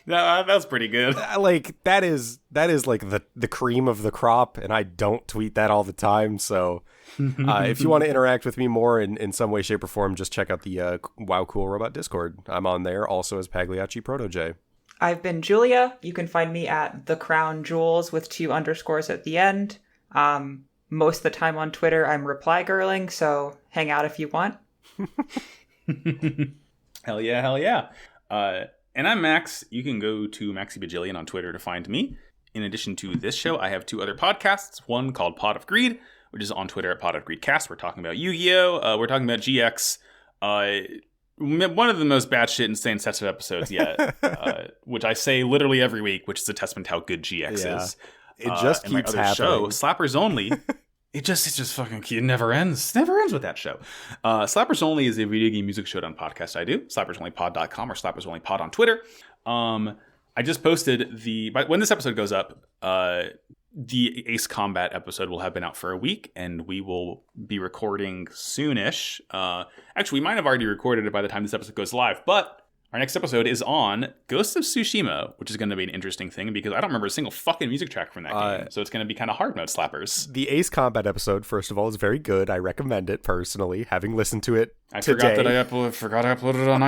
That's pretty good. Like that is like the cream of the crop, and I don't tweet that all the time. So if you want to interact with me more in some way, shape, or form, just check out the Wow Cool Robot Discord. I'm on there also as Pagliacci Proto J. I've been Julia. You can find me at The Crown Jewels with 2 underscores at the end. Most of the time on Twitter, I'm reply girling, so hang out if you want. Hell yeah. And I'm Max. You can go to Maxi Bajillion on Twitter to find me. In addition to this show, I have 2 other podcasts. One called Pot of Greed, which is on Twitter at Pot of Greedcast. We're talking about Yu-Gi-Oh! We're talking about GX. One of the most batshit insane sets of episodes yet, which I say literally every week, which is a testament to how good GX is. It just and keeps my other happening. show, Slappers Only. It just fucking it never ends. Never ends with that show. Slappers Only is a video game music show on podcast I do. SlappersOnlyPod.com or SlappersOnlyPod on Twitter. I just posted when this episode goes up, the Ace Combat episode will have been out for a week, and we will be recording soonish. Actually, we might have already recorded it by the time this episode goes live, but our next episode is on Ghost of Tsushima, which is going to be an interesting thing because I don't remember a single fucking music track from that game. So it's going to be kind of hard mode slappers. The Ace Combat episode, first of all, is very good. I recommend it personally, having listened to it I today. forgot that I uploaded it on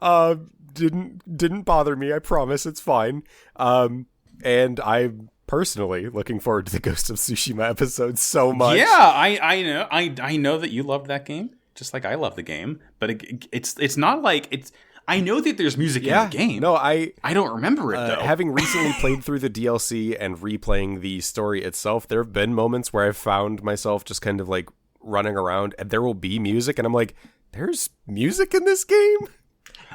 9/11. Didn't bother me. I promise it's fine. And I'm personally looking forward to the Ghost of Tsushima episode so much. Yeah, I know that you loved that game, just like I love the game. But it's not like it's. I know that there's music in the game. No, I don't remember it though. Having recently played through the DLC and replaying the story itself, there have been moments where I've found myself just kind of like running around, and there will be music, and I'm like, "There's music in this game."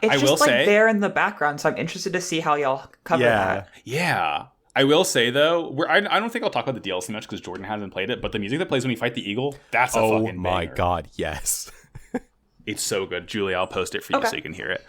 It's I just will like say- there in the background, so I'm interested to see how y'all cover that. Yeah. I will say though, I don't think I'll talk about the DLC much because Jordan hasn't played it. But the music that plays when you fight the eagle, that's a Oh fucking my banger. god, yes. It's so good. Julie, I'll post it for you Okay. so you can hear it.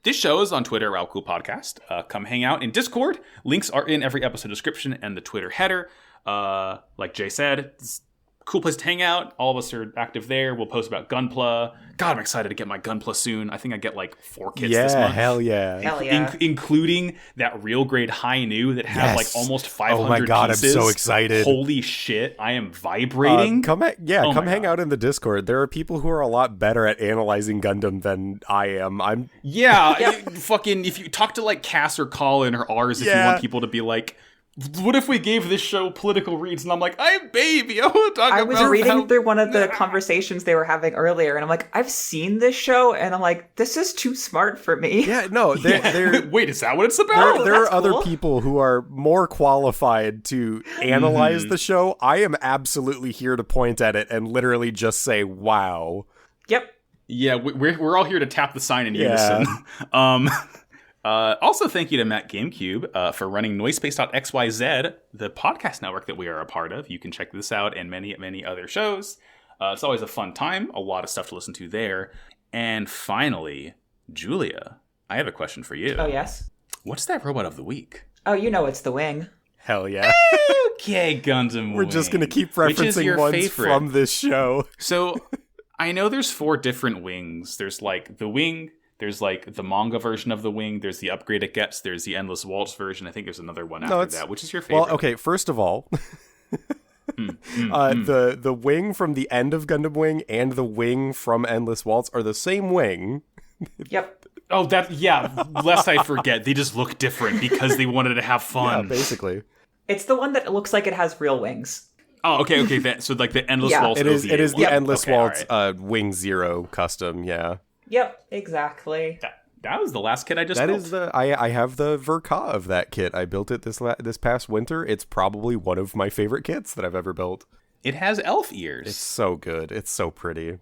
This show is on Twitter, Wow Cool Podcast. Come hang out in Discord. Links are in every episode description and the Twitter header. Like Jay said, it's a cool place to hang out. All of us are active there. We'll post about Gunpla. God, I'm excited to get my Gunpla soon. I think I get like 4 kits this Yeah, month. hell yeah. Hell yeah. Including that real grade high new that has Yes. like almost 500 Oh my god, pieces. I'm so excited. Holy shit, I am vibrating. Come Oh my hang God. out in the Discord. There are people who are a lot better at analyzing Gundam than I am. Yeah, fucking if you talk to like Cass or Colin or ours if you Yeah. want people to be like, what if we gave this show political reads? And I'm like, I'm baby. I want to talk I about was reading how- through one of the conversations they were having earlier, and I'm like, I've seen this show, and I'm like, this is too smart for me. Yeah, no, they're Wait, is that what it's about? there are that's other cool. people who are more qualified to analyze the show. I am absolutely here to point at it and literally just say, wow. Yep. Yeah, we're all here to tap the sign in Yeah. unison. Also, thank you to Matt GameCube for running Noisepace.xyz, the podcast network that we are a part of. You can check this out and many, many other shows. It's always a fun time. A lot of stuff to listen to there. And finally, Julia, I have a question for you. Oh, yes. What's that robot of the week? Oh, you know it's the wing. Hell yeah. Okay, Gundam We're just going to keep Which is referencing your ones favorite? from this show. So, I know there's 4 different wings. There's like the wing, there's like the manga version of the wing, there's the upgrade it gets, there's the Endless Waltz version. I think there's another one after that. Which is your favorite? Well, okay, first of all, The wing from the end of Gundam Wing and the wing from Endless Waltz are the same wing. Yep. Oh, lest I forget, they just look different because they wanted to have fun. Yeah, basically. It's the one that looks like it has real wings. Oh, okay. So like the Endless Yeah. Waltz It is OVA the one. Endless Okay, Waltz all right. Wing Zero custom, yeah. Yep, exactly. That was the last kit I just That built. is I have the Verka of that kit. I built it this past winter. It's probably one of my favorite kits that I've ever built. It has elf ears. It's so good. It's so pretty.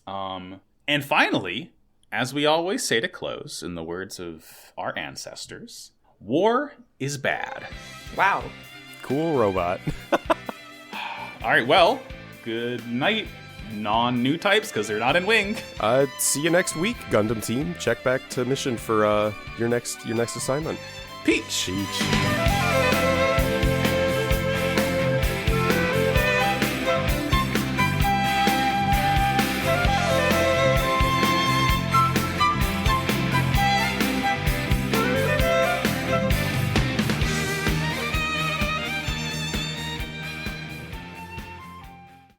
And finally, as we always say to close, in the words of our ancestors, war is bad. Wow. Cool robot. All right, well, good night, non-new types, because they're not in Wing. See you next week, Gundam team. Check back to mission for your next assignment. Peach. Peach.